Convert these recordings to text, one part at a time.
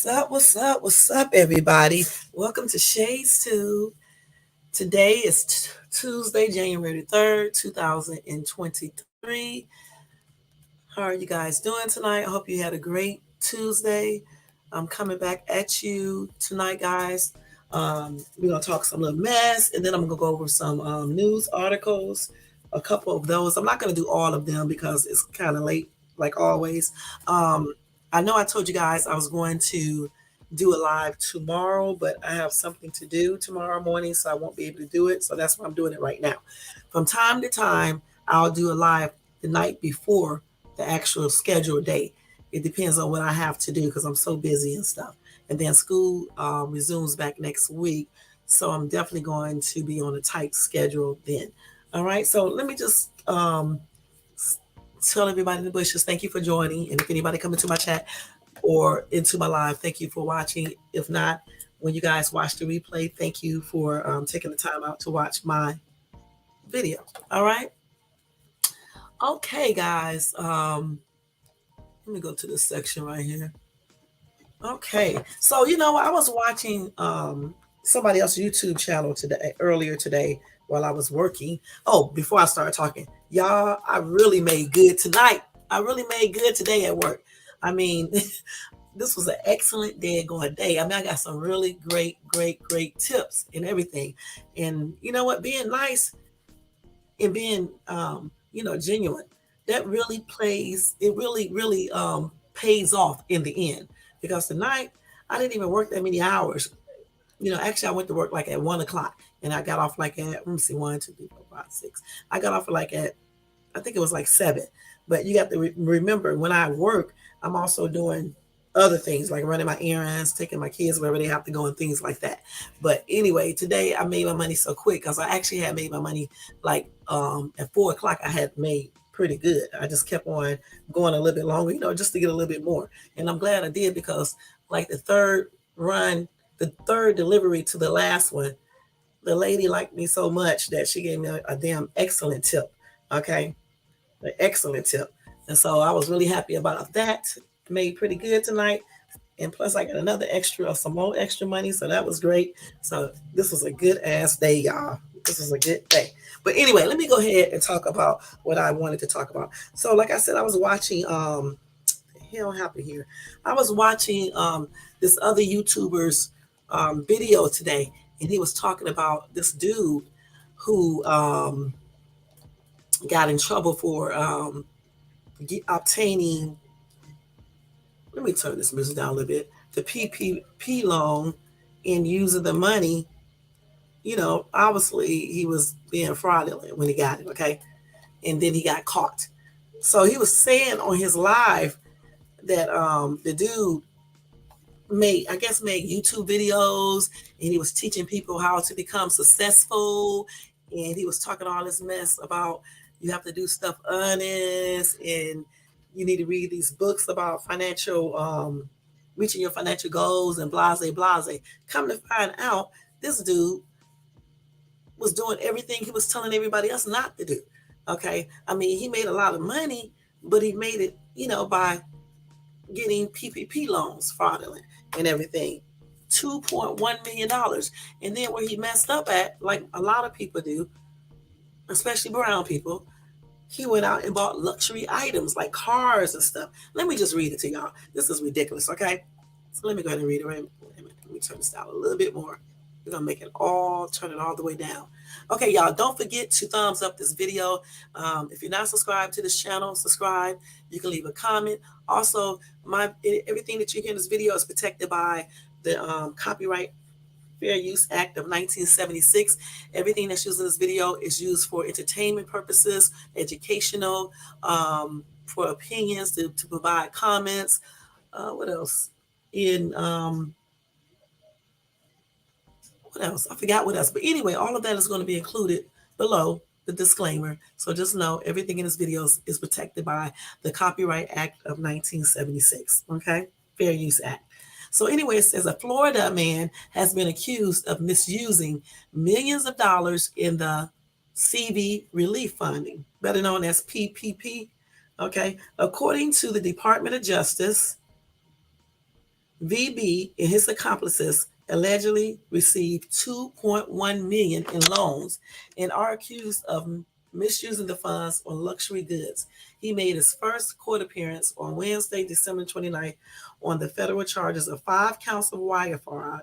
What's up? What's up? What's up, everybody? Welcome to Shades 2. Today is Tuesday, January 3rd, 2023. How are you guys doing tonight? I hope you had a great Tuesday. I'm coming back at you tonight, guys. We're going to talk some little mess, and then I'm going to go over some news articles, a couple of those. I'm not going to do all of them because it's kind of late, like always. I know I told you guys I was going to do a live tomorrow, but I have something to do tomorrow morning, so I won't be able to do it. So that's why I'm doing it right now. From time to time, I'll do a live the night before the actual scheduled date. It depends on what I have to do because I'm so busy and stuff. And then school resumes back next week. So I'm definitely going to be on a tight schedule then. All right. So let me just tell everybody in the bushes, thank you for joining. And if anybody come into my chat or into my live, thank you for watching. If not, when you guys watch the replay, thank you for taking the time out to watch my video. All right. Okay, guys. Let me go to this section right here. Okay. So, I was watching somebody else's YouTube channel earlier today while I was working. Oh, before I started talking, y'all, I really made good tonight. I really made good today at work. I mean, this was an excellent daggone day. I mean, I got some really great tips and everything. And you know what? Being nice and being, genuine, that really really pays off in the end. Because tonight, I didn't even work that many hours. Actually, I went to work like at 1 o'clock and I got off like at, let me see, 1, 2, 3, 4, 5, 6. I got off like at, I think it was like 7. But you have to remember when I work, I'm also doing other things like running my errands, taking my kids wherever they have to go and things like that. But anyway, today I made my money so quick because I actually had made my money like at 4 o'clock. I had made pretty good. I just kept on going a little bit longer, just to get a little bit more. And I'm glad I did because like the third delivery to the last one, the lady liked me so much that she gave me a damn excellent tip. Okay. An excellent tip. And so I was really happy about that. Made pretty good tonight. And plus I got another extra of some more extra money. So that was great. So this was a good ass day, y'all. This was a good day. But anyway, let me go ahead and talk about what I wanted to talk about. So like I said, I was watching the hell happened here. I was watching this other YouTuber's video today, and he was talking about this dude who got in trouble for obtaining, let me turn this music down a little bit, the PPP loan and using the money. Obviously he was being fraudulent when he got it, okay? And then he got caught. So he was saying on his live that the dude made YouTube videos, and he was teaching people how to become successful, and he was talking all this mess about you have to do stuff honest, and you need to read these books about financial reaching your financial goals and blase blase. Come to find out, this dude was doing everything he was telling everybody else not to do. Okay, I mean, he made a lot of money, but he made it, by getting PPP loans fraudulent and everything. $2.1 million. And then where he messed up at, like a lot of people do, especially brown people, he went out and bought luxury items like cars and stuff. Let me just read it to y'all. This is ridiculous, okay? So let me go ahead and read it. Let me turn this down a little bit more. We're going to make it turn it all the way down. Okay, y'all, don't forget to thumbs up this video. If you're not subscribed to this channel, subscribe. You can leave a comment. Also, everything that you hear in this video is protected by the Copyright Fair Use Act of 1976. Everything that's used in this video is used for entertainment purposes, educational, for opinions, to provide comments. What else? What else? I forgot what else. But anyway, all of that is going to be included below the disclaimer. So just know everything in this video is protected by the Copyright Act of 1976. Okay? Fair Use Act. So anyway, it says a Florida man has been accused of misusing millions of dollars in the CV relief funding, better known as PPP. Okay? According to the Department of Justice, VB and his accomplices allegedly received 2.1 million in loans and are accused of misusing the funds on luxury goods. He made his first court appearance on Wednesday, December 29th on the federal charges of 5 counts of wire fraud,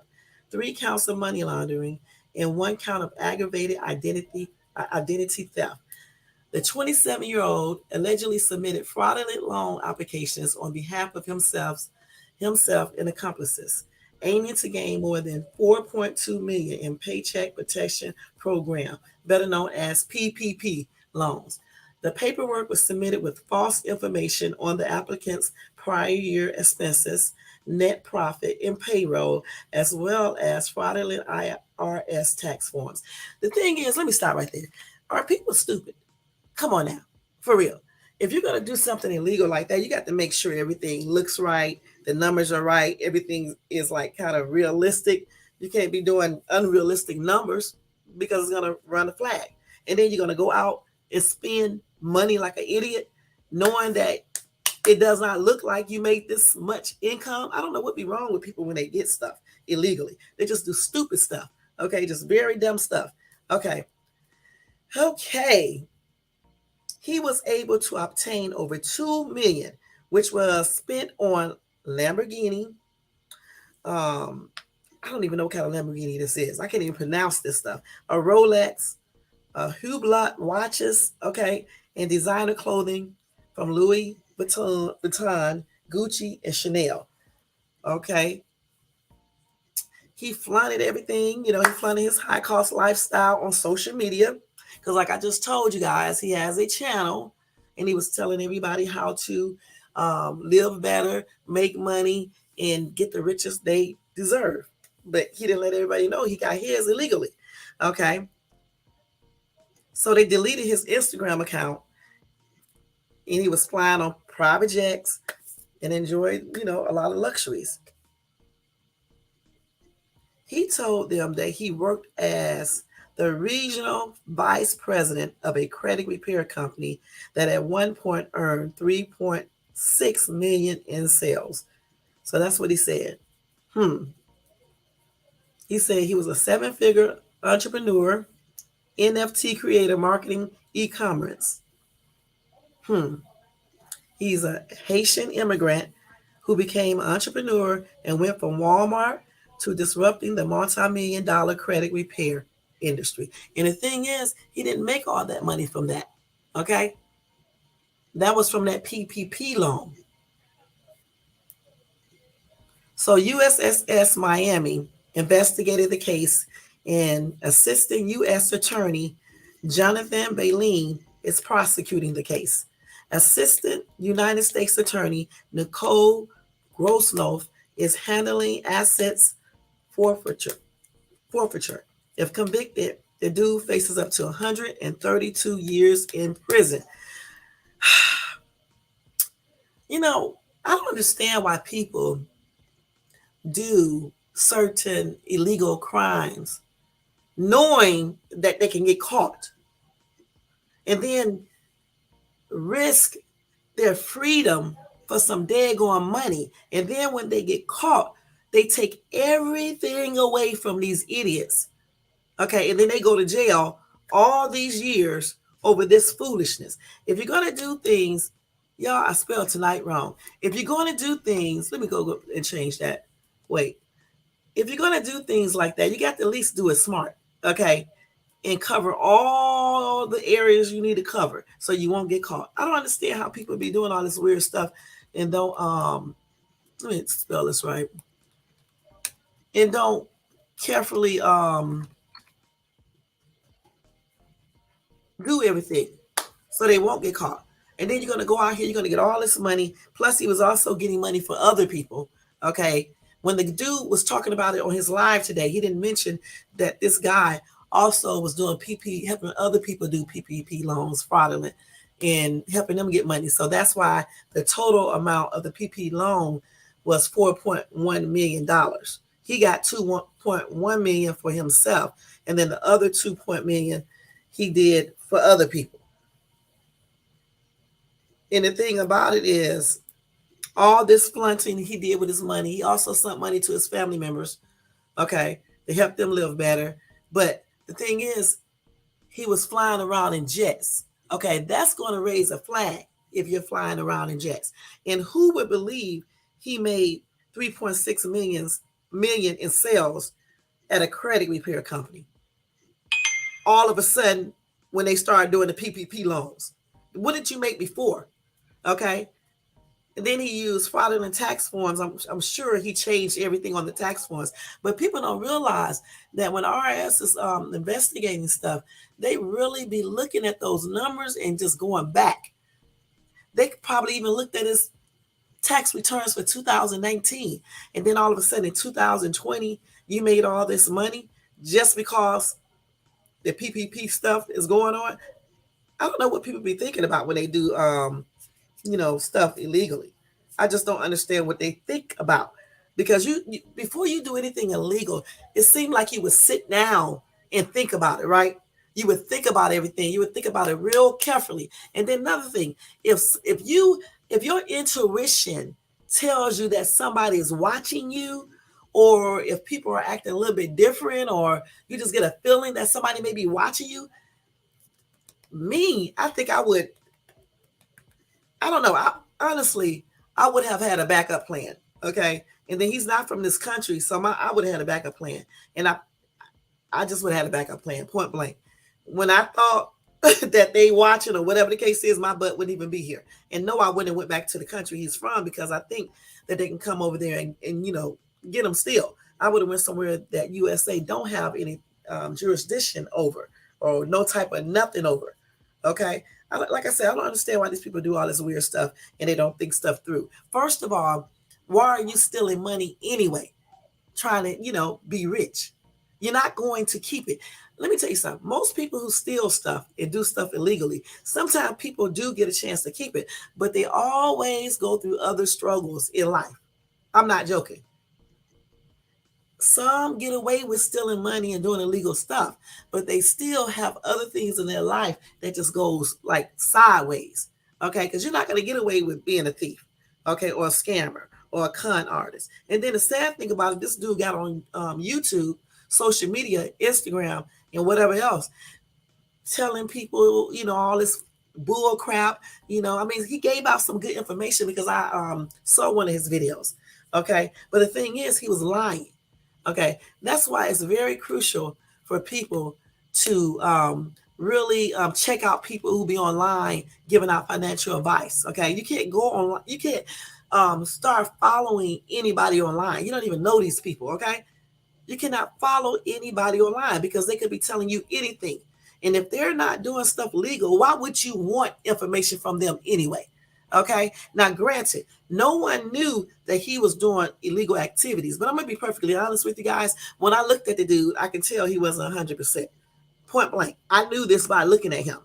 3 counts of money laundering, and 1 count of aggravated identity theft. The 27-year-old allegedly submitted fraudulent loan applications on behalf of himself and accomplices, aiming to gain more than 4.2 million in Paycheck Protection Program, better known as PPP loans. The paperwork was submitted with false information on the applicant's prior year expenses, net profit, and payroll, as well as fraudulent IRS tax forms. The thing is, let me stop right there. Are people stupid? Come on now, for real. If you're gonna do something illegal like that, you got to make sure everything looks right, the numbers are right, everything is like kind of realistic. You can't be doing unrealistic numbers because it's gonna run a flag. And then you're gonna go out and spend money like an idiot, knowing that it does not look like you made this much income. I don't know what be wrong with people when they get stuff illegally. They just do stupid stuff. Okay, just very dumb stuff. Okay. Okay. He was able to obtain over 2 million, which was spent on Lamborghini. I don't even know what kind of Lamborghini this is. I can't even pronounce this stuff. A Rolex, a Hublot watches, okay, and designer clothing from Louis Vuitton, Gucci, and Chanel. Okay. He flaunted everything, he flaunted his high cost lifestyle on social media. Because, like I just told you guys, he has a channel and he was telling everybody how to live better, make money, and get the riches they deserve. But he didn't let everybody know he got his illegally. Okay. So they deleted his Instagram account and he was flying on private jets and enjoyed, a lot of luxuries. He told them that he worked as the regional vice president of a credit repair company that at one point earned 3.6 million in sales. So that's what he said. He said he was a 7-figure entrepreneur, NFT creator, marketing, e-commerce. He's a Haitian immigrant who became an entrepreneur and went from Walmart to disrupting the multi-million-dollar credit repair industry. And the thing is, he didn't make all that money from that. Okay? That was from that PPP loan. So USS Miami investigated the case, and Assistant U.S. Attorney Jonathan Baleen is prosecuting the case. Assistant United States Attorney Nicole Grosnoff is handling assets forfeiture. If convicted, the dude faces up to 132 years in prison. I don't understand why people do certain illegal crimes knowing that they can get caught and then risk their freedom for some daggone money. And then when they get caught, they take everything away from these idiots. Okay, and then they go to jail all these years over this foolishness. If you're going to do things, y'all, I spelled tonight wrong. If you're going to do things, let me go and change that. Wait. If you're going to do things like that, you got to at least do it smart. Okay, and cover all the areas you need to cover so you won't get caught. I don't understand how people be doing all this weird stuff and don't let me spell this right. And don't carefully do everything so they won't get caught. And then you're going to go out here, you're going to get all this money. Plus, he was also getting money for other people. Okay. When the dude was talking about it on his live today, he didn't mention that this guy also was doing PP, helping other people do PPP loans fraudulent and helping them get money. So that's why the total amount of the PP loan was $4.1 million. He got $2.1 million for himself. And then the other $2 million he did for other people. And the thing about it is, All this flaunting he did with his money. He also sent money to his family members, okay, to help them live better. But the thing is, he was flying around in jets. Okay, that's going to raise a flag if you're flying around in jets. And who would believe he made 3.6 million in sales at a credit repair company? All of a sudden, when they started doing the PPP loans, what did you make before? Okay, and then he used fraudulent tax forms. I'm sure he changed everything on the tax forms. But people don't realize that when IRS is investigating stuff, they really be looking at those numbers and just going back. They probably even looked at his tax returns for 2019. And then all of a sudden in 2020, you made all this money just because the PPP stuff is going on. I don't know what people be thinking about when they do stuff illegally. I just don't understand what they think about, because you before you do anything illegal, it seemed like you would sit down and think about it, right? You would think about everything. You would think about it real carefully. And then another thing, if your intuition tells you that somebody is watching you, or if people are acting a little bit different, or you just get a feeling that somebody may be watching you, I think I don't know. Honestly, I would have had a backup plan. Okay. And then he's not from this country. So I would have had a backup plan. And I just would have had a backup plan, point blank. When I thought that they watching or whatever the case is, my butt wouldn't even be here. And no, I wouldn't have went back to the country he's from, because I think that they can come over there and get him still. I would have went somewhere that USA don't have any jurisdiction over, or no type of nothing over. Okay. Like I said, I don't understand why these people do all this weird stuff and they don't think stuff through. First of all, why are you stealing money anyway? Trying to, be rich. You're not going to keep it. Let me tell you something. Most people who steal stuff and do stuff illegally, sometimes people do get a chance to keep it, but they always go through other struggles in life. I'm not joking. Some get away with stealing money and doing illegal stuff, but they still have other things in their life that just goes like sideways. Okay, because you're not going to get away with being a thief, okay, or a scammer or a con artist. And then the sad thing about it, this dude got on YouTube, social media, Instagram, and whatever else, telling people, all this bull crap. I mean, he gave out some good information, because I saw one of his videos. Okay, but the thing is, he was lying. Okay, that's why it's very crucial for people to really check out people who be online giving out financial advice. Okay, you can't go online, you can't start following anybody online. You don't even know these people. Okay, you cannot follow anybody online, because they could be telling you anything. And if they're not doing stuff legal, why would you want information from them anyway? Okay. Now, granted, no one knew that he was doing illegal activities, but I'm going to be perfectly honest with you guys. When I looked at the dude, I can tell he wasn't 100%. Point blank. I knew this by looking at him.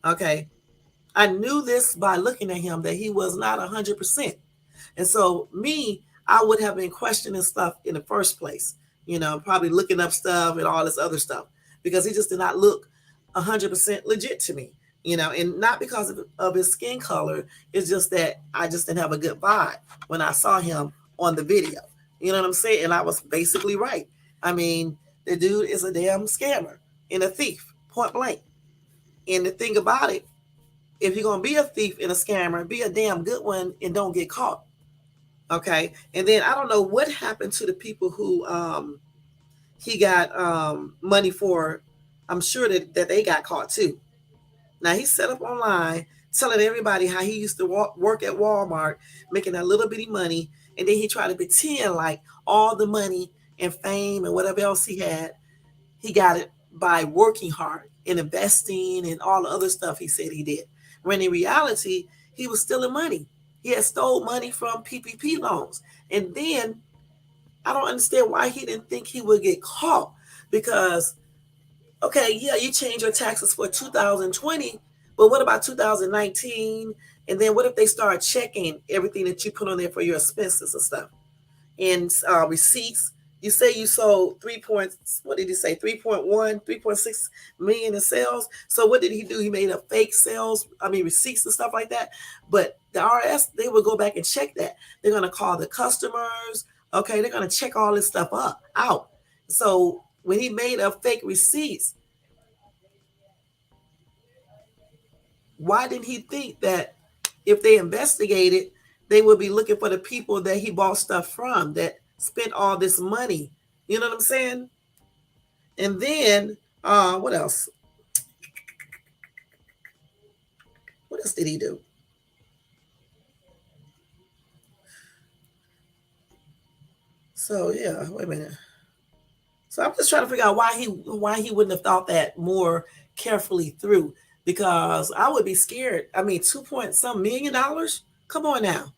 Okay. I knew this by looking at him, that he was not 100%. And so I would have been questioning stuff in the first place, probably looking up stuff and all this other stuff, because he just did not look 100% legit to me, and not because of his skin color. It's just that I just didn't have a good vibe when I saw him on the video. You know what I'm saying? And I was basically right. I mean, the dude is a damn scammer and a thief, point blank. And the thing about it, if you're going to be a thief and a scammer, be a damn good one and don't get caught. Okay. And then I don't know what happened to the people who he got money for. I'm sure that they got caught too. Now he set up online telling everybody how he used to work at Walmart, making that little bitty money. And then he tried to pretend like all the money and fame and whatever else he got it by working hard and investing and all the other stuff he said he did. When in reality, he was stealing money. He had stole money from PPP loans. And then I don't understand why he didn't think he would get caught, because, okay, yeah, you change your taxes for 2020, but what about 2019? And then what if they start checking everything that you put on there for your expenses and stuff, and receipts You say you sold 3 points, what did he say? 3.1, 3.6 million in sales. So what did he do? He made up fake sales, I mean receipts and stuff like that. But the RS, they will go back and check that. They're gonna call the customers. Okay, they're gonna check all this stuff up out. So when he made up fake receipts, why didn't he think that if they investigated, they would be looking for the people that he bought stuff from that spent all this money? You know what I'm saying? And then, what else? What else did he do? So yeah, wait a minute. So I'm just trying to figure out why he wouldn't have thought that more carefully through. Because I would be scared. I mean, 2 point some million dollars. Come on now.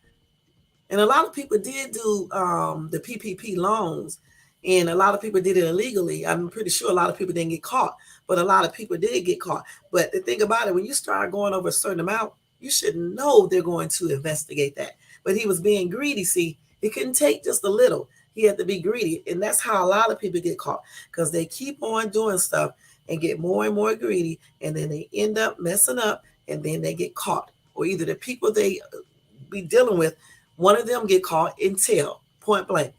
And a lot of people did do the PPP loans, and a lot of people did it illegally. I'm pretty sure a lot of people didn't get caught, but a lot of people did get caught. But the thing about it, when you start going over a certain amount, you should know they're going to investigate that. But he was being greedy. See, he couldn't take just a little. He had to be greedy, and that's how a lot of people get caught because they keep on doing stuff and get more and more greedy, and then they end up messing up, and then they get caught, or either the people they be dealing with, one of them get caught in tail, point blank,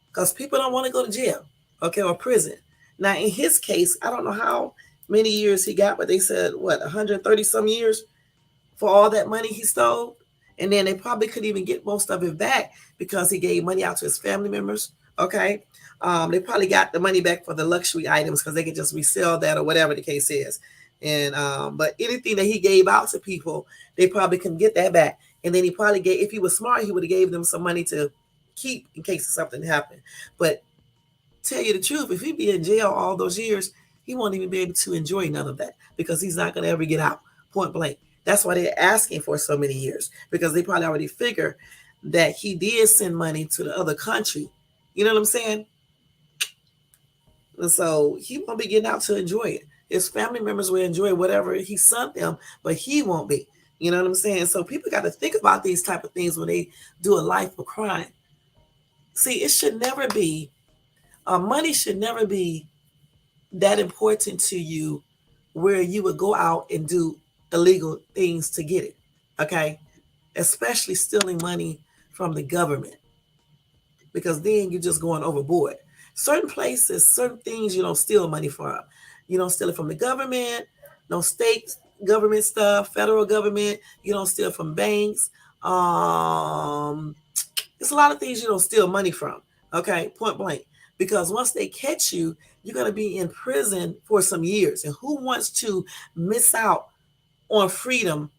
because people don't want to go to jail, okay, or prison. Now, in his case, I don't know how many years he got, but they said, what, 130 some years for all that money he stole? And then they probably couldn't even get most of it back because he gave money out to his family members, okay? They probably got the money back for the luxury items because they could just resell that or whatever the case is. And but anything that he gave out to people, they probably couldn't get that back. And then he probably gave, if he was smart, he would have gave them some money to keep in case something happened. But tell you the truth, if he be in jail all those years, he won't even be able to enjoy none of that because he's not going to ever get out. Point blank. That's why they're asking for so many years because they probably already figure that he did send money to the other country. You know what I'm saying? And so he won't be getting out to enjoy it. His family members will enjoy whatever he sent them, but he won't be. You know what I'm saying? So people got to think about these type of things when they do a life of crime. See, it should never be, money should never be that important to you where you would go out and do illegal things to get it. Okay? Especially stealing money from the government because then you're just going overboard. Certain places, certain things you don't steal money from. You don't steal it from the government, no state government stuff, federal government. You don't steal from banks. It's a lot of things you don't steal money from. Okay, point blank. Because once they catch you, you're going to be in prison for some years. And who wants to miss out on freedom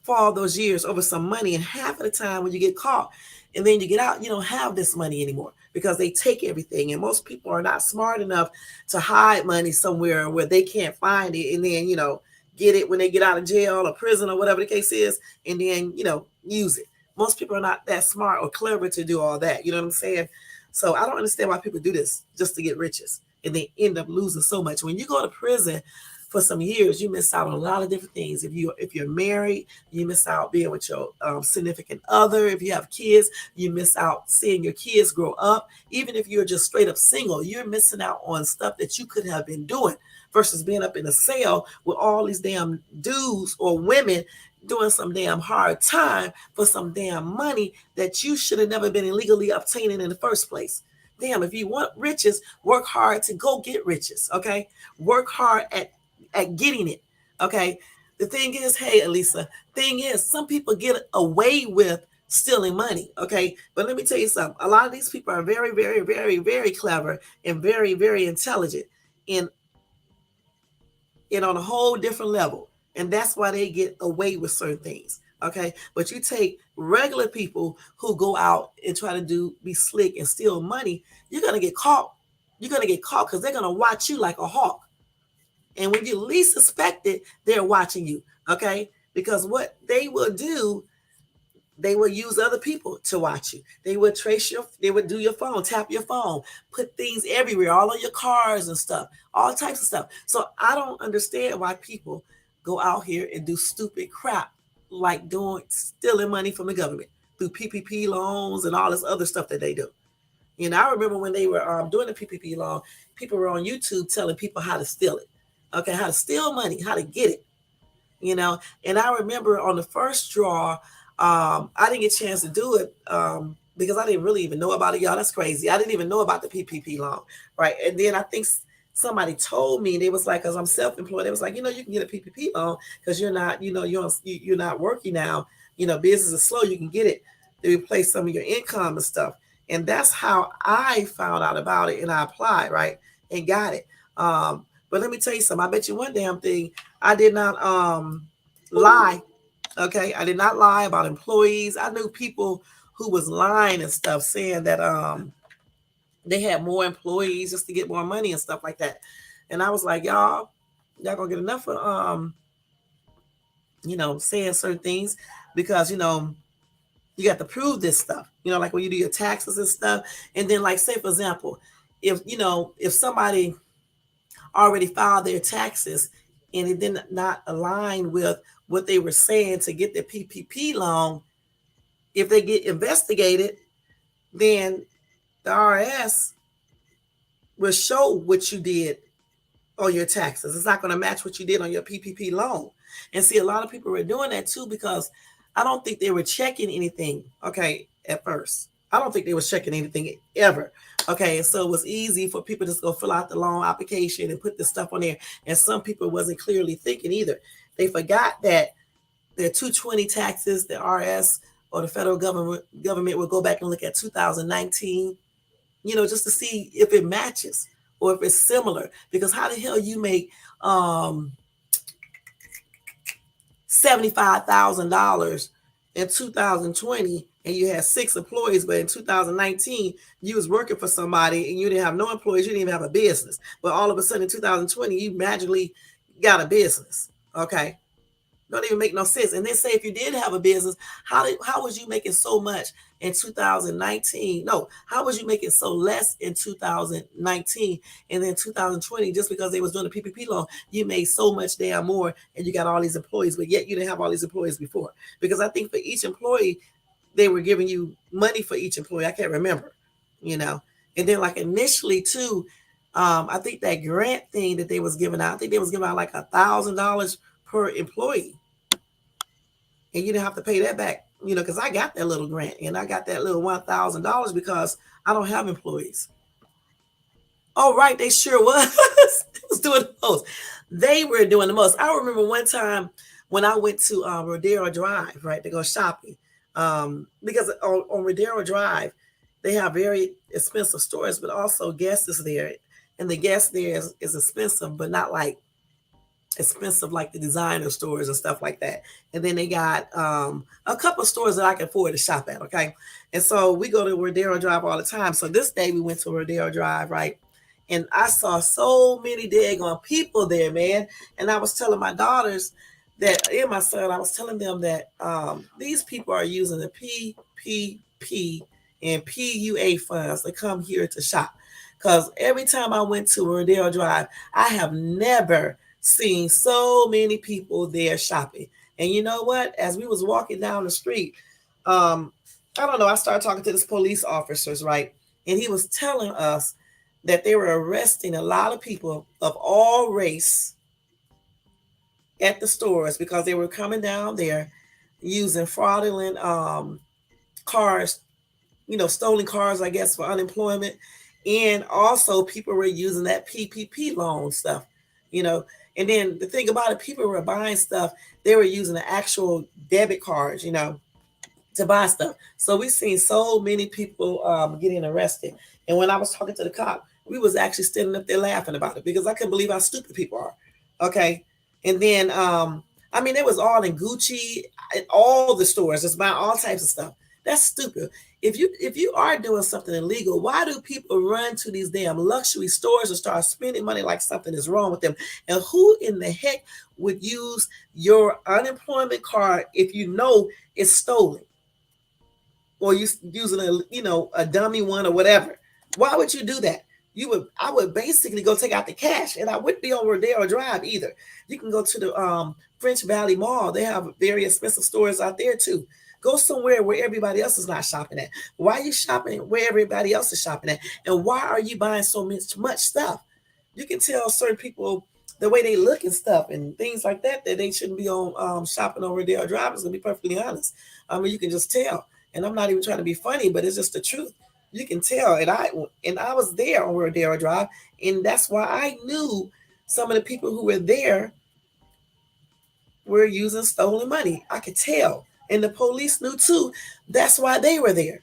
for all those years over some money? And half of the time when you get caught and then you get out, you don't have this money anymore because they take everything. And most people are not smart enough to hide money somewhere where they can't find it and then, get it when they get out of jail or prison or whatever the case is, and then, use it. Most people are not that smart or clever to do all that. You know what I'm saying? So I don't understand why people do this just to get riches and they end up losing so much. When you go to prison for some years, you miss out on a lot of different things. If you're married, you miss out being with your significant other. If you have kids, you miss out seeing your kids grow up. Even if you're just straight up single, you're missing out on stuff that you could have been doing versus being up in a cell with all these damn dudes or women doing some damn hard time for some damn money that you should have never been illegally obtaining in the first place. Damn, if you want riches, work hard to go get riches, okay? Work hard at getting it, okay? The thing is, hey, Elisa, thing is, some people get away with stealing money, okay? But let me tell you something. A lot of these people are very, very, very, very clever and very, very intelligent and on a whole different level. And that's why they get away with certain things, okay? But you take regular people who go out and try to be slick and steal money, you're going to get caught. You're going to get caught because they're going to watch you like a hawk. And when you least suspect it, they're watching you, okay? Because what they will do, they will use other people to watch you. They would they would do your phone, tap your phone, put things everywhere, all on your cars and stuff, all types of stuff. So I don't understand why people go out here and do stupid crap like stealing money from the government through PPP loans and all this other stuff that they do. I remember when they were doing the PPP loan, people were on YouTube telling people how to steal it. Okay, how to steal money, how to get it. And I remember on the first draw, I didn't get a chance to do it because I didn't really even know about it, y'all. That's crazy. I didn't even know about the PPP loan, right? And then I think somebody told me, they was like, because I'm self-employed, they was like, you can get a PPP loan because you're not, you're not working now. Business is slow. You can get it to replace some of your income and stuff. And that's how I found out about it, and I applied, right, and got it. But let me tell you something. I bet you one damn thing, I did not lie. Okay, I did not lie about employees. I knew people who was lying and stuff, saying that they had more employees just to get more money and stuff like that. And I was like, y'all gonna get enough of saying certain things, because you got to prove this stuff. Like when you do your taxes and stuff. And then, like, say for example, if somebody already filed their taxes and it did not align with what they were saying to get the PPP loan, if they get investigated, then the IRS will show what you did on your taxes. It's not going to match what you did on your PPP loan. And see, a lot of people were doing that too, because I don't think they were checking anything, okay, at first. I don't think they were checking anything ever. Okay, so it was easy for people to just go fill out the loan application and put this stuff on there. And some people wasn't clearly thinking either. They forgot that their 220 taxes, the IRS or the federal government will go back and look at 2019, just to see if it matches or if it's similar. Because how the hell you make $75,000 in 2020 and you had 6 employees, but in 2019 you was working for somebody and you didn't have no employees, you didn't even have a business, but all of a sudden in 2020 you magically got a business? Okay, don't even make no sense. And then say if you did have a business, how was you making so much in 2019? No, how was you making so less in 2019, and then 2020, just because they was doing a PPP loan, you made so much damn more, and you got all these employees, but yet you didn't have all these employees before? Because I think for each employee, they were giving you money for each employee. I can't remember, And then, like, initially too, I think that grant thing that they was giving out, I think they was giving out like $1,000 per employee, and you didn't have to pay that back, because I got that little grant and I got that little $1,000 because I don't have employees. Oh, right, they sure was. They was doing the most. They were doing the most. I remember one time when I went to Rodeo Drive, right, to go shopping, because on Rodeo Drive they have very expensive stores, but also guests is there, and the guest there is expensive, but not like expensive like the designer stores and stuff like that. And then they got a couple of stores that I can afford to shop at. Okay, and so we go to Rodeo Drive all the time. So this day we went to Rodeo Drive, right? And I saw so many daggone people there, man. And I was telling my daughters that, and my son, I was telling them that these people are using the PPP and PUA funds to come here to shop. Because every time I went to Rodeo Drive, I have never seen so many people there shopping. And you know what? As we was walking down the street, I don't know, I started talking to this police officers, right? And he was telling us that they were arresting a lot of people of all race at the stores because they were coming down there using fraudulent cars, stolen cars, I guess, for unemployment. And also people were using that PPP loan stuff, you know. And then the thing about it, people were buying stuff, they were using the actual debit cards, to buy stuff. So we've seen so many people getting arrested. And when I was talking to the cop, we was actually standing up there laughing about it because I couldn't believe how stupid people are. Okay. And then, I mean, it was all in Gucci, all the stores, just buying all types of stuff. That's stupid. If you are doing something illegal, why do people run to these damn luxury stores and start spending money like something is wrong with them? And who in the heck would use your unemployment card if you know it's stolen? Or you using a dummy one or whatever? Why would you do that? I would basically go take out the cash, and I wouldn't be on Rodeo Drive either. You can go to the French Valley Mall. They have very expensive stores out there too. Go somewhere where everybody else is not shopping at. Why are you shopping where everybody else is shopping at? And why are you buying so much stuff? You can tell certain people the way they look and stuff and things like that that they shouldn't be on shopping over their drivers. To be perfectly honest, I mean you can just tell. And I'm not even trying to be funny, but it's just the truth. You can tell. And I was there on Rodeo Drive, and that's why I knew some of the people who were there were using stolen money. I could tell. And the police knew too. That's why they were there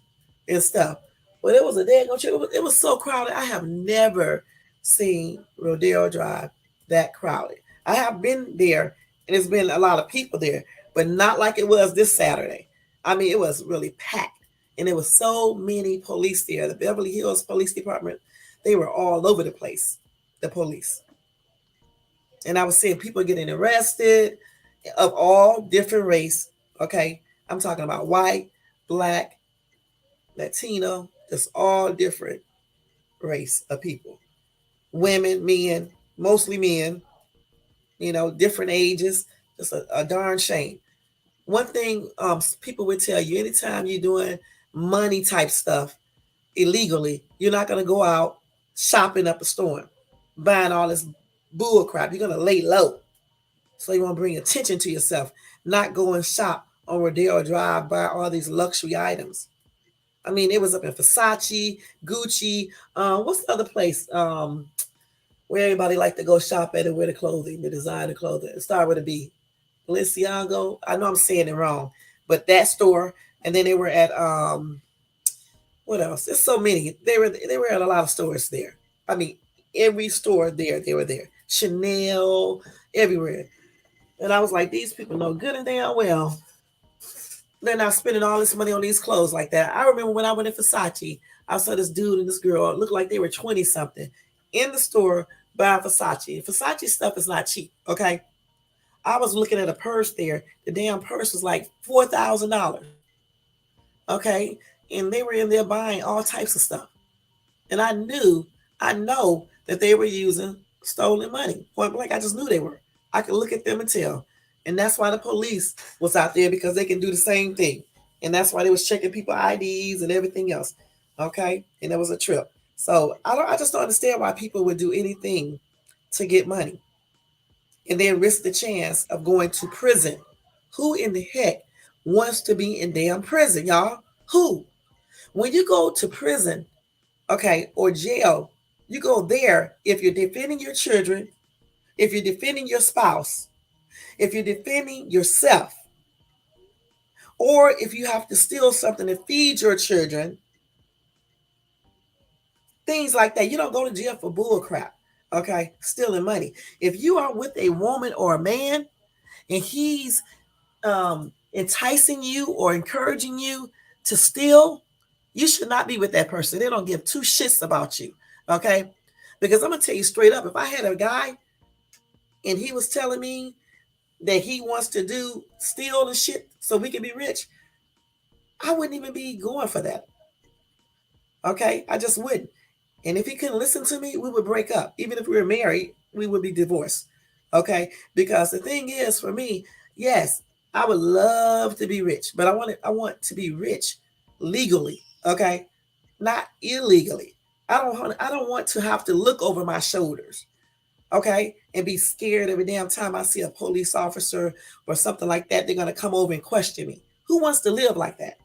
and stuff. But it was a day trip. It was so crowded. I have never seen Rodeo Drive that crowded. I have been there and it's been a lot of people there, but not like it was this Saturday. I mean, it was really packed. And there was so many police there. The Beverly Hills Police Department, they were all over the place, the police. And I was seeing people getting arrested of all different race. Okay, I'm talking about white, black, Latino, just all different race of people. Women, men, mostly men, different ages. Just a darn shame. One thing people would tell you, anytime you're doing money type stuff illegally, you're not going to go out shopping up a storm, buying all this bull crap. You're going to lay low. So you want to bring attention to yourself, not go and shop on Rodeo Drive, buy all these luxury items. I mean, it was up in Versace, Gucci. What's the other place where everybody like to go shop at and wear the clothing, the designer clothing? It started with a B. Balenciaga. I know I'm saying it wrong, but that store. And then they were at what else? There's so many. They were at a lot of stores there. I mean, every store there, they were there. Chanel, everywhere. And I was like, these people know good and damn well they're not spending all this money on these clothes like that. I remember when I went to Versace, I saw this dude and this girl looked like they were 20 something in the store buying Versace. Versace stuff is not cheap, okay? I was looking at a purse there. The damn purse was like $4,000, okay? And they were in there buying all types of stuff. And I know that they were using stolen money. Point blank, I just knew they were. I could look at them and tell. And that's why the police was out there, because they can do the same thing. And that's why they was checking people IDs and everything else. Okay? And it was a trip. So I just don't understand why people would do anything to get money and then risk the chance of going to prison. Who in the heck wants to be in damn prison, y'all? Who? When you go to prison, okay, or jail, you go there if you're defending your children, if you're defending your spouse, if you're defending yourself, or if you have to steal something to feed your children, things like that. You don't go to jail for bull crap, okay? Stealing money. If you are with a woman or a man and he's enticing you or encouraging you to steal, you should not be with that person. They don't give two shits about you, okay? Because I'm going to tell you straight up, if I had a guy and he was telling me that he wants to do steal and shit so we can be rich, I wouldn't even be going for that. Okay? I just wouldn't. And if he couldn't listen to me, we would break up. Even if we were married, we would be divorced. Okay? Because the thing is, for me, yes, I would love to be rich, but I want to be rich legally. Okay? Not illegally. I don't want to have to look over my shoulders. Okay, and be scared every damn time I see a police officer or something like that. They're gonna come over and question me. Who wants to live like that?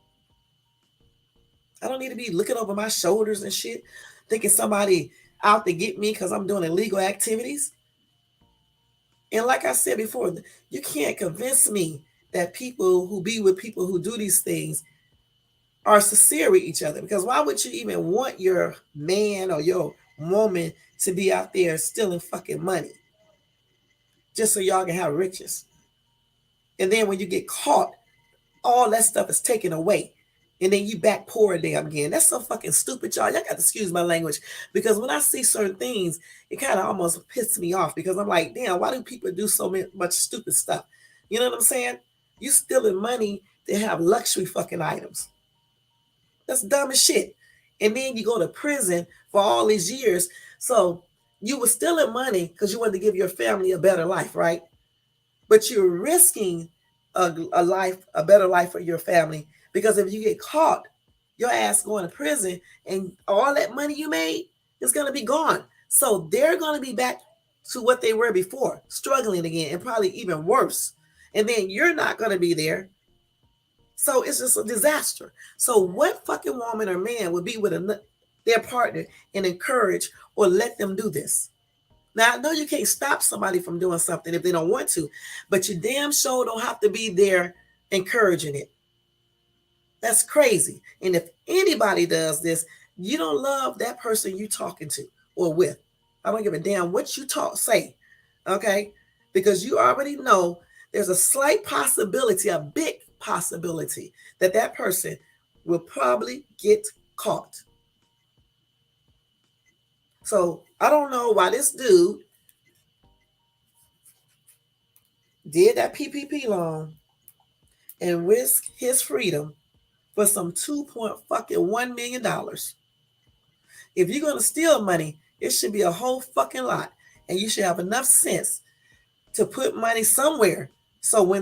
I don't need to be looking over my shoulders and shit, thinking somebody out to get me because I'm doing illegal activities. And like I said before, you can't convince me that people who be with people who do these things are sincere with each other. Because why would you even want your man or your woman to be out there stealing fucking money just so y'all can have riches? And then when you get caught, all that stuff is taken away. And then you back poor damn again. That's so fucking stupid, y'all. Y'all got to excuse my language. Because when I see certain things, it kind of almost pisses me off. Because I'm like, damn, why do people do so much stupid stuff? You know what I'm saying? You stealing money to have luxury fucking items. That's dumb as shit. And then you go to prison for all these years. So you were stealing money because you wanted to give your family a better life, right? But you're risking a life, a better life for your family. Because if you get caught, your ass going to prison and all that money you made is going to be gone. So they're going to be back to what they were before, struggling again and probably even worse. And then you're not going to be there. So it's just a disaster. So what fucking woman or man would be with their partner and encourage or let them do this? Now, I know you can't stop somebody from doing something if they don't want to, but you damn sure don't have to be there encouraging it. That's crazy. And if anybody does this, you don't love that person you talking to or with. I don't give a damn what you say, okay? Because you already know there's a slight possibility, a big possibility, that that person will probably get caught. So I don't know why this dude did that PPP loan and risk his freedom for some $2.1 million. If you're gonna steal money, it should be a whole fucking lot, and you should have enough sense to put money somewhere so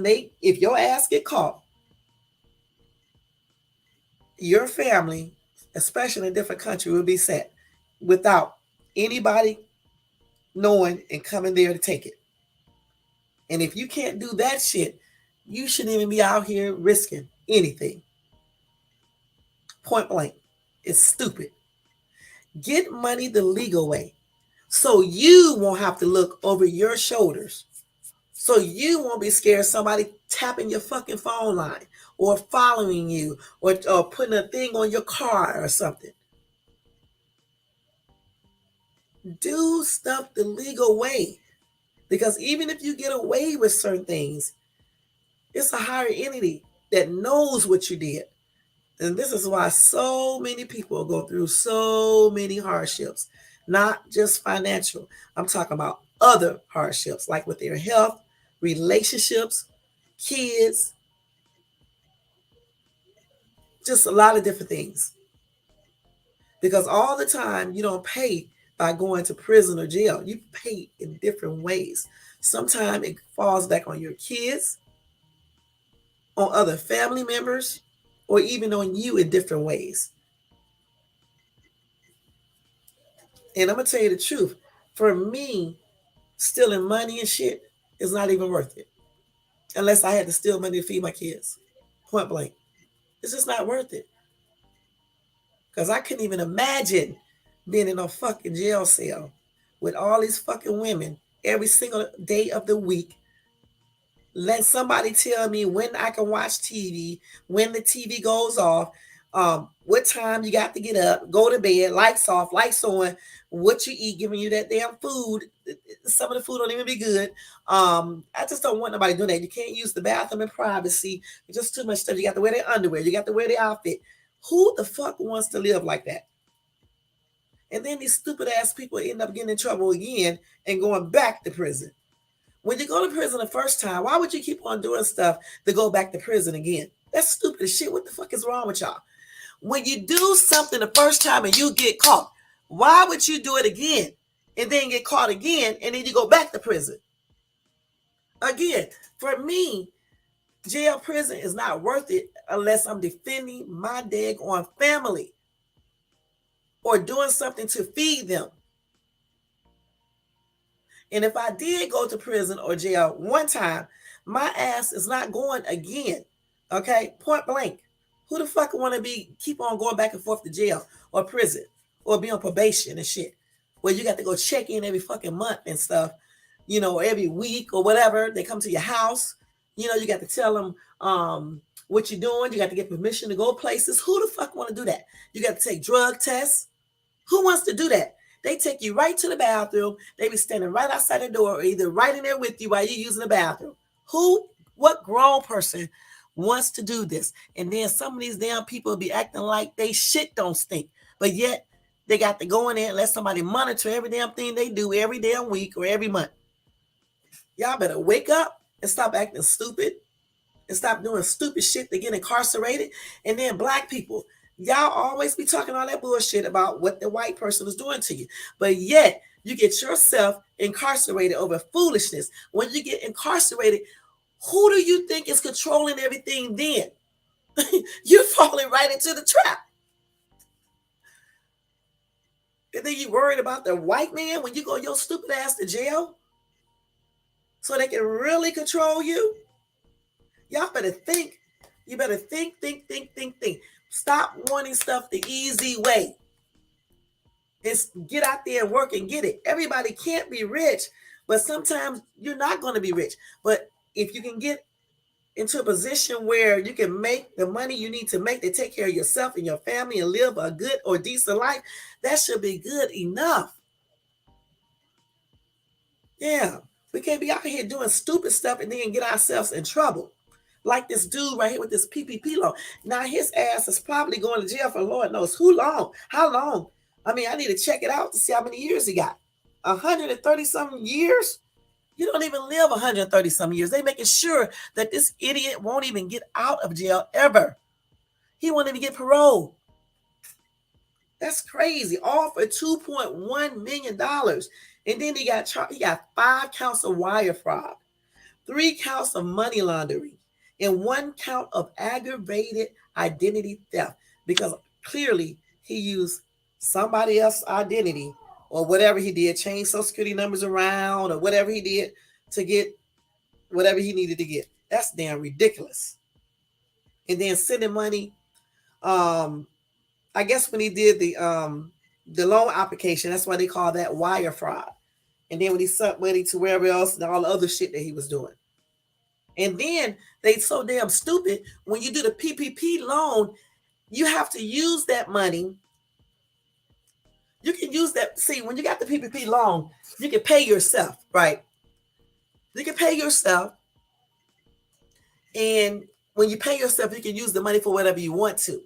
if your ass get caught, your family, especially in a different country, will be set without anybody knowing and coming there to take it. And if you can't do that shit, you shouldn't even be out here risking anything. Point blank. It's stupid. Get money the legal way so you won't have to look over your shoulders. So you won't be scared of somebody tapping your fucking phone line or following you or putting a thing on your car or something. Do stuff the legal way. Because even if you get away with certain things, it's a higher entity that knows what you did. And this is why so many people go through so many hardships, not just financial. I'm talking about other hardships, like with their health, relationships, kids, just a lot of different things. Because all the time you don't pay by going to prison or jail. You pay in different ways. Sometimes it falls back on your kids, on other family members, or even on you in different ways. And I'm going to tell you the truth. For me, stealing money and shit is not even worth it. Unless I had to steal money to feed my kids. Point blank. It's just not worth it. Because I couldn't even imagine being in a fucking jail cell with all these fucking women every single day of the week. Let somebody tell me when I can watch TV, when the TV goes off, what time you got to get up, go to bed, lights off, lights on, what you eat, giving you that damn food. Some of the food don't even be good. I just don't want nobody doing that. You can't use the bathroom in privacy. It's just too much stuff. You got to wear their underwear. You got to wear their outfit. Who the fuck wants to live like that? And then these stupid ass people end up getting in trouble again and going back to prison. When you go to prison the first time, why would you keep on doing stuff to go back to prison again? That's stupid as shit. What the fuck is wrong with y'all? When you do something the first time and you get caught, why would you do it again and then get caught again and then you go back to prison? Again, for me, jail prison is not worth it unless I'm defending my daggone family or doing something to feed them. And if I did go to prison or jail one time, my ass is not going again. Okay? Point blank. Who the fuck want to keep on going back and forth to jail or prison or be on probation and shit? Where you got to go check in every fucking month and stuff, every week or whatever. They come to your house. You got to tell them what you're doing. You got to get permission to go places. Who the fuck want to do that? You got to take drug tests. Who wants to do that? They take you right to the bathroom. They be standing right outside the door or either right in there with you while you're using the bathroom. What grown person wants to do this? And then some of these damn people be acting like they shit don't stink. But yet they got to go in there and let somebody monitor every damn thing they do every damn week or every month. Y'all better wake up and stop acting stupid and stop doing stupid shit to get incarcerated. And then black people, y'all always be talking all that bullshit about what the white person is doing to you. But yet, you get yourself incarcerated over foolishness. When you get incarcerated, Who do you think is controlling everything then? You're falling right into the trap. And then you worried about the white man when you go your stupid ass to jail so they can really control you? Y'all better think. You better think. Stop wanting stuff the easy way. And get out there and work and get it. Everybody can't be rich, but sometimes you're not going to be rich. But if you can get into a position where you can make the money you need to make to take care of yourself and your family and live a good or decent life, that should be good enough. Yeah, we can't be out here doing stupid stuff and then get ourselves in trouble. Like this dude right here with this PPP loan. Now his ass is probably going to jail for Lord knows who long, how long. I mean, I need to check it out to see how many years he got. 130 something years? You don't even live 130 some years. They making sure that this idiot won't even get out of jail ever. He won't even get parole. That's crazy. All for $2.1 million. And then he got 5 counts of wire fraud, 3 counts of money laundering, and 1 count of aggravated identity theft, because clearly he used somebody else's identity or whatever he did, change social security numbers around or whatever he did to get whatever he needed to get. That's damn ridiculous. And then sending money. I guess when he did the loan application, that's why they call that wire fraud. And then when he sent money to wherever else and all the other shit that he was doing. And then they so damn stupid. When you do the PPP loan, you have to use that money. You can use that. See, when you got the PPP loan, you can pay yourself, right? You can pay yourself. And when you pay yourself, you can use the money for whatever you want to.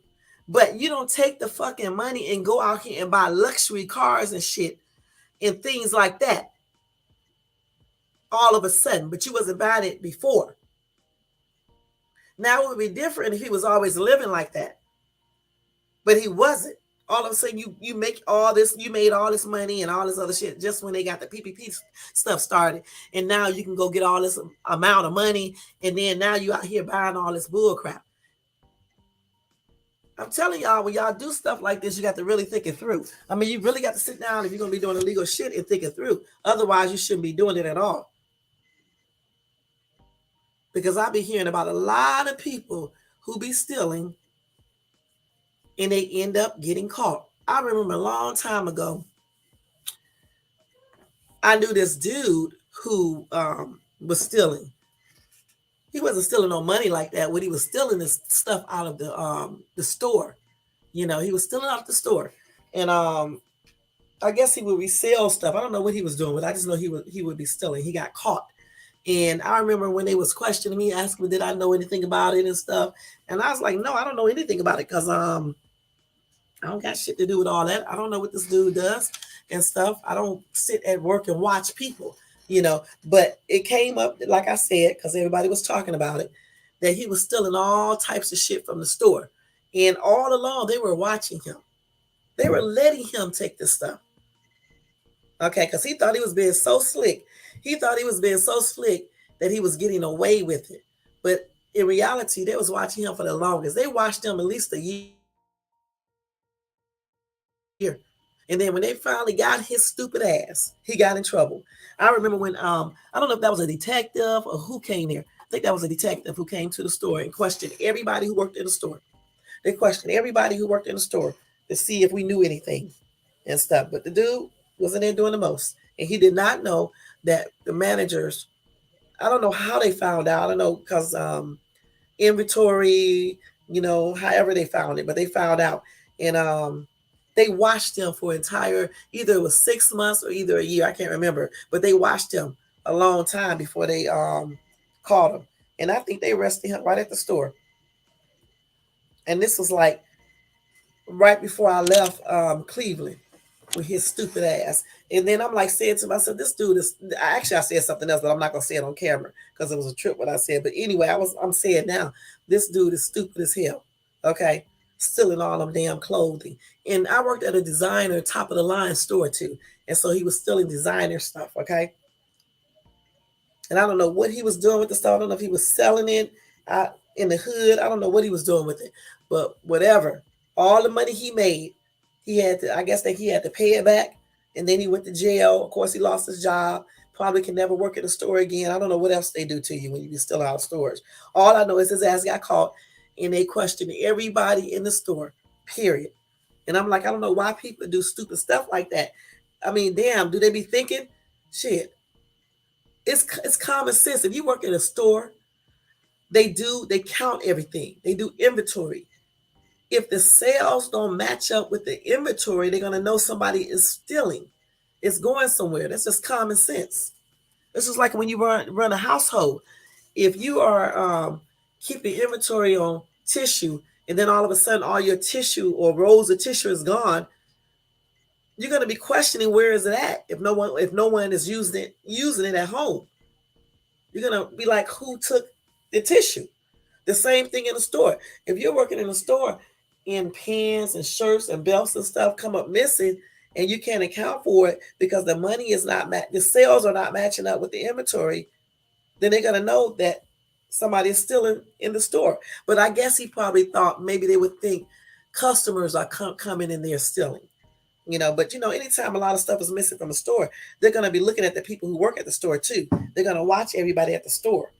But you don't take the fucking money and go out here and buy luxury cars and shit and things like that all of a sudden. But you wasn't buying it before. Now it would be different if he was always living like that. But he wasn't. All of a sudden you make all this, you made all this money and all this other shit just when they got the PPP stuff started. And now you can go get all this amount of money. And then now you out here buying all this bull crap. I'm telling y'all, when y'all do stuff like this, you got to really think it through. I mean, you really got to sit down if you're going to be doing illegal shit and think it through. Otherwise, you shouldn't be doing it at all. Because I've been hearing about a lot of people who be stealing and they end up getting caught. I remember a long time ago, I knew this dude who was stealing. He wasn't stealing no money like that. What he was stealing is stuff out of the store. You know, he was stealing out the store. And I guess he would resell stuff. I don't know what he was doing, but I just know he would be stealing. He got caught. And I remember when they was questioning me, asking me, did I know anything about it and stuff? And I was like, no, I don't know anything about it because I don't got shit to do with all that. I don't know what this dude does and stuff. I don't sit at work and watch people, you know. But it came up, like I said, because everybody was talking about it, that he was stealing all types of shit from the store. And all along, they were watching him. They were letting him take this stuff. Okay, because he thought he was being so slick. He thought he was being so slick that he was getting away with it. But in reality, they was watching him for the longest. They watched him at least a year. And then when they finally got his stupid ass, he got in trouble. I remember when I don't know if that was a detective or who came there. I think that was a detective who came to the store and questioned everybody who worked in the store. They questioned everybody who worked in the store to see if we knew anything and stuff. But the dude wasn't there doing the most. And he did not know that the managers, I don't know how they found out. I don't know because inventory, you know, however they found it, but they found out. And they watched him for either it was 6 months or either a year. I can't remember. But they watched him a long time before they caught him. And I think they arrested him right at the store. And this was like right before I left Cleveland with his stupid ass. And then I'm like saying to myself, this dude is, I said something else, but I'm not going to say it on camera because it was a trip what I said. But anyway, I'm saying now, this dude is stupid as hell. Okay. Stealing all them damn clothing. And I worked at a designer, top of the line store too. And so he was stealing designer stuff. Okay. And I don't know what he was doing with the stuff. I don't know if he was selling it in the hood. I don't know what he was doing with it, but whatever. All the money he made, he had to. I guess that he had to pay it back, and then he went to jail. Of course, he lost his job. Probably can never work at a store again. I don't know what else they do to you when you still out of stores. All I know is his ass got caught, and they questioned everybody in the store. Period. And I'm like, I don't know why people do stupid stuff like that. I mean, damn, do they be thinking? Shit, it's common sense. If you work in a store, they count everything. They do inventory. If the sales don't match up with the inventory, they're gonna know somebody is stealing. It's going somewhere. That's just common sense. This is like when you run a household. If you are keeping inventory on tissue, and then all of a sudden all your tissue or rolls of tissue is gone, you're gonna be questioning where is it at if no one is using it at home. You're gonna be like, who took the tissue? The same thing in the store. If you're working in a store and pants and shirts and belts and stuff come up missing and you can't account for it because the money is not the sales are not matching up with the inventory, then they're gonna know that somebody is still in the store. But I guess he probably thought maybe they would think customers are coming in there stealing. But anytime a lot of stuff is missing from a store, they're going to be looking at the people who work at the store too. They're going to watch everybody at the store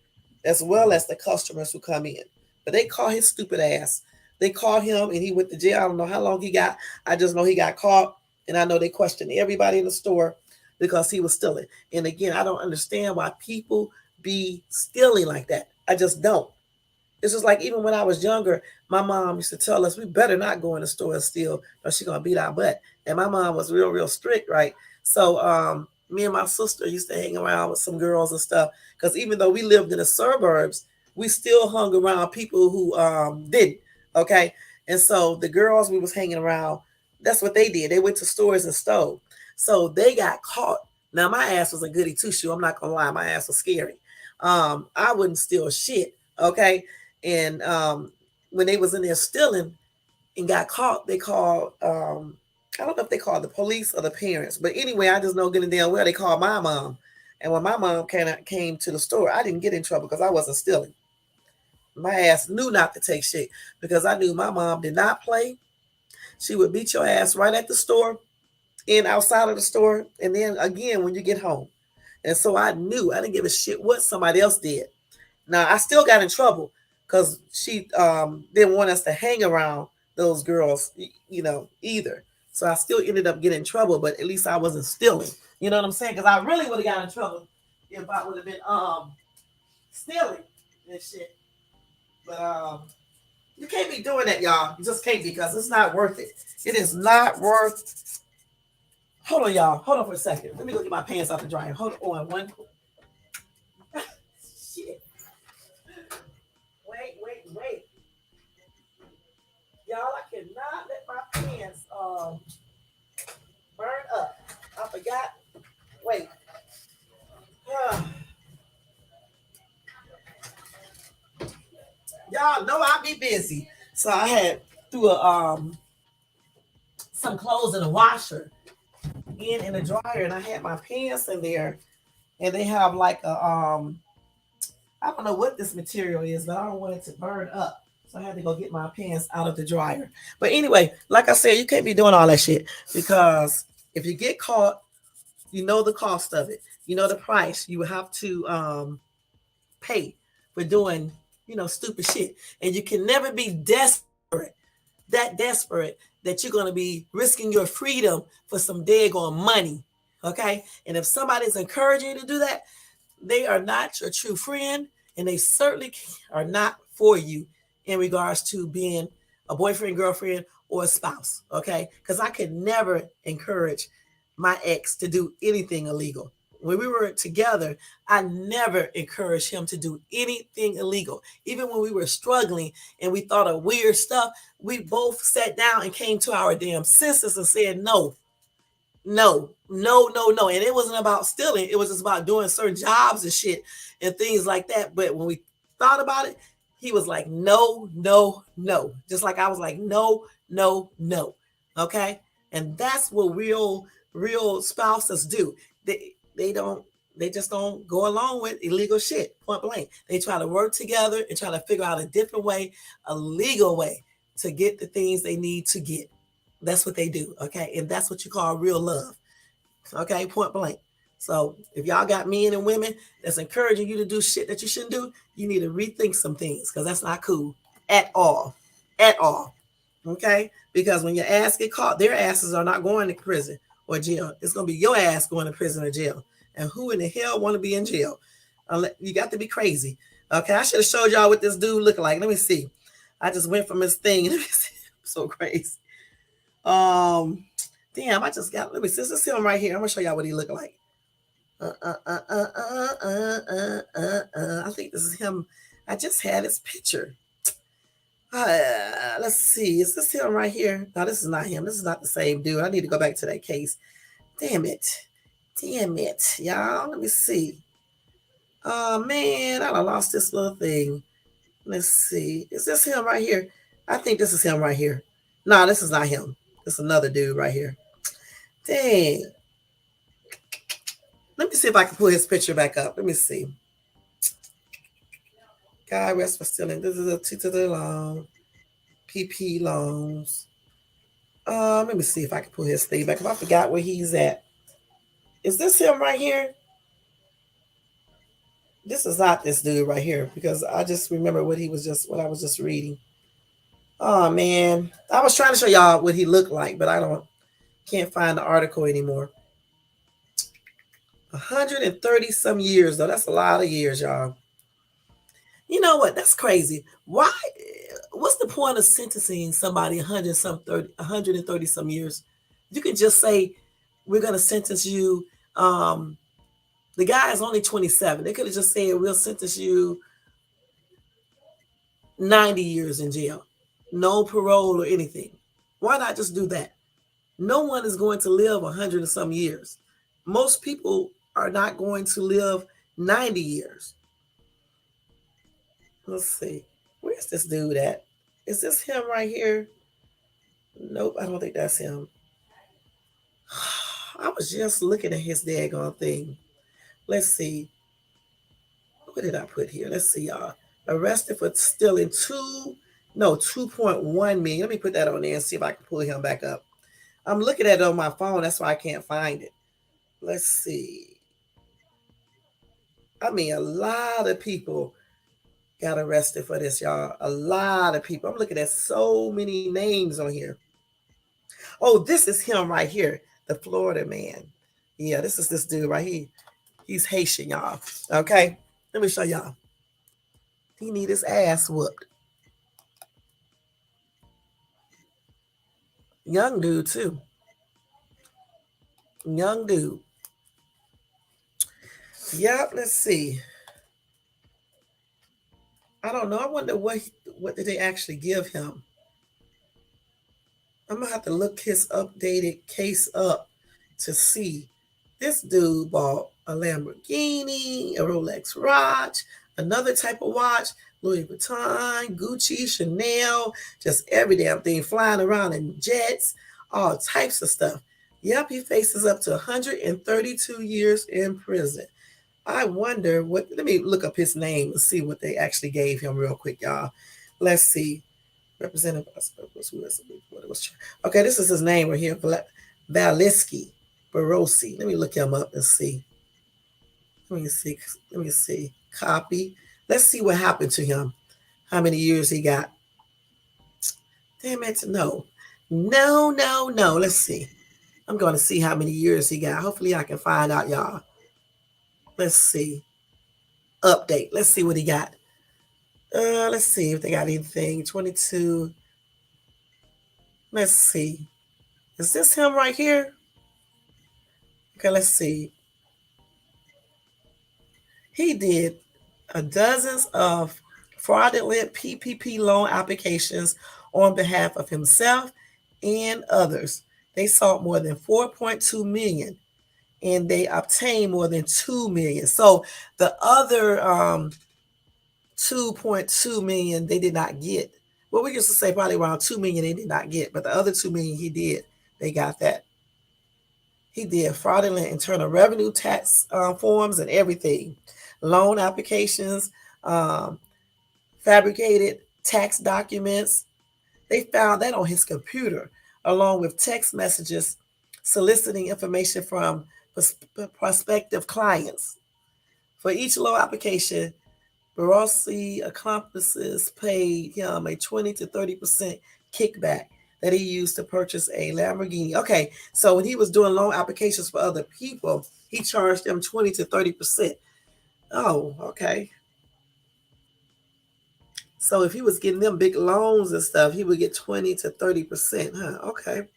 as well as the customers who come in. But they caught his stupid ass. They caught him and he went to jail. I don't know how long he got. I just know he got caught. And I know they questioned everybody in the store because he was stealing. And again, I don't understand why people be stealing like that. I just don't. It's just like even when I was younger, my mom used to tell us we better not go in the store and steal or she's gonna beat our butt. And my mom was real, real strict, right? So me and my sister used to hang around with some girls and stuff. Because even though we lived in the suburbs, we still hung around people who didn't. Okay. And so the girls we was hanging around, that's what they did. They went to stores and stole. So they got caught. Now my ass was a goody two shoe. I'm not gonna lie, my ass was scary. I wouldn't steal shit. Okay. And when they was in there stealing and got caught, they called I don't know if they called the police or the parents, but anyway, I just know getting damn well they called my mom. And when my mom came to the store, I didn't get in trouble because I wasn't stealing. My ass knew not to take shit because I knew my mom did not play. She would beat your ass right at the store and outside of the store, and then again when you get home. And so I knew I didn't give a shit what somebody else did. Now I still got in trouble because she didn't want us to hang around those girls, either. So I still ended up getting in trouble, but at least I wasn't stealing. You know what I'm saying? Because I really would have gotten in trouble if I would have been stealing and shit. But you can't be doing that, y'all. You just can't because it's not worth it. It is not worth. Hold on, y'all. Hold on for a second. Let me go get my pants out the dryer. Hold on one. Shit. Wait. Y'all, I cannot let my pants burn up. I forgot. Wait. Y'all know I be busy. So I had threw some clothes in the washer in the dryer, and I had my pants in there, and they have like a I don't know what this material is, but I don't want it to burn up. So I had to go get my pants out of the dryer. But anyway, like I said, you can't be doing all that shit because if you get caught, you know the cost of it. You know the price. You have to pay for doing, stupid shit. And you can never be desperate that you're going to be risking your freedom for some daggone money. Okay? And if somebody's encouraging you to do that, they are not your true friend, and they certainly are not for you in regards to being a boyfriend, girlfriend, or a spouse. Okay? Because I could never encourage my ex to do anything illegal. When we were together, I never encouraged him to do anything illegal. Even when we were struggling and we thought of weird stuff, we both sat down and came to our damn senses and said, no. And it wasn't about stealing. It was just about doing certain jobs and shit and things like that. But when we thought about it, he was like, no. Just like I was like, no. Okay. And that's what real spouses do. They They just don't go along with illegal shit, point blank. They try to work together and try to figure out a different way, a legal way to get the things they need to get. That's what they do, okay? And that's what you call real love, okay? Point blank. So if y'all got men and women that's encouraging you to do shit that you shouldn't do, you need to rethink some things because that's not cool at all. At all. Okay? Because when your ass get caught, their asses are not going to prison or jail. It's gonna be your ass going to prison or jail. And who in the hell want to be in jail? You got to be crazy. Okay, I should have showed y'all what this dude looked like. Let me see. I just went from his thing. Let me see. So crazy. Damn, I just got. Let me see. This is him right here. I'm gonna show y'all what he looked like. I think this is him. I just had his picture. Let's see. Is this him right here? No, this is not him. This is not the same dude. I need to go back to that case. Damn it. Damn it, y'all. Let me see. Oh, man. I done lost this little thing. Let's see. Is this him right here? I think this is him right here. No, this is not him. This is another dude right here. Dang. Let me see if I can pull his picture back up. Let me see. God rest for stealing. This is a $2 loan. PP loans. Let me see if I can pull his thing back up. I forgot where he's at. Is this him right here? This is not this dude right here because I just remember what I was just reading. Oh man, I was trying to show y'all what he looked like, but can't find the article anymore. 130 some years though. That's a lot of years, y'all. You know what? That's crazy. Why? What's the point of sentencing somebody 130 some years? You can just say we're gonna sentence you. The guy is only 27. They could have just said we'll sentence you 90 years in jail, no parole or anything. Why not just do that? No one is going to live 100 and some years. Most people are not going to live 90 years. Let's see. Where's this dude at? Is this him right here? Nope, I don't think that's him. I was just looking at his daggone thing. Let's see. What did I put here? Let's see, y'all. Arrested for stealing 2.1 million. Let me put that on there and see if I can pull him back up. I'm looking at it on my phone. That's why I can't find it. Let's see. I mean, a lot of people got arrested for this, y'all. A lot of people. I'm looking at so many names on here. Oh, this is him right here, the Florida man. Yeah, this is this dude right here. He's Haitian, y'all. Okay, let me show y'all. He need his ass whooped. Young dude too. Young dude. Yep. Let's see. I don't know. I wonder what did they actually give him. I'm gonna have to look his updated case up to see. This dude bought a Lamborghini, a Rolex watch, another type of watch, Louis Vuitton, Gucci, Chanel, just every damn thing, flying around in jets, all types of stuff. Yep, he faces up to 132 years in prison. I wonder what, let me look up his name and see what they actually gave him real quick, y'all. Let's see. Representative, okay, this is his name right here, Valisky Barosi. Let me look him up and see. Let me see. Copy. Let's see what happened to him. How many years he got. Damn it, no. No. Let's see. I'm going to see how many years he got. Hopefully I can find out, y'all. Let's see. Update. Let's see what he got. Let's see if they got anything. 22. Let's see. Is this him right here? Okay, let's see. He did dozens of fraudulent PPP loan applications on behalf of himself and others. They sought more than 4.2 million and they obtained more than 2 million. So the other 2.2 million they did not get. Well, we used to say probably around 2 million they did not get, but the other 2 million he did, they got that. He did fraudulent internal revenue tax forms and everything, loan applications, um, fabricated tax documents. They found that on his computer, along with text messages soliciting information from prospective clients. For each loan application, Barossi accomplices paid him a 20 to 30% kickback that he used to purchase a Lamborghini. Okay, so when he was doing loan applications for other people, he charged them 20 to 30%. Oh, okay. So if he was getting them big loans and stuff, he would get 20 to 30%. Huh? Okay.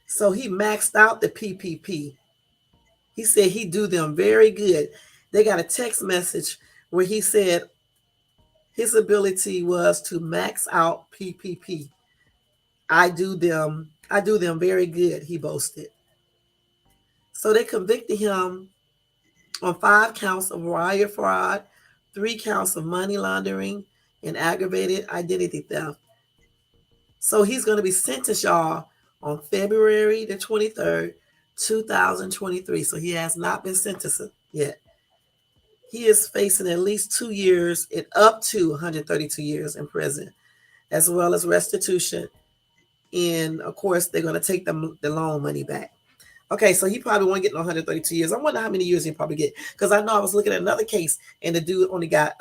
So he maxed out the PPP. He said he do them very good. They got a text message where he said his ability was to max out PPP. I do them very good, he boasted. So they convicted him on 5 counts of wire fraud, 3 counts of money laundering, and aggravated identity theft. So he's going to be sentenced, y'all, on February the 23rd, 2023. So he has not been sentenced yet. He is facing at least 2 years and up to 132 years in prison, as well as restitution. And of course, they're going to take the loan money back. Okay, so he probably won't get no 132 years. I wonder how many years he probably get, because I know I was looking at another case and the dude only got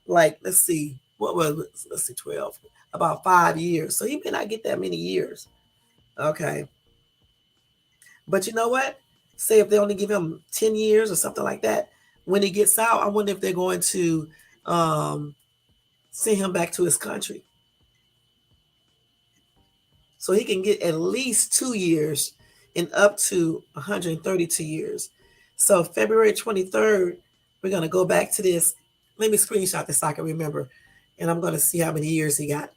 like, let's see, what was it? Let's see, 12, about 5 years. So he may not get that many years. Okay, but you know what? Say if they only give him 10 years or something like that, when he gets out, I wonder if they're going to um, send him back to his country. So he can get at least 2 years and up to 132 years. So February 23rd, we're going to go back to this. Let me screenshot this so I can remember. And I'm going to see how many years he got.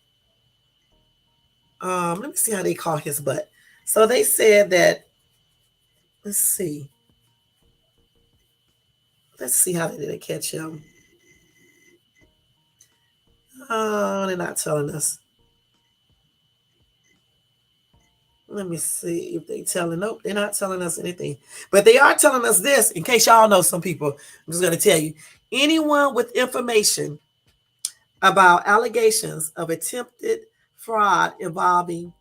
Let me see how they call his butt. So they said that, let's see. Let's see how they did catch him. Oh, they're not telling us. Let me see if they telling. Nope, they're not telling us anything. But they are telling us this, in case y'all know some people. I'm just going to tell you. Anyone with information about allegations of attempted fraud involving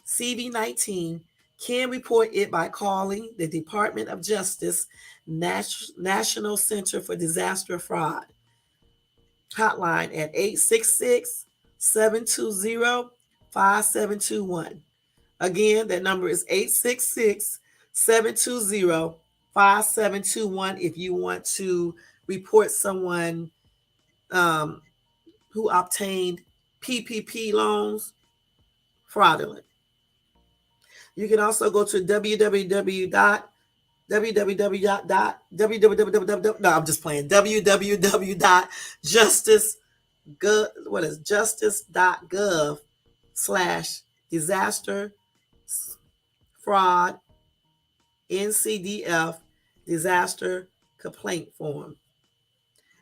CV-19 can report it by calling the Department of Justice National Center for Disaster Fraud hotline at 866-720-5721. Again, that number is 866-720-5721 if you want to report someone um, who obtained PPP loans fraudulent. You can also go to www.www. No, I'm just playing. www.justice.gov/disaster fraud NCDF disaster complaint form.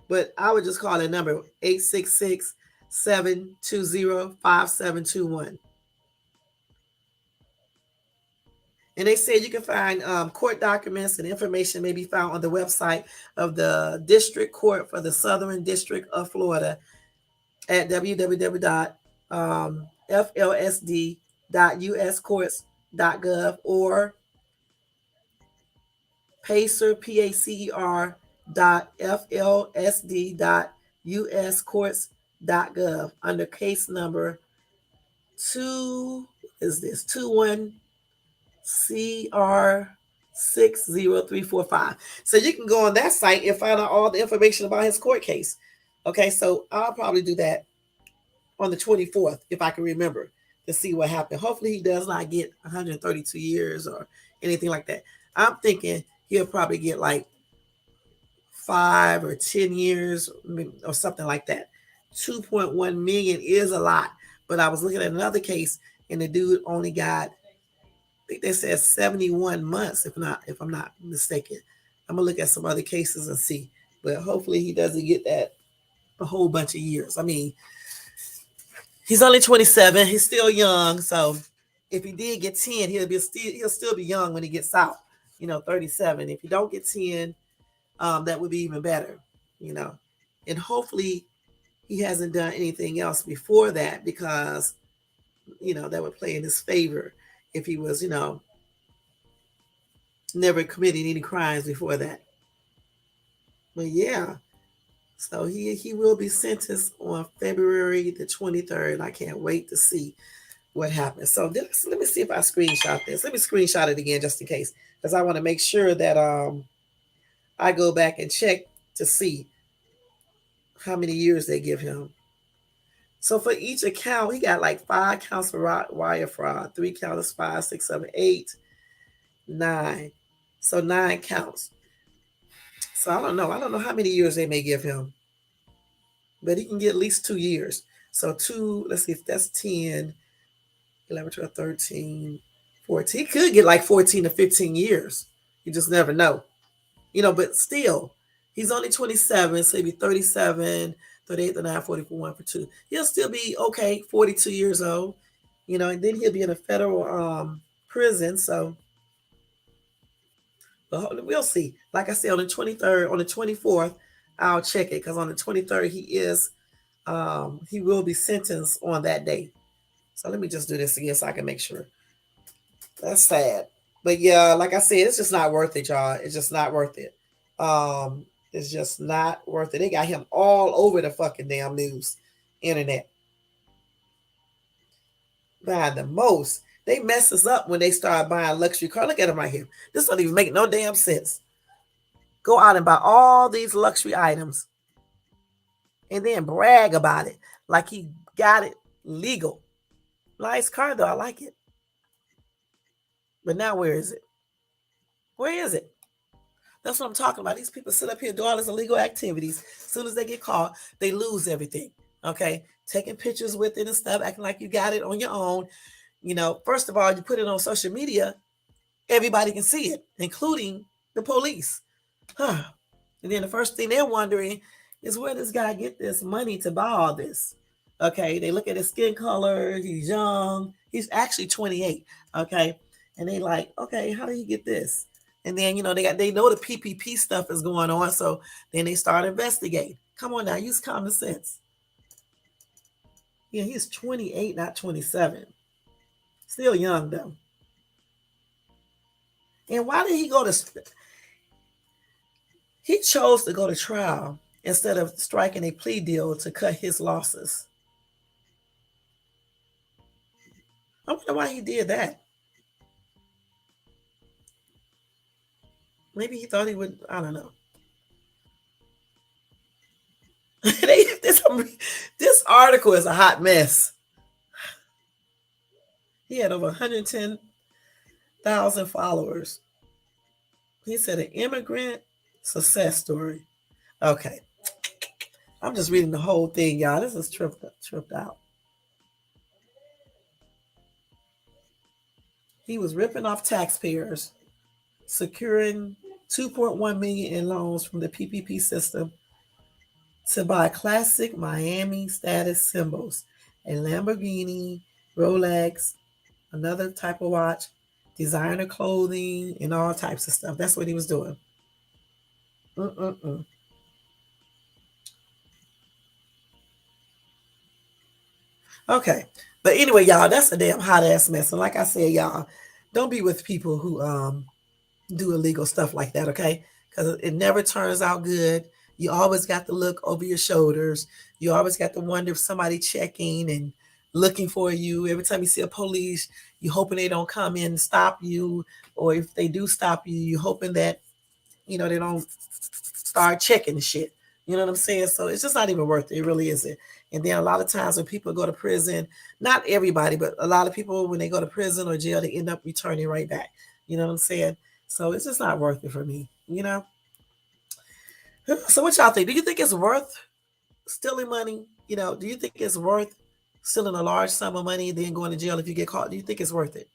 But I would just call that number 866-720-5721. And they said you can find court documents and information may be found on the website of the District Court for the Southern District of Florida at www.flsd.uscourts.gov or pacer.flsd.uscourts.gov under case number 21 CR60345. So you can go on that site and find out all the information about his court case. Okay, so I'll probably do that on the 24th if I can remember to see what happened. Hopefully he does not get 132 years or anything like that. I'm thinking he'll probably get like 5 or 10 years or something like that. 2.1 million is a lot, but I was looking at another case and the dude only got, I think they said 71 months, if I'm not mistaken. I'm gonna look at some other cases and see. But hopefully he doesn't get that a whole bunch of years. I mean, he's only 27, he's still young, so If he did get 10, he'll still be young when he gets out. 37. If he don't get 10, that would be even better. You know, and hopefully he hasn't done anything else before that, because that would play in his favor if he was never committed any crimes before that. But yeah, so he will be sentenced on February the 23rd. I can't wait to see what happens. So let me see if I screenshot this. Let me screenshot it again just in case, because I want to make sure that I go back and check to see how many years they give him. So for each account, he got like 5 counts for wire fraud, 3 counts, 5, 6, 7, 8, 9. So 9 counts. So I don't know. I don't know how many years they may give him, but he can get at least 2 years. So let's see if that's 10, 11, 12, 13, 14. He could get like 14 to 15 years. You just never know. But still, he's only 27, so he'll be 37, 38, 39, 44, 1 for 2. He'll still be okay, 42 years old, and then he'll be in a federal prison. So, but we'll see. Like I said, on the 23rd, on the 24th, I'll check it, because on the 23rd, he will be sentenced on that day. So let me just do this again so I can make sure. That's sad. But yeah, like I said, it's just not worth it, y'all. It's just not worth it. It's just not worth it. They got him all over the fucking damn news, internet. Buying the most. They mess us up when they start buying luxury cars. Look at him right here. This don't even make no damn sense. Go out and buy all these luxury items and then brag about it like he got it legal. Nice car though. I like it. But now where is it? Where is it? That's what I'm talking about. These people sit up here, do all these illegal activities. As soon as they get caught, they lose everything. Okay? Taking pictures with it and stuff, acting like you got it on your own. First of all, you put it on social media, everybody can see it, including the police. And then the first thing they're wondering is, where does this guy get this money to buy all this? Okay, they look at his skin color, he's young, he's actually 28. Okay, and they like, okay, how did he get this? And then they know the PPP stuff is going on, so then they start investigating. Come on now, use common sense. Yeah, he's 28, not 27. Still young though. And why did he go to? He chose to go to trial instead of striking a plea deal to cut his losses. I wonder why he did that. Maybe he thought he would. I don't know. This article is a hot mess. He had over 110,000 followers. He said an immigrant success story. Okay. I'm just reading the whole thing, y'all. This is tripped out. He was ripping off taxpayers, securing 2.1 million in loans from the PPP system to buy classic Miami status symbols, a Lamborghini, Rolex, another type of watch, designer clothing, and all types of stuff. That's what he was doing. Okay. But anyway, y'all, that's a damn hot ass mess. And like I said, y'all, don't be with people who do illegal stuff like that, okay? Because it never turns out good. You always got to look over your shoulders. You always got to wonder if somebody checking and looking for you. Every time you see a police, you hoping they don't come in and stop you. Or if they do stop you, you hoping that, they don't start checking the shit. You know what I'm saying? So it's just not even worth it. It really isn't. And then a lot of times when people go to prison, not everybody, but a lot of people, when they go to prison or jail, they end up returning right back. You know what I'm saying? So it's just not worth it for me, So what y'all think? Do you think it's worth stealing money? Do you think it's worth stealing a large sum of money and then going to jail if you get caught? Do you think it's worth it?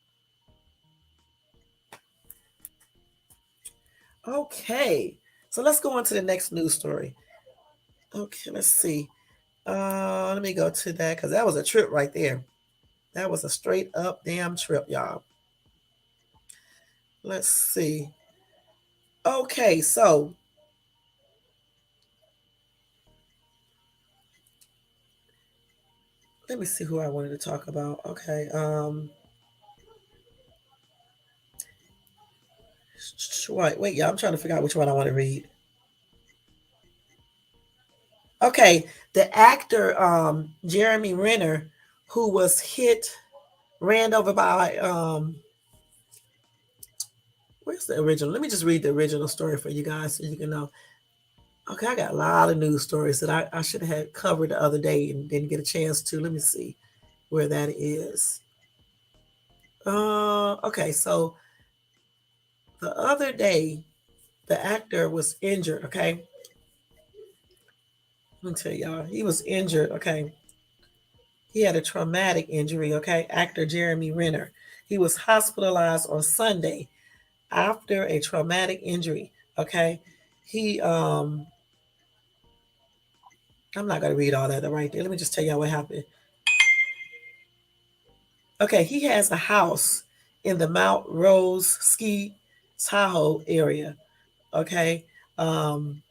Okay. So let's go on to the next news story. Okay, let's see. Let me go to that because that was a trip right there. That was a straight up damn trip, y'all. Let's see. Okay, so let me see who I wanted to talk about. Okay. Wait, yeah, I'm trying to figure out which one I want to read. Okay, the actor Jeremy Renner, who was ran over by where's the original? Let me just read the original story for you guys so you can know. Okay, I got a lot of news stories that I should have had covered the other day and didn't get a chance to. Let me see where that is. Okay, so the other day the actor was injured. Okay, let me tell y'all, he was injured. Okay, he had a traumatic injury. Okay, actor Jeremy Renner. He was hospitalized on Sunday after a traumatic injury. Okay, he I'm not gonna read all that right there. Let me just tell y'all what happened. Okay, he has a house in the Mount Rose Ski Tahoe area. Okay, um,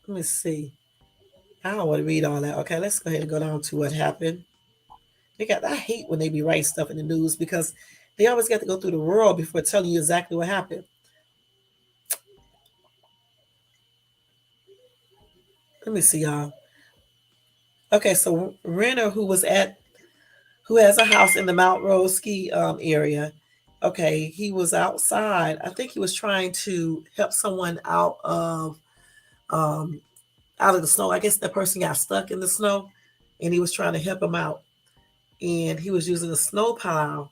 let me see. I don't want to read all that. Okay, let's go ahead and go down to what happened. I hate when they be writing stuff in the news because they always got to go through the world before telling you exactly what happened. Let me see, y'all. Okay, so Renner, who has a house in the Mount Rose ski area. Okay, he was outside. I think he was trying to help someone um, out of the snow. I guess that person got stuck in the snow, and he was trying to help him out. And he was using a snow plow.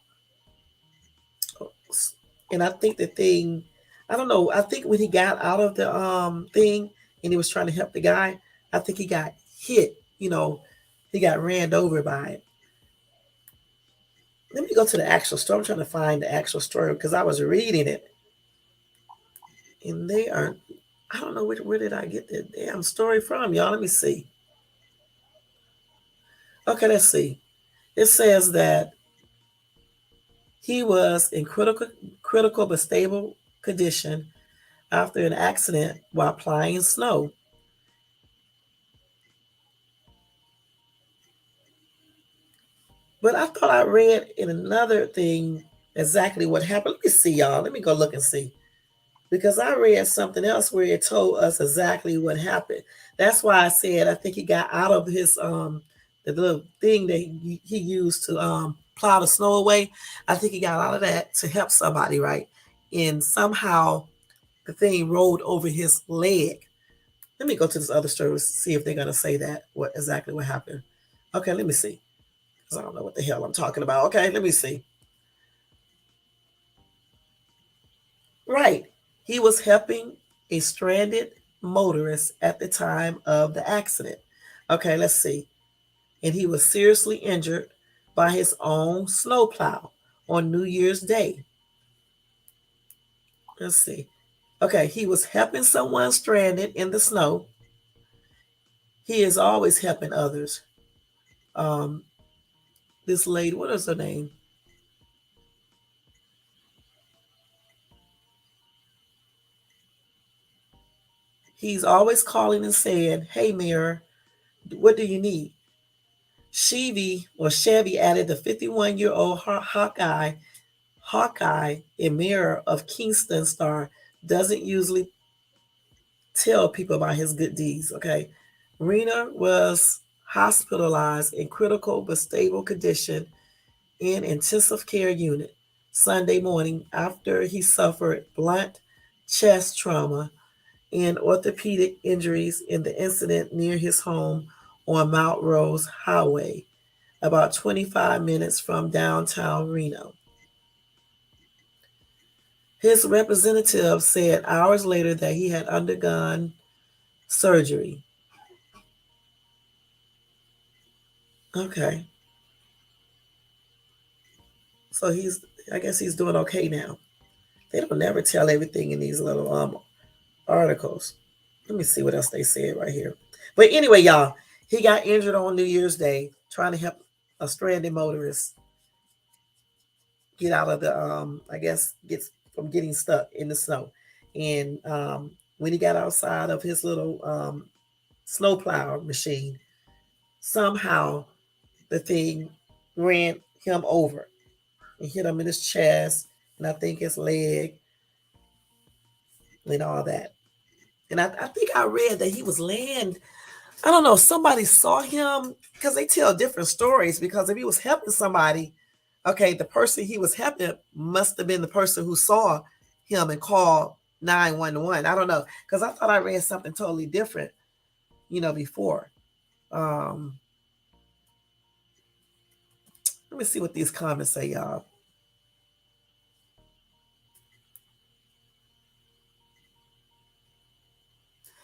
And I think the thing, I don't know. I think when he got out of the thing and he was trying to help the guy, I think he got hit. He got ran over by it. Let me go to the actual story. I'm trying to find the actual story because I was reading it, and they are. I don't know where did I get the damn story from, y'all. Let me see. Okay, let's see. It says that he was in critical but stable condition after an accident while plying snow. But I thought I read in another thing exactly what happened. Let me see, y'all. Let me go look and see. Because I read something else where it told us exactly what happened. That's why I said I think he got out of his the little thing that he used to plow the snow away. I think he got out of that to help somebody, right? And somehow the thing rolled over his leg. Let me go to this other story, see if they're gonna say that what happened. Okay, let me see. Because I don't know what the hell I'm talking about. Okay, let me see. Right. He was helping a stranded motorist at the time of the accident. Okay, let's see. And he was seriously injured by his own snowplow on New Year's Day. Let's see. Okay, he was helping someone stranded in the snow. He is always helping others. Um, this lady, what is her name? He's always calling and saying, "Hey, Mirror, what do you need?" Chevy added the 51-year-old Hawkeye, a mayor of Kingston star, doesn't usually tell people about his good deeds. Okay. Rena was hospitalized in critical but stable condition in intensive care unit Sunday morning after he suffered blunt chest trauma and orthopedic injuries in the incident near his home on Mount Rose Highway, about 25 minutes from downtown Reno. His representative said hours later that he had undergone surgery. Okay, so I guess he's doing okay now. They don't never tell everything in these little articles. Let me see what else they said right here. But anyway, y'all, he got injured on New Year's Day trying to help a stranded motorist get out of the I guess gets from getting stuck in the snow. And when he got outside of his little snowplow machine, somehow the thing ran him over and hit him in his chest and I think his leg and all that. And I think I read that he was laying, I don't know, somebody saw him because they tell different stories. Because if he was helping somebody, okay, the person he was helping must have been the person who saw him and called 911. I don't know, because I thought I read something totally different, before. Um, Let me see what these comments say, y'all.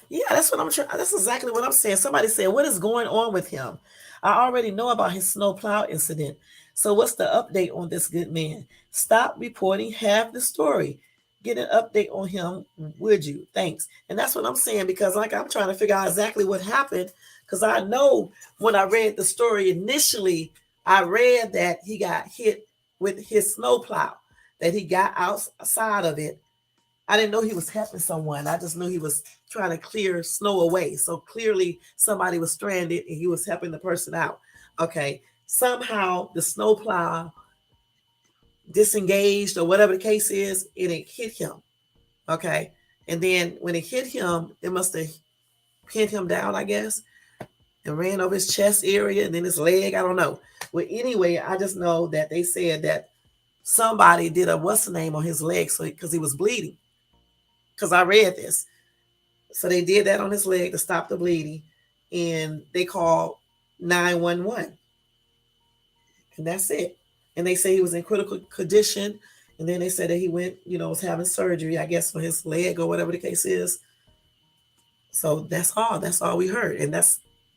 Yeah, that's what I'm trying. That's exactly what I'm saying. Somebody said, "What is going on with him?" I already know about his snowplow incident. So what's the update on this good man? Stop reporting half the story. Get an update on him, would you? Thanks. And that's what I'm saying, because like I'm trying to figure out exactly what happened. Because I know when I read the story initially, I read that he got hit with his snowplow, that he got outside of it. I didn't know he was helping someone. I just knew he was trying to clear snow away. So clearly somebody was stranded and he was helping the person out. Okay. Somehow the snowplow disengaged or whatever the case is, and it hit him. Okay. And then when it hit him, it must have pinned him down, I guess, and ran over his chest area and then his leg. I don't know. Well, anyway, I just know that they said that somebody did a what's the name on his leg, so because he was bleeding. Because I read this. So they did that on his leg to stop the bleeding, and they called 911. And that's it. And they say he was in critical condition. And then they said that he went, was having surgery, I guess, for his leg or whatever the case is. So that's all. That's all we heard. And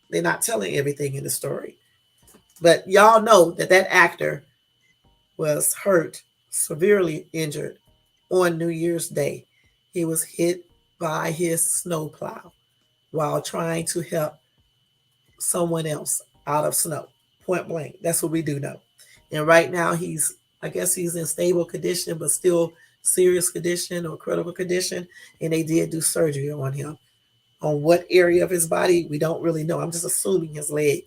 they're not telling everything in the story. But y'all know that actor was hurt, severely injured on New Year's Day. He was hit by his snowplow while trying to help someone else out of snow. Point blank. That's what we do know. And right now I guess he's in stable condition, but still serious condition or critical condition. And they did do surgery on him. On what area of his body, we don't really know. I'm just assuming his leg.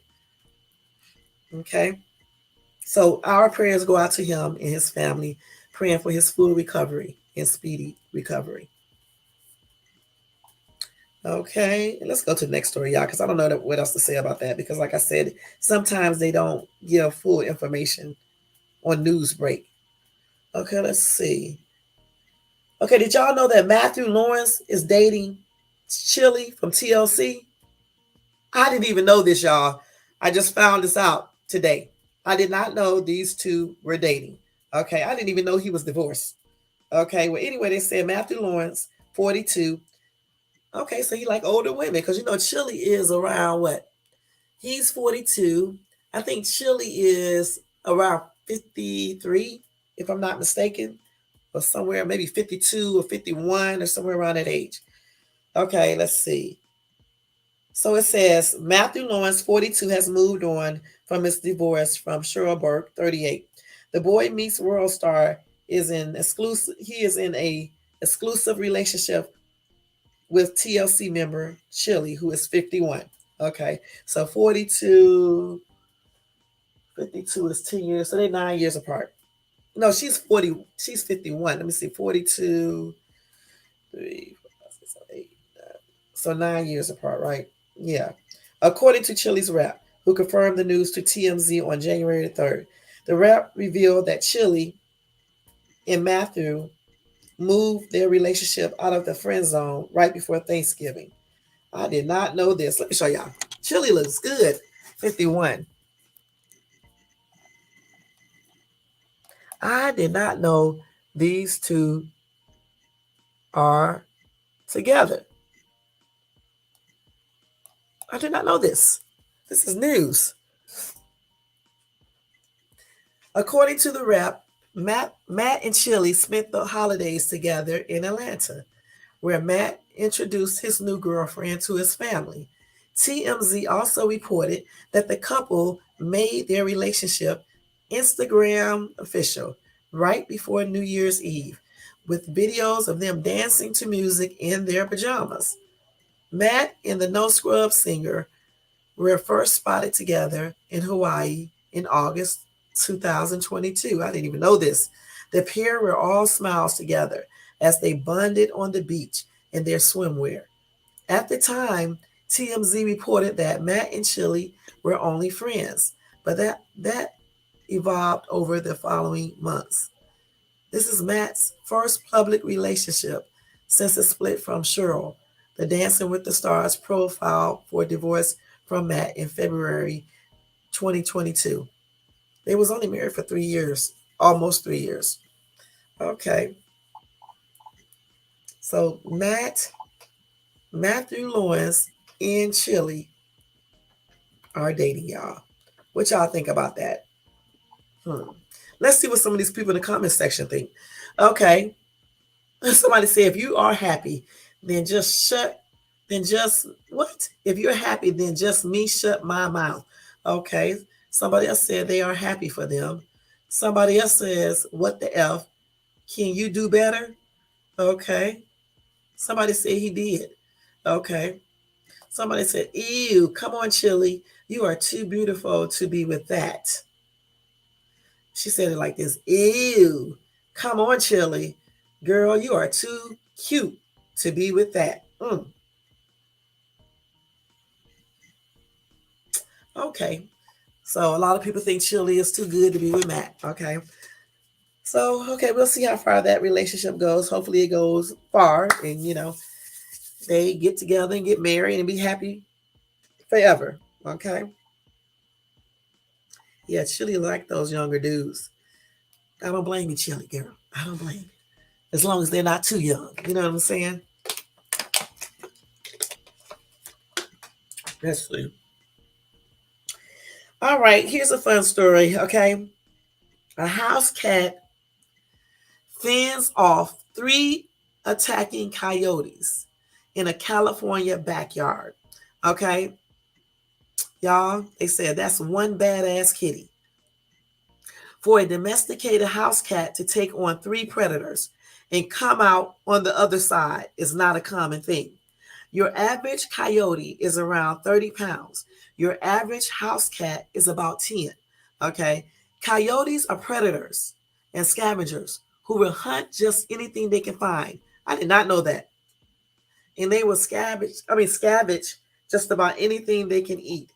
Okay. So our prayers go out to him and his family, praying for his full recovery and speedy recovery. Okay, let's go to the next story, y'all, because I don't know what else to say about that. Because, like I said, sometimes they don't give full information on news break. Okay, let's see. Okay, did y'all know that Matthew Lawrence is dating Chili from TLC? I didn't even know this, y'all. I just found this out today. I did not know these two were dating. Okay, I didn't even know he was divorced. Okay, well, anyway, they said Matthew Lawrence, 42. Okay, so he like older women, because Chili is around what? He's 42. I think Chili is around 53, if I'm not mistaken, or somewhere maybe 52 or 51 or somewhere around that age. Okay, let's see. So it says Matthew Lawrence, 42, has moved on from his divorce from Cheryl Burke, 38. The Boy Meets World star is in a exclusive relationship with TLC member Chili, who is 51. Okay, so 42, 52 is 10 years, so they're 9 years apart. No, she's 40, she's 51. Let me see, 42, 3, 4, 5, 6, 7, 8, 9. So 9 years apart, right? Yeah. According to Chili's rep, who confirmed the news to TMZ on January 3rd, the rep revealed that Chili and Matthew moved their relationship out of the friend zone right before Thanksgiving. I did not know this. Let me show y'all. Chili looks good. 51. I did not know these two are together. I did not know this. This is news. According to the rep, Matt and Chili spent the holidays together in Atlanta, where Matt introduced his new girlfriend to his family. TMZ also reported that the couple made their relationship Instagram official right before New Year's Eve with videos of them dancing to music in their pajamas. Matt and the No Scrub singer were first spotted together in Hawaii in August 2022. I didn't even know this. The pair were all smiles together as they bonded on the beach in their swimwear. At the time, TMZ reported that Matt and Chili were only friends, but that evolved over the following months. This is Matt's first public relationship since the split from Cheryl, the Dancing with the Stars profile for divorce from Matt in February 2022. They was only married for 3 years, almost 3 years. Okay, so Matthew Lawrence and Chili are dating, y'all. What y'all think about that? Let's see what some of these people in the comment section think. Okay, somebody say if you are happy, then just what? If you're happy, then just me shut my mouth. Okay. Somebody else said they are happy for them. Somebody else says, what the F? Can you do better? Okay. Somebody said he did. Okay. Somebody said, ew, come on, Chili. You are too beautiful to be with that. She said it like this. Ew, come on, Chili. Girl, you are too cute to be with that. Okay. So a lot of people think Chili is too good to be with Matt. Okay. So, okay, we'll see how far that relationship goes. Hopefully it goes far and, they get together and get married and be happy forever. Okay. Yeah, Chili like those younger dudes. I don't blame you, Chili girl. I don't blame you. As long as they're not too young. You know what I'm saying? That's true. All right, here's a fun story, okay? A house cat fends off 3 attacking coyotes in a California backyard. Okay, y'all, they said that's one badass kitty. For a domesticated house cat to take on 3 predators and come out on the other side is not a common thing. Your average coyote is around 30 pounds. Your average house cat is about 10. Okay. Coyotes are predators and scavengers who will hunt just anything they can find. I did not know that. And they will scavenge just about anything they can eat.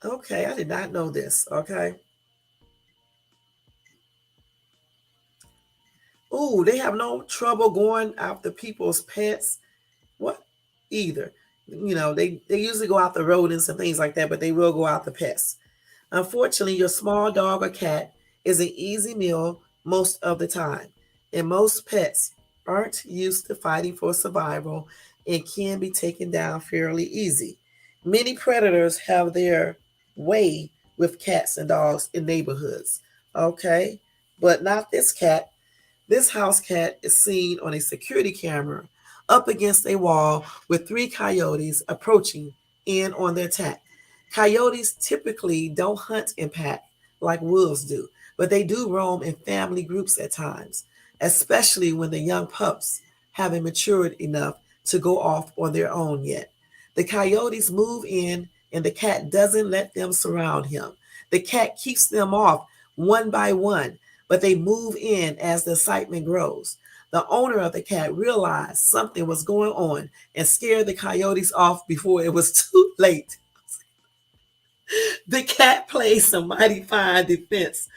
Okay, I did not know this. Okay. Ooh, they have no trouble going after people's pets. What? Either. They usually go out the rodents and things like that, but they will go out the pests. Unfortunately, your small dog or cat is an easy meal most of the time, and most pets aren't used to fighting for survival and can be taken down fairly easy. Many predators have their way with cats and dogs in neighborhoods, okay? But not this cat. This house cat is seen on a security camera up against a wall with 3 coyotes approaching in on their attack. Coyotes typically don't hunt in pack like wolves do, but they do roam in family groups at times, especially when the young pups haven't matured enough to go off on their own yet. The coyotes move in and the cat doesn't let them surround him. The cat keeps them off one by one, but they move in as the excitement grows. The owner of the cat realized something was going on and scared the coyotes off before it was too late. The cat played some mighty fine defense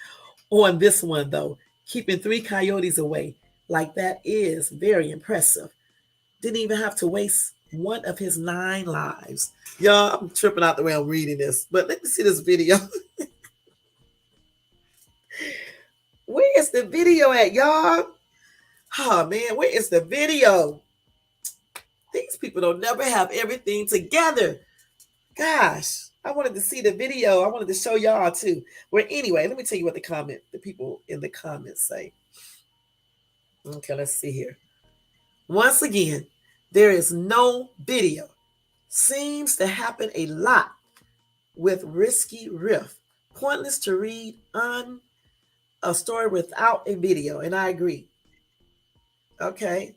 on this one, though, keeping 3 coyotes away. Like, that is very impressive. Didn't even have to waste one of his 9 lives. Y'all, I'm tripping out the way I'm reading this, but let me see this video. Where is the video at, y'all? Oh, man, where is the video? These people don't never have everything together. Gosh, I wanted to see the video. I wanted to show y'all too. Well, anyway, let me tell you what the people in the comments say. Okay, let's see here. Once again, there is no video. Seems to happen a lot. with risky riff. Pointless to read a story without a video, and I agree. Okay.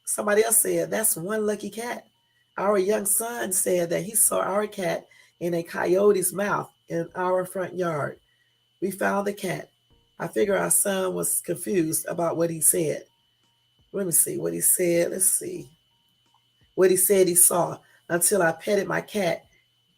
Somebody else said, that's one lucky cat. Our young son said that he saw our cat in a coyote's mouth in our front yard. We found the cat. I figure our son was confused about what he said. Let me see what he said. Let's see what he said he saw until I petted my cat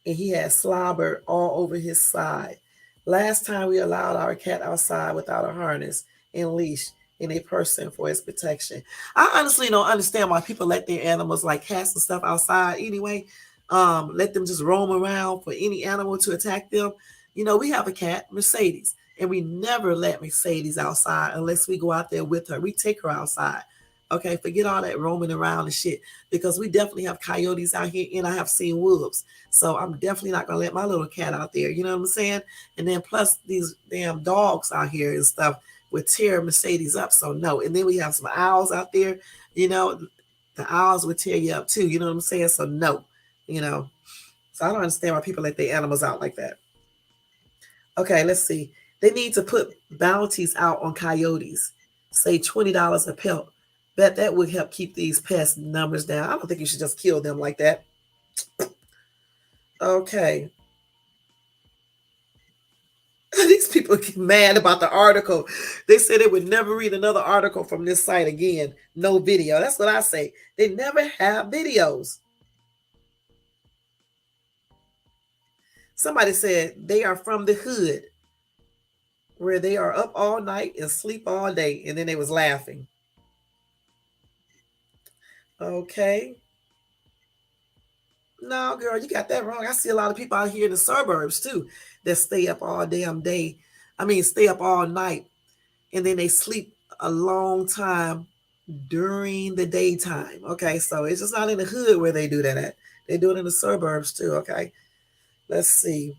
and he had slobber all over his side. Last time we allowed our cat outside without a harness and leash and a person for its protection. I honestly don't understand why people let their animals like cats and stuff outside anyway. Let them just roam around for any animal to attack them. You know, we have a cat, Mercedes, and we never let Mercedes outside unless we go out there with her. We take her outside. Okay, forget all that roaming around and shit because we definitely have coyotes out here and I have seen wolves. So I'm definitely not gonna let my little cat out there. You know what I'm saying? And then plus these damn dogs out here and stuff would tear Mercedes up. So no. And then we have some owls out there. You know, the owls would tear you up too. You know what I'm saying? So no. You know. So I don't understand why people let their animals out like that. Okay, let's see. They need to put bounties out on coyotes. Say $20 a pelt. Bet that would help keep these pest numbers down. I don't think you should just kill them like that. Okay. These people get mad about the article. They said they would never read another article from this site again. No video. That's what I say. They never have videos. Somebody said they are from the hood where they are up all night and sleep all day. And then they was laughing. Okay. No, girl, you got that wrong. I see a lot of people out here in the suburbs too that stay up all damn day. I mean, stay up all night and then they sleep a long time during the daytime. Okay, so it's just not in the hood where they do that at. They do it in the suburbs too. Okay, let's see.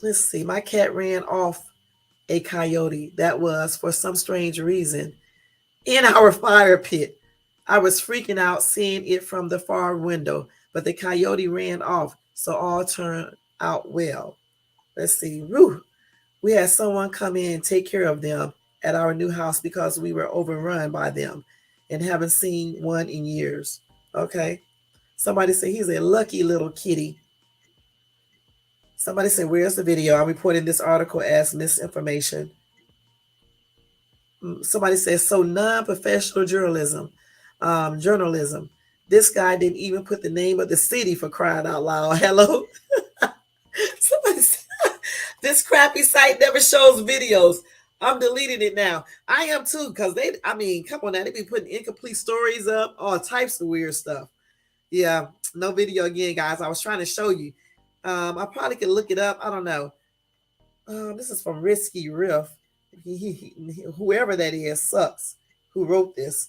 Let's see. My cat ran off a coyote that was, for some strange reason, in our fire pit. I was freaking out seeing it from the far window, but the coyote ran off, so all turned out well. Let's see. Woo. We had someone come in and take care of them at our new house because we were overrun by them and haven't seen one in years. Okay. Somebody said he's a lucky little kitty. Somebody said, where's the video? I'm reporting this article as misinformation. Somebody says, so non-professional journalism. This guy didn't even put the name of the city for crying out loud. Hello? Somebody said, this crappy site never shows videos. I'm deleting it now. I am too, because come on now, they be putting incomplete stories up, all types of weird stuff. Yeah, no video again, guys. I was trying to show you. I probably could look it up. I don't know. This is from Risky Riff. Whoever that is sucks. Who wrote this?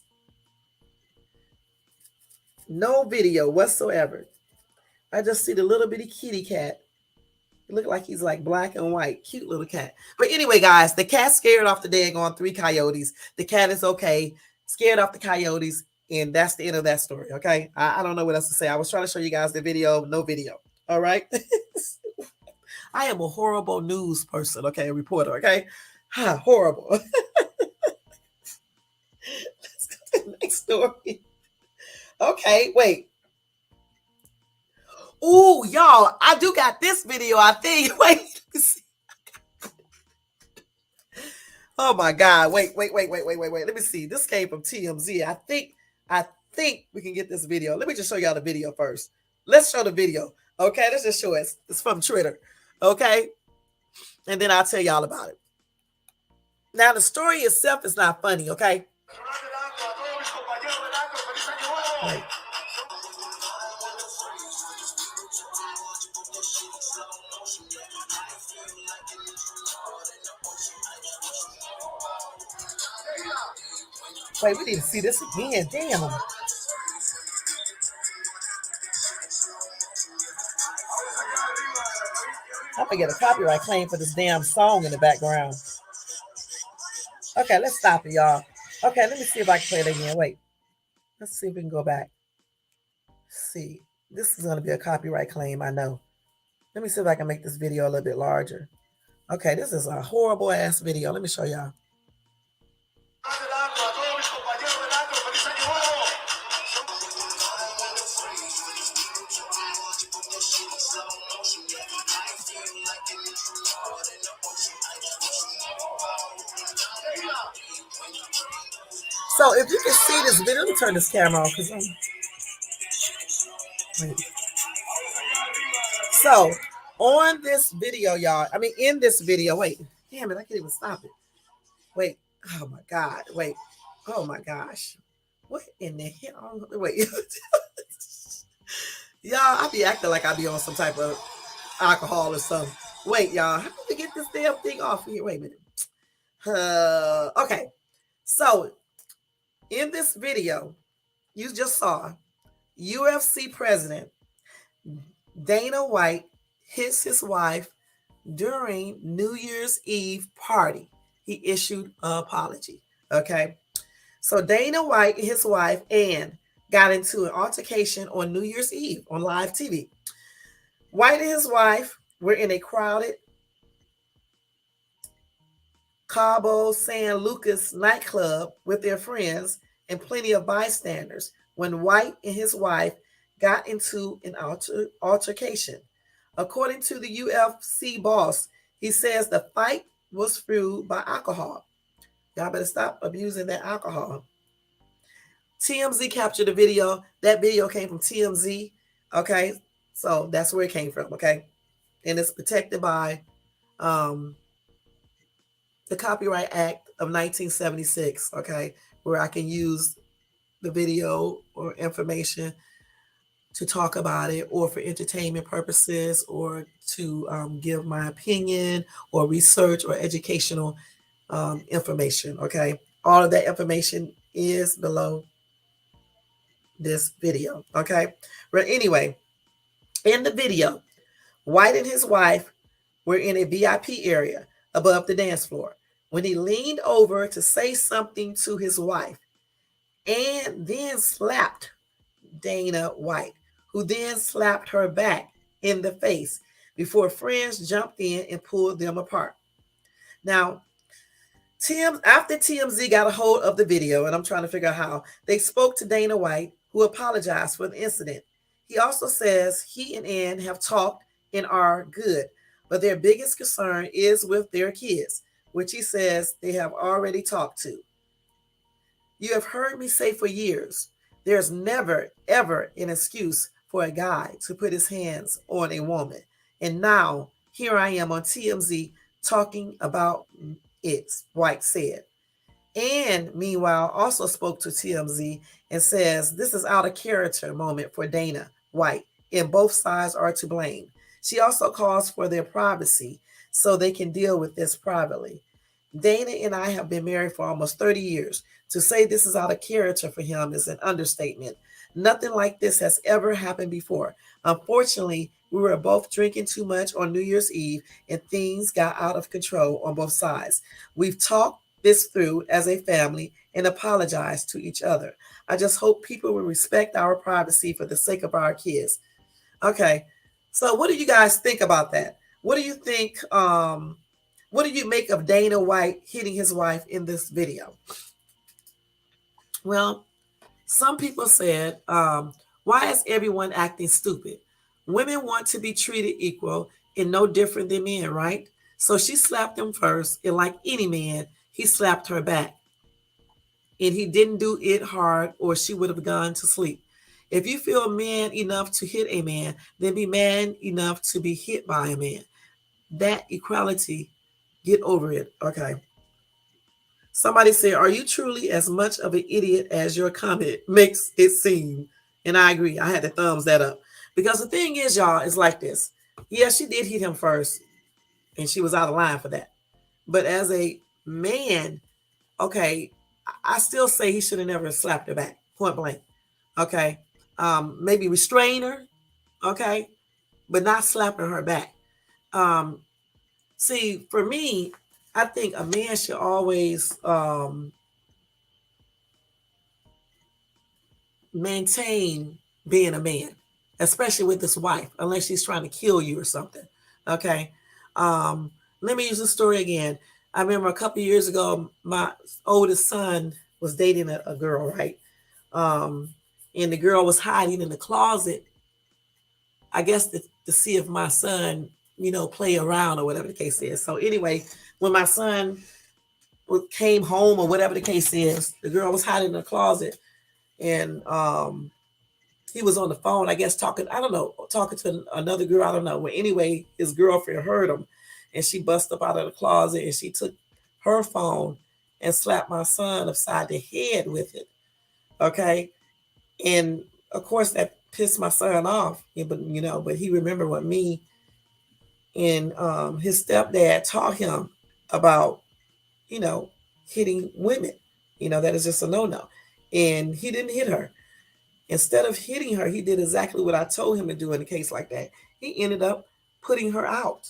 No video whatsoever. I just see the little bitty kitty cat. It looked like he's like black and white. Cute little cat. But anyway, guys, the cat scared off the daggone 3 coyotes. The cat is okay. Scared off the coyotes. And that's the end of that story. Okay. I don't know what else to say. I was trying to show you guys the video. No video. All right. I am a horrible news person. Okay. A reporter. Okay. Horrible. Let's go to the next story. Okay. Wait. Ooh, y'all, I do got this video, I think. Wait. Oh my God. Wait. Let me see. This came from TMZ. I think we can get this video. Let me just show y'all the video first. Let's show the video. Okay, let's just show it. It's from Twitter. Okay. And then I'll tell y'all about it. Now, the story itself is not funny, okay? Wait. Wait, we need to see this again. Damn. I'm gonna get a copyright claim for this damn song in the background. Okay, let's stop it, y'all. Okay, let me see if I can play it again. Wait. Let's see if we can go back. Let's see. This is gonna be a copyright claim, I know. Let me see if I can make this video a little bit larger. Okay, this is a horrible ass video. Let me show y'all. So if you can see this video, let me turn this camera on because wait. So on this video, y'all, I mean in this video, wait, damn it, I can't even stop it. Wait, oh my God, wait, oh my gosh. What in the hell? Wait. Y'all, I be acting like I be on some type of alcohol or something. Wait, y'all, how do we get this damn thing off here? Wait a minute. Okay, so in this video, you just saw UFC president Dana White hits his wife during New Year's Eve party. He issued an apology. Okay, so Dana White and his wife Ann got into an altercation on New Year's Eve on live TV. White and his wife were in a crowded Cabo San Lucas nightclub with their friends and plenty of bystanders when White and his wife got into an altercation. According to the UFC boss, he says the fight was fueled by alcohol. Y'all better stop abusing that alcohol. TMZ captured the video. That video came from TMZ. Okay, so that's where it came from. Okay, and it's protected by the Copyright Act of 1976. Okay, where I can use the video or information to talk about it, or for entertainment purposes, or to give my opinion, or research, or educational information. Okay, all of that information is below this video. Okay, but anyway, in the video, White and his wife were in a VIP area above the dance floor when he leaned over to say something to his wife and then slapped Dana White, who then slapped her back in the face before friends jumped in and pulled them apart. Now, after TMZ got a hold of the video, and I'm trying to figure out how, they spoke to Dana White, who apologized for the incident. He also says he and Ann have talked and are good, but their biggest concern is with their kids, which he says they have already talked to. You have heard me say for years, there's never, ever an excuse for a guy to put his hands on a woman. And now, here I am on TMZ talking about it, White said. And meanwhile, also spoke to TMZ and says this is out of character moment for Dana White, and both sides are to blame. She also calls for their privacy so they can deal with this privately. Dana and I have been married for almost 30 years. To say this is out of character for him is an understatement. Nothing like this has ever happened before. Unfortunately, we were both drinking too much on New Year's Eve and things got out of control on both sides. We've talked this through as a family and apologized to each other. I just hope people will respect our privacy for the sake of our kids. Okay, so what do you guys think about that? What do you think? What do you make of Dana White hitting his wife in this video? Well, some people said, why is everyone acting stupid? Women want to be treated equal and no different than men, right? So she slapped him first, and like any man, he slapped her back. And he didn't do it hard, or she would have gone to sleep. If you feel man enough to hit a man, then be man enough to be hit by a man. That equality, get over it. Okay. Somebody said, are you truly as much of an idiot as your comment makes it seem? And I agree. I had to thumbs that up. Because the thing is, y'all, it's like this. Yeah, she did hit him first, and she was out of line for that. But as a man, okay, I still say he should have never slapped her back, point blank. Okay. Maybe restrain her, okay, but not slapping her back. See, for me, I think a man should always maintain being a man especially with this wife, unless she's trying to kill you or something. Okay. Um, Let me use this story again. I remember a couple of years ago, my oldest son was dating a girl, right? Um, and the girl was hiding in the closet, I guess to see if my son, play around or whatever the case is. So anyway, when my son came home or whatever the case is, the girl was hiding in the closet, and he was on the phone, I guess, talking, I don't know, talking to another girl, I don't know. Well, anyway, his girlfriend heard him, and she busted up out of the closet, and she took her phone and slapped my son upside the head with it. Okay. And of course, that pissed my son off, but he remembered what me and his stepdad taught him about, you know, hitting women. That is just a no-no. And he didn't hit her. Instead of hitting her, he did exactly what I told him to do in a case like that. He ended up putting her out.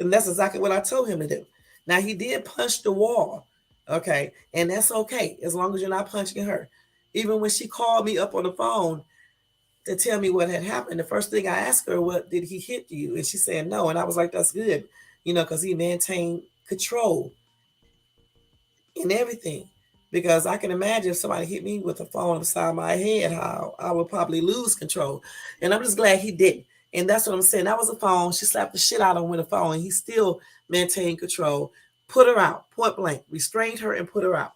And that's exactly what I told him to do. Now, he did punch the wall, okay? And that's okay, as long as you're not punching her. Even when she called me up on the phone to tell me what had happened, the first thing I asked her, what did he hit you? And she said no. And I was like, that's good, because he maintained control in everything. Because I can imagine if somebody hit me with a phone beside my head, how I would probably lose control. And I'm just glad he didn't. And that's what I'm saying. That was a phone. She slapped the shit out of him with a phone. And he still maintained control. Put her out, point blank. Restrained her and put her out.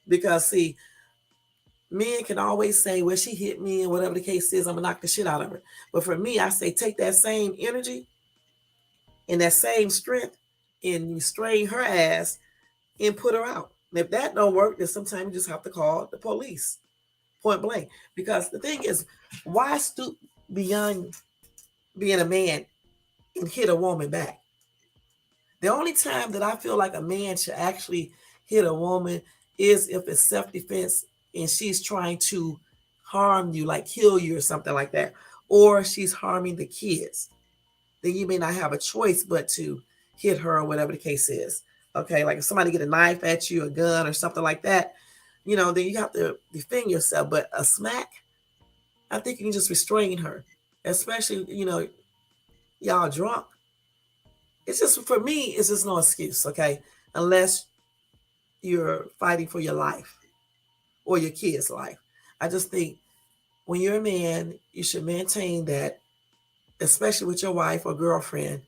Because, see, men can always say, well, she hit me and whatever the case is, I'm going to knock the shit out of her. But for me, I say take that same energy and that same strength and restrain her ass and put her out. And if that don't work, then sometimes you just have to call the police, point blank. Because the thing is, why stoop beyond being a man and hit a woman back? The only time that I feel like a man should actually hit a woman is if it's self-defense and she's trying to harm you, like kill you or something like that, or she's harming the kids. Then you may not have a choice but to hit her or whatever the case is. Okay, like if somebody get a knife at you, a gun or something like that, then you have to defend yourself. But a smack, I think you can just restrain her, especially, y'all drunk. It's just, for me, it's just no excuse, okay? Unless you're fighting for your life or your kid's life. I just think when you're a man, you should maintain that, especially with your wife or girlfriend,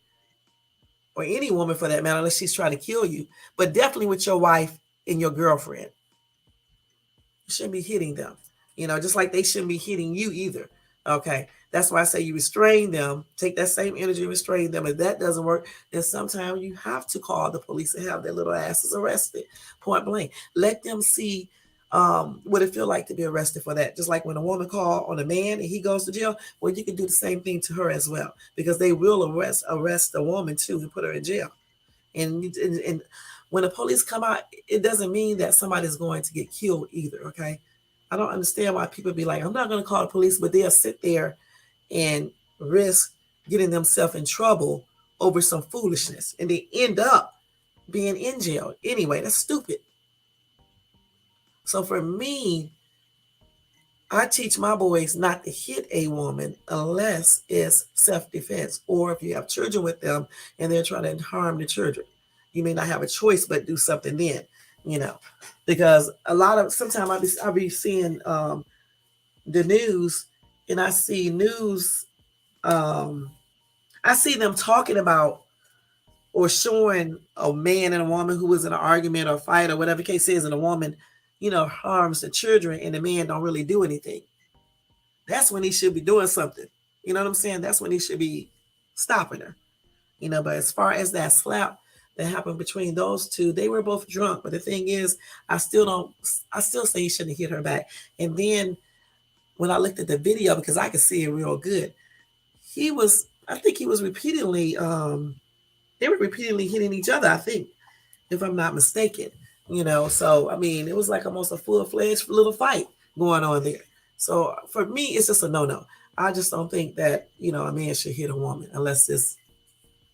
or any woman for that matter, unless she's trying to kill you, but definitely with your wife and your girlfriend. You shouldn't be hitting them, just like they shouldn't be hitting you either. Okay. That's why I say you restrain them, take that same energy, restrain them. If that doesn't work, then sometimes you have to call the police and have their little asses arrested, point blank. Let them see what it feel like to be arrested for that. Just like when a woman call on a man and he goes to jail, well, you can do the same thing to her as well, because they will arrest a woman too and put her in jail. And when the police come out, it doesn't mean that somebody's going to get killed either, okay? I don't understand why people be like, I'm not going to call the police, but they'll sit there and risk getting themselves in trouble over some foolishness, and they end up being in jail. Anyway, that's stupid. So for me, I teach my boys not to hit a woman unless it's self-defense, or if you have children with them and they're trying to harm the children. You may not have a choice but do something then, because sometimes I'll be seeing the news, and I see news, I see them talking about or showing a man and a woman who was in an argument or fight or whatever the case is, and a woman, harms the children and the man don't really do anything. That's when he should be doing something. You know what I'm saying? That's when he should be stopping her. But as far as that slap that happened between those two, they were both drunk. But the thing is, I still say he shouldn't hit her back. And then when I looked at the video, because I could see it real good, I think he was repeatedly, they were repeatedly hitting each other, I think, if I'm not mistaken. So, I mean, it was like almost a full-fledged little fight going on there. So for me, it's just a no-no. I just don't think that, a man should hit a woman unless it's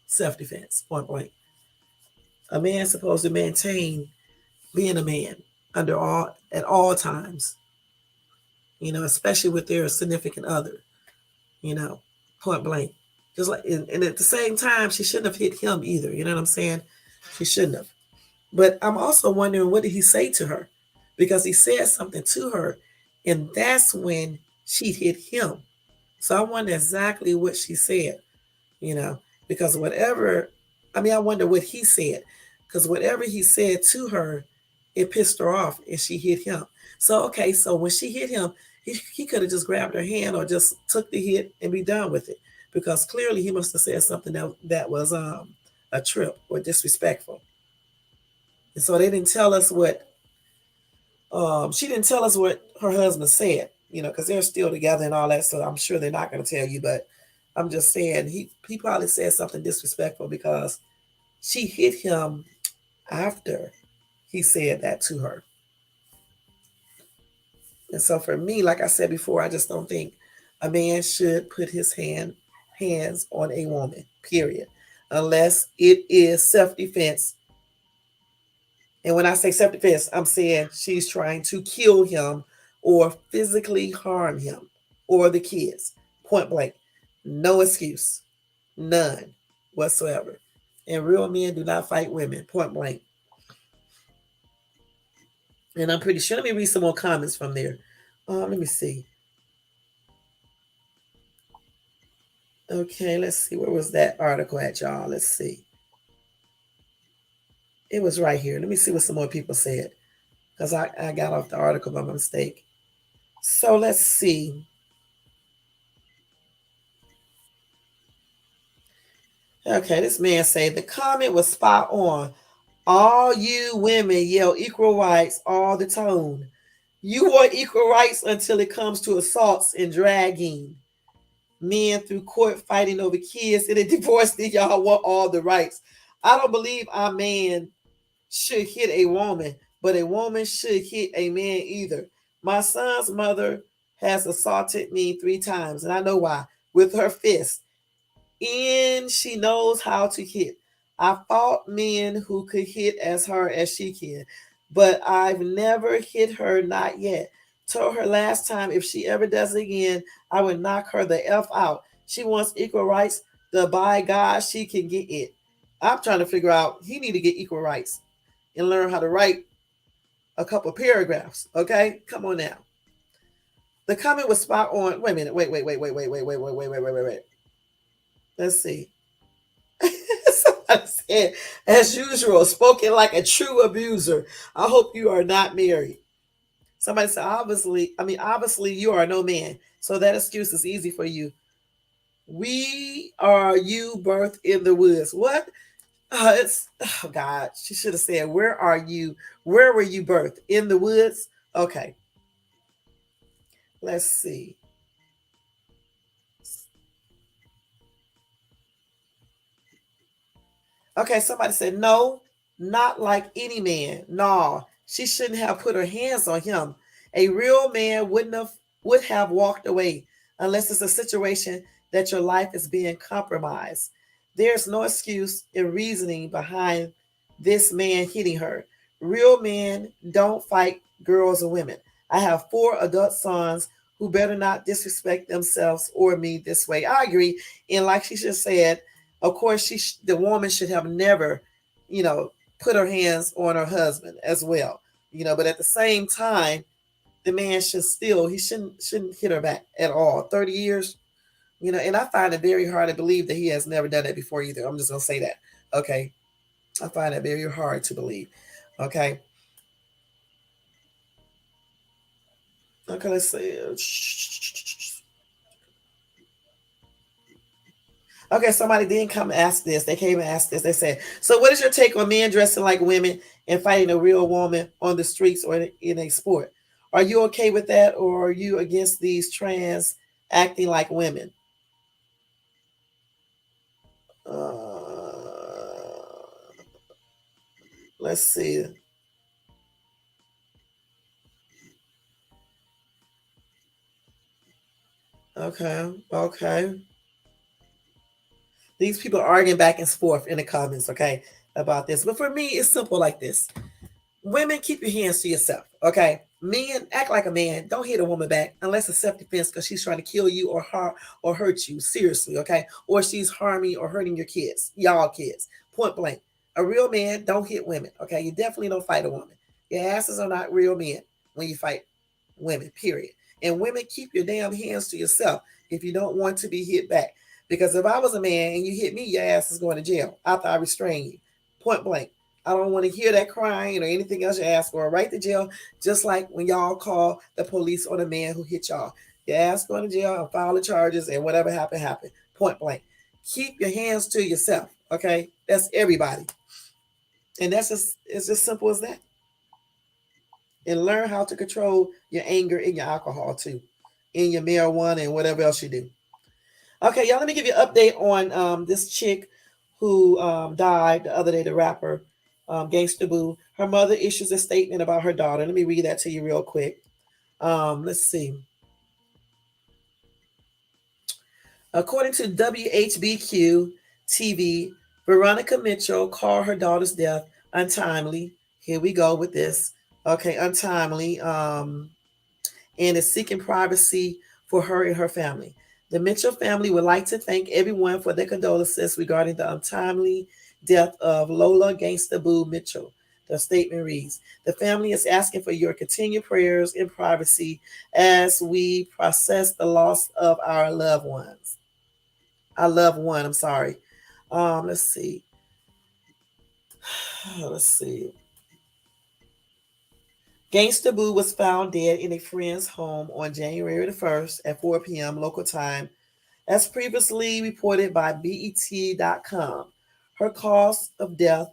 self-defense, point blank. A man's supposed to maintain being a man at all times, especially with their significant other. you know, point blank. Just like, and at the same time, she shouldn't have hit him either. You know what I'm saying? She shouldn't have. But I'm also wondering, what did he say to her? Because he said something to her, and that's when she hit him. So I wonder exactly what she said, you know, because whatever, I mean, I wonder what he said, because whatever he said to her, it pissed her off and she hit him. So, okay, so when she hit him, he could have just grabbed her hand or just took the hit and be done with it, because clearly he must have said something that was a trip or disrespectful. And so they didn't tell us what, she didn't tell us what her husband said, you know, because they're still together and all that. So I'm sure they're not going to tell you, but I'm just saying he probably said something disrespectful because she hit him after he said that to her. And so for me, like I said before, I just don't think a man should put his hands on a woman, period, unless it is self-defense. And when I say self-defense, I'm saying she's trying to kill him or physically harm him or the kids. Point blank. No excuse. None whatsoever. And real men do not fight women. Point blank. And I'm pretty sure. Let me read some more comments from there. Let me see. Okay, let's see. Where was that article at, y'all? Let's see. It was right here. Let me see what some more people said, because I got off the article by mistake. So let's see. Okay, this man said the comment was spot on. All you women yell equal rights all the time. You want equal rights until it comes to assaults and dragging men through court fighting over kids and a divorce. Then y'all want all the rights. I don't believe a man should hit a woman, but a woman should hit a man either. My son's mother has assaulted me 3 times, and I know why, with her fist. And she knows how to hit. I fought men who could hit as her as she can, but I've never hit her, not yet. Told her last time if she ever does it again, I would knock her the F out. She wants equal rights. The by God, she can get it. I'm trying to figure out, he need to get equal rights and learn how to write a couple paragraphs. Okay, come on now. The comment was spot on. Wait a minute. Wait. Let's see. Somebody said, as usual, spoken like a true abuser. I hope you are not married. Somebody said, obviously, you are no man. So that excuse is easy for you. We are you birthed in the woods. What? Oh God. She should have said, where are you? Where were you birthed? In the woods? Okay. Let's see. Okay, somebody said, no, not like any man. No, she shouldn't have put her hands on him. A real man would have walked away unless it's a situation that your life is being compromised. There's no excuse in reasoning behind this man hitting her. Real men don't fight girls or women. I have 4 adult sons who better not disrespect themselves or me this way. I agree. And like she just said, of course, the woman should have never, you know, put her hands on her husband as well, you know. But at the same time, the man shouldn't hit her back at all. 30 years, you know, and I find it very hard to believe that he has never done that before either. I'm just gonna say that, okay? I find it very hard to believe, okay? Okay, let's see. Okay, somebody didn't come ask this. They came and asked this. They said, so what is your take on men dressing like women and fighting a real woman on the streets or in a sport? Are you okay with that, or are you against these trans acting like women? Let's see. Okay. These people are arguing back and forth in the comments, about this. But for me, it's simple like this. Women, keep your hands to yourself, okay? Men, act like a man. Don't hit a woman back unless it's self-defense because she's trying to kill you or harm or hurt you seriously, okay? Or she's harming or hurting your kids, y'all kids. Point blank. A real man don't hit women, okay? You definitely don't fight a woman. Your asses are not real men when you fight women, period. And women, keep your damn hands to yourself if you don't want to be hit back. Because if I was a man and you hit me, your ass is going to jail after I restrain you. Point blank. I don't want to hear that crying or anything else you ask for. Right to jail, just like when y'all call the police on a man who hit y'all. Your ass going to jail and file the charges and whatever happened, happened. Point blank. Keep your hands to yourself, okay? That's everybody. And that's just, it's just simple as that. And learn how to control your anger and your alcohol too, and your marijuana and whatever else you do. Okay, y'all, let me give you an update on this chick who died the other day, the rapper Gangsta Boo. Her mother issues a statement about her daughter. Let me read that to you real quick. Let's see. According to WHBQ TV, Veronica Mitchell called her daughter's death untimely. Here we go with this. Okay, untimely. And is seeking privacy for her and her family. The Mitchell family would like to thank everyone for their condolences regarding the untimely death of Lola Gangsta Boo Mitchell. The statement reads, the family is asking for your continued prayers and privacy as we process the loss of our loved ones. Our loved one, I'm sorry. Let's see. Let's see. Gangsta Boo was found dead in a friend's home on January the 1st at 4 p.m. local time, as previously reported by BET.com. Her cause of death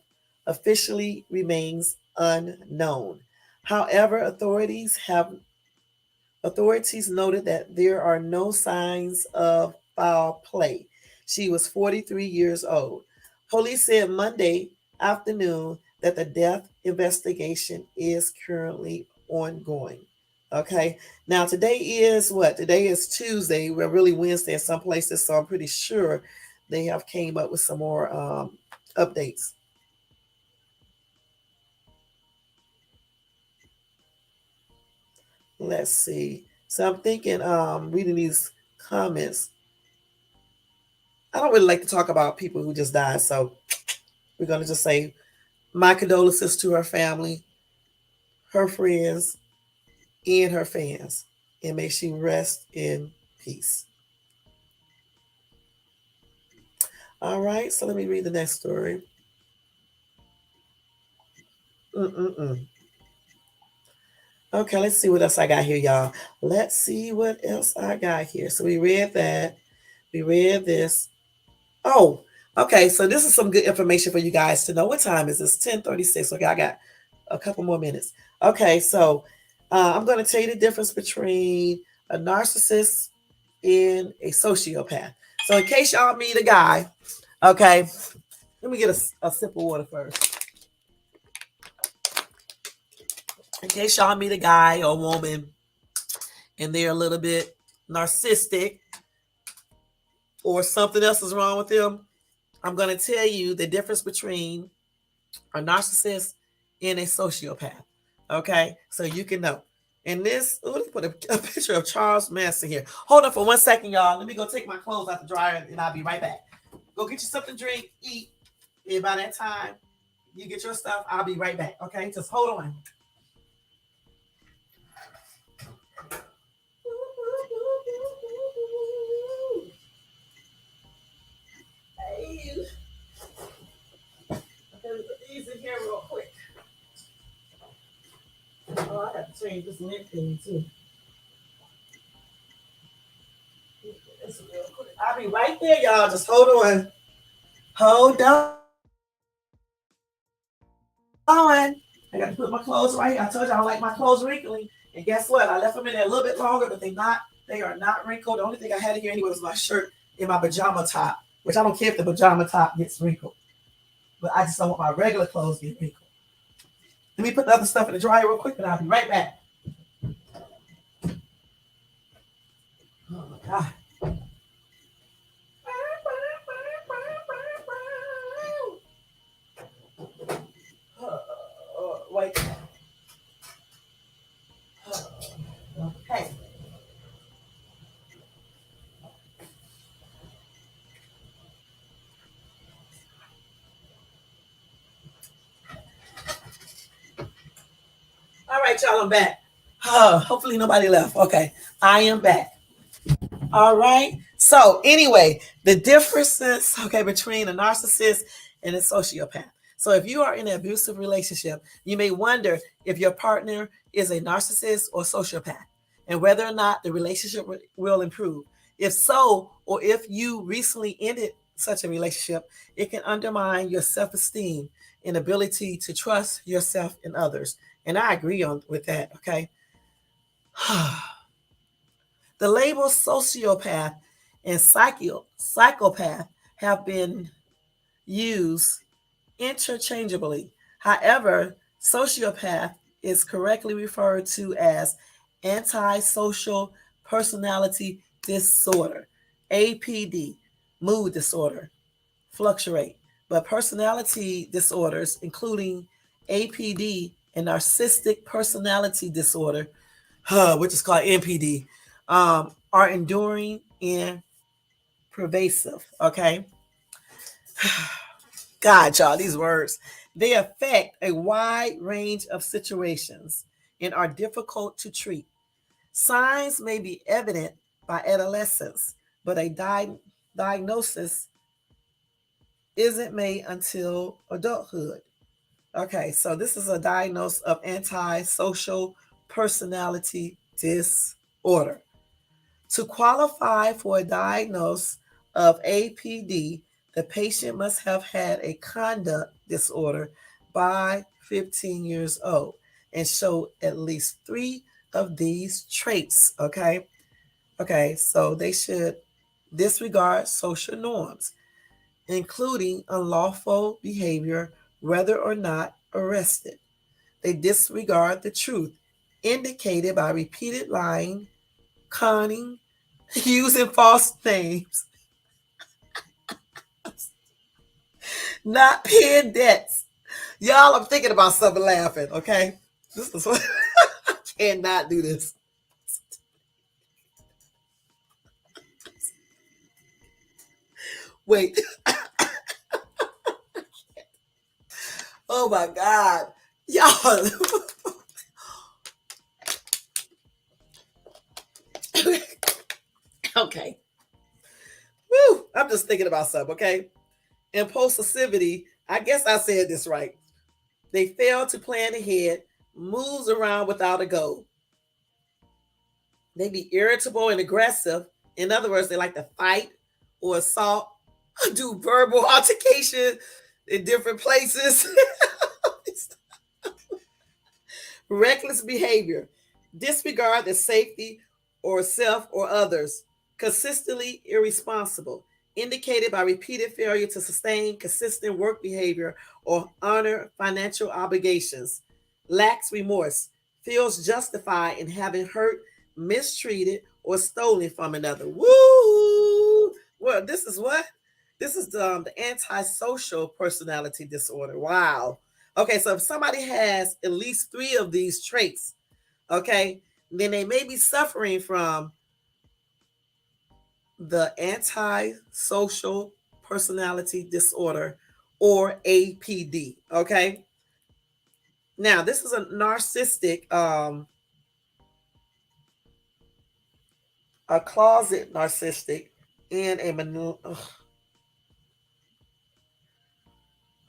officially remains unknown. However, authorities noted that there are no signs of foul play. She was 43 years old. Police said Monday afternoon that the death investigation is currently ongoing. Okay. Now today is what? Today is Tuesday. We're really Wednesday in some places, so I'm pretty sure they have came up with some more updates. Let's see. So I'm thinking, reading these comments. I don't really like to talk about people who just died, so we're gonna just say my condolences to her family, her friends, and her fans, and may she rest in peace. All right, so let me read the next story. Mm-mm-mm. Okay, let's see what else I got here, y'all. Let's see what else I got here. So we read that. We read this. Oh, okay. So this is some good information for you guys to know. What time is this? 10:36. Okay, I got a couple more minutes. Okay, so I'm going to tell you the difference between a narcissist and a sociopath. So in case y'all meet a guy, okay, let me get a sip of water first. In case y'all meet a guy or a woman and they're a little bit narcissistic or something else is wrong with them, I'm going to tell you the difference between a narcissist and a sociopath. Okay, so you can know. And this, let's put a picture of Charles Manson here. Hold on for 1 second, y'all. Let me go take my clothes out the dryer and I'll be right back. Go get you something to drink, eat. And by that time, you get your stuff, I'll be right back. Okay, just hold on. Hey, okay, put these in here real quick. Oh, I got to change this lint thing too. This real quick. I'll be right there, y'all. Just hold on. Hold on. I got to put my clothes right here. I told you I don't like my clothes wrinkly. And guess what? I left them in there a little bit longer, but they are not wrinkled. The only thing I had in here anyway was my shirt and my pajama top, which I don't care if the pajama top gets wrinkled. But I just don't want my regular clothes to get wrinkled. Let me put the other stuff in the dryer real quick and I'll be right back. Oh my God. Wait. right, y'all, I'm back. Hopefully nobody left. Okay, I am back. All right. So anyway, the differences, okay, between a narcissist and a sociopath. So if you are in an abusive relationship, you may wonder if your partner is a narcissist or sociopath and whether or not the relationship will improve. If so, or if you recently ended such a relationship, it can undermine your self-esteem and ability to trust yourself and others. And I agree on with that, okay? The labels sociopath and psychopath have been used interchangeably. However, sociopath is correctly referred to as antisocial personality disorder, APD, mood disorder, fluctuate. But personality disorders, including APD and narcissistic personality disorder, which is called NPD, are enduring and pervasive. Okay. God, y'all, these words. They affect a wide range of situations and are difficult to treat. Signs may be evident by adolescence, but a diagnosis isn't made until adulthood. Okay, so this is a diagnosis of antisocial personality disorder. To qualify for a diagnosis of APD, the patient must have had a conduct disorder by 15 years old and show at least 3 of these traits. Okay. Okay. So they should disregard social norms, including unlawful behavior, whether or not arrested. They disregard the truth indicated by repeated lying, conning, using false names, not paying debts. Y'all, I'm thinking about something laughing, okay? This is what I cannot do this. Wait. Oh my God. Y'all. Okay. Woo. I'm just thinking about something, okay? Impulsivity. I guess I said this right. They fail to plan ahead, moves around without a goal. They be irritable and aggressive. In other words, they like to fight or assault, do verbal altercation in different places. Reckless behavior, disregard the safety or self or others, consistently irresponsible, indicated by repeated failure to sustain consistent work behavior or honor financial obligations, lacks remorse, feels justified in having hurt, mistreated, or stolen from another. Woo! Well, this is what? This is the antisocial personality disorder. Wow. Okay, so if somebody has at least 3 of these traits, okay, then they may be suffering from the antisocial personality disorder or APD. Okay. Now, this is a narcissistic, a closet narcissistic, and a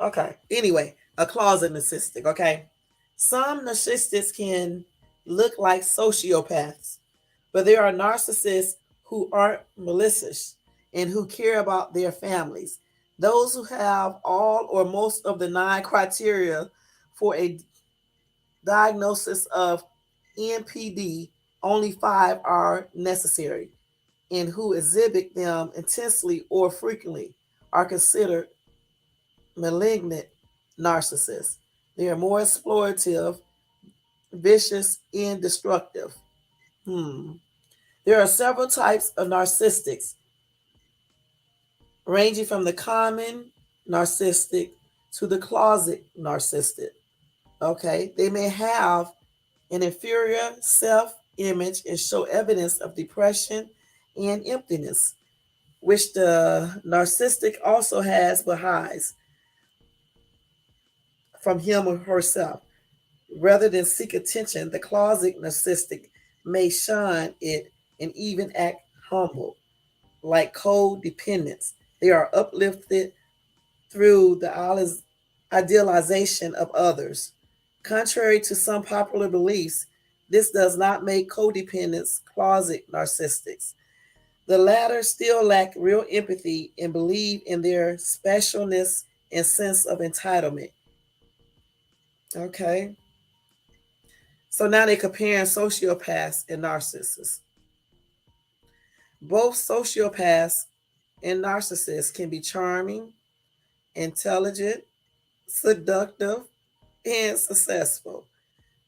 okay. Anyway, a closet narcissistic. Okay. Some narcissists can look like sociopaths, but there are narcissists who aren't malicious and who care about their families. Those who have all or most of the 9 criteria for a diagnosis of NPD, only 5 are necessary, and who exhibit them intensely or frequently are considered malignant narcissists. They are more exploitative, vicious, and destructive. Hmm. There are several types of narcissists, ranging from the common narcissistic to the closet narcissistic. Okay, they may have an inferior self image and show evidence of depression and emptiness, which the narcissistic also has but hides from him or herself. Rather than seek attention, the closet narcissistic may shun it and even act humble, like codependents. They are uplifted through the idealization of others. Contrary to some popular beliefs, this does not make codependents closet narcissists. The latter still lack real empathy and believe in their specialness and sense of entitlement. Okay. So now they're comparing sociopaths and narcissists. Both sociopaths and narcissists can be charming, intelligent, seductive, and successful.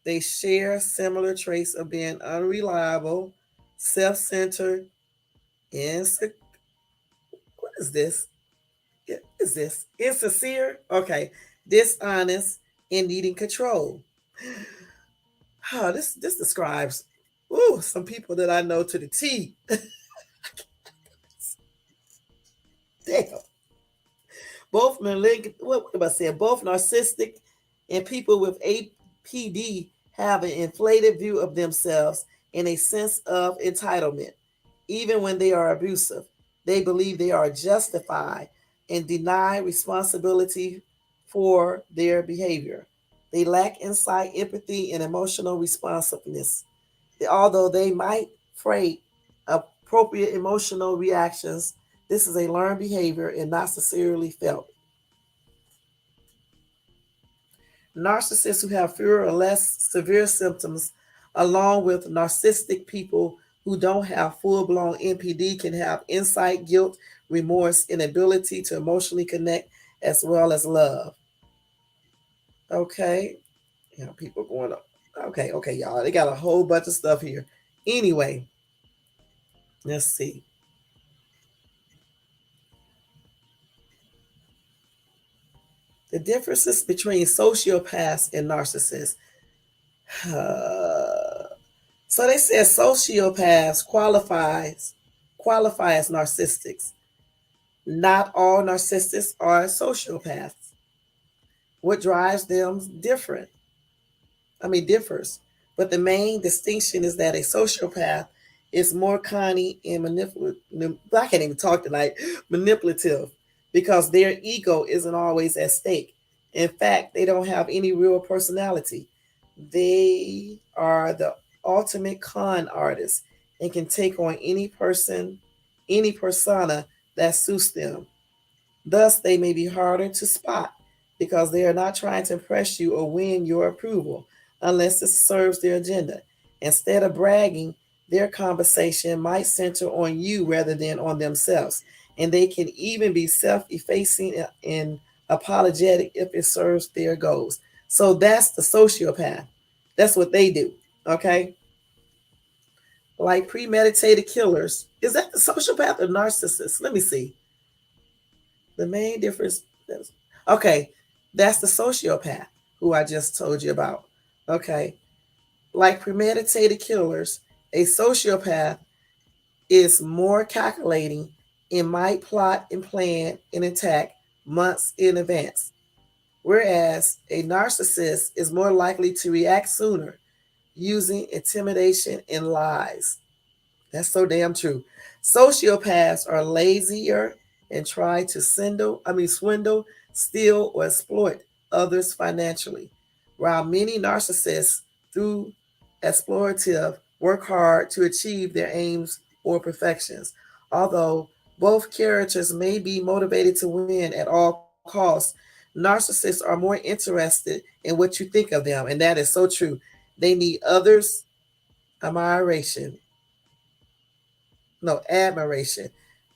They share similar traits of being unreliable, self centered, insecure. What is this? What is this? Insincere? Okay. Dishonest and needing control. Oh, this describes some people that I know to the T. Damn. Both malignant, what am I saying? Both narcissistic and people with APD have an inflated view of themselves and a sense of entitlement. Even when they are abusive, they believe they are justified and deny responsibility for their behavior. They lack insight, empathy, and emotional responsiveness. Although they might freight appropriate emotional reactions, this is a learned behavior and not sincerely felt. Narcissists who have fewer or less severe symptoms, along with narcissistic people who don't have full blown NPD, can have insight, guilt, remorse, and ability to emotionally connect as well as love. Okay. People going up. Okay, y'all. They got a whole bunch of stuff here. Anyway, let's see. The differences between sociopaths and narcissists. So they said sociopaths qualify as narcissists. Not all narcissists are sociopaths. What drives them differs. But the main distinction is that a sociopath is more cunning and manipulative. I can't even talk tonight. Manipulative, because their ego isn't always at stake. In fact, they don't have any real personality. They are the ultimate con artist and can take on any persona that suits them. Thus, they may be harder to spot because they are not trying to impress you or win your approval unless it serves their agenda. Instead of bragging, their conversation might center on you rather than on themselves. And they can even be self effacing and apologetic if it serves their goals. So that's the sociopath. That's what they do. Okay. Like premeditated killers. Is that the sociopath or narcissist? Let me see. The main difference. Okay, that's the sociopath who I just told you about. Okay, like premeditated killers, a sociopath is more calculating and might plot and plan an attack months in advance, whereas a narcissist is more likely to react sooner using intimidation and lies. That's so damn true. Sociopaths are lazier and try to swindle, steal, or exploit others financially, while many narcissists, through exploitative, work hard to achieve their aims or perfections. Although both characters may be motivated to win at all costs, narcissists are more interested in what you think of them, and that is so true. They need others' admiration no admiration.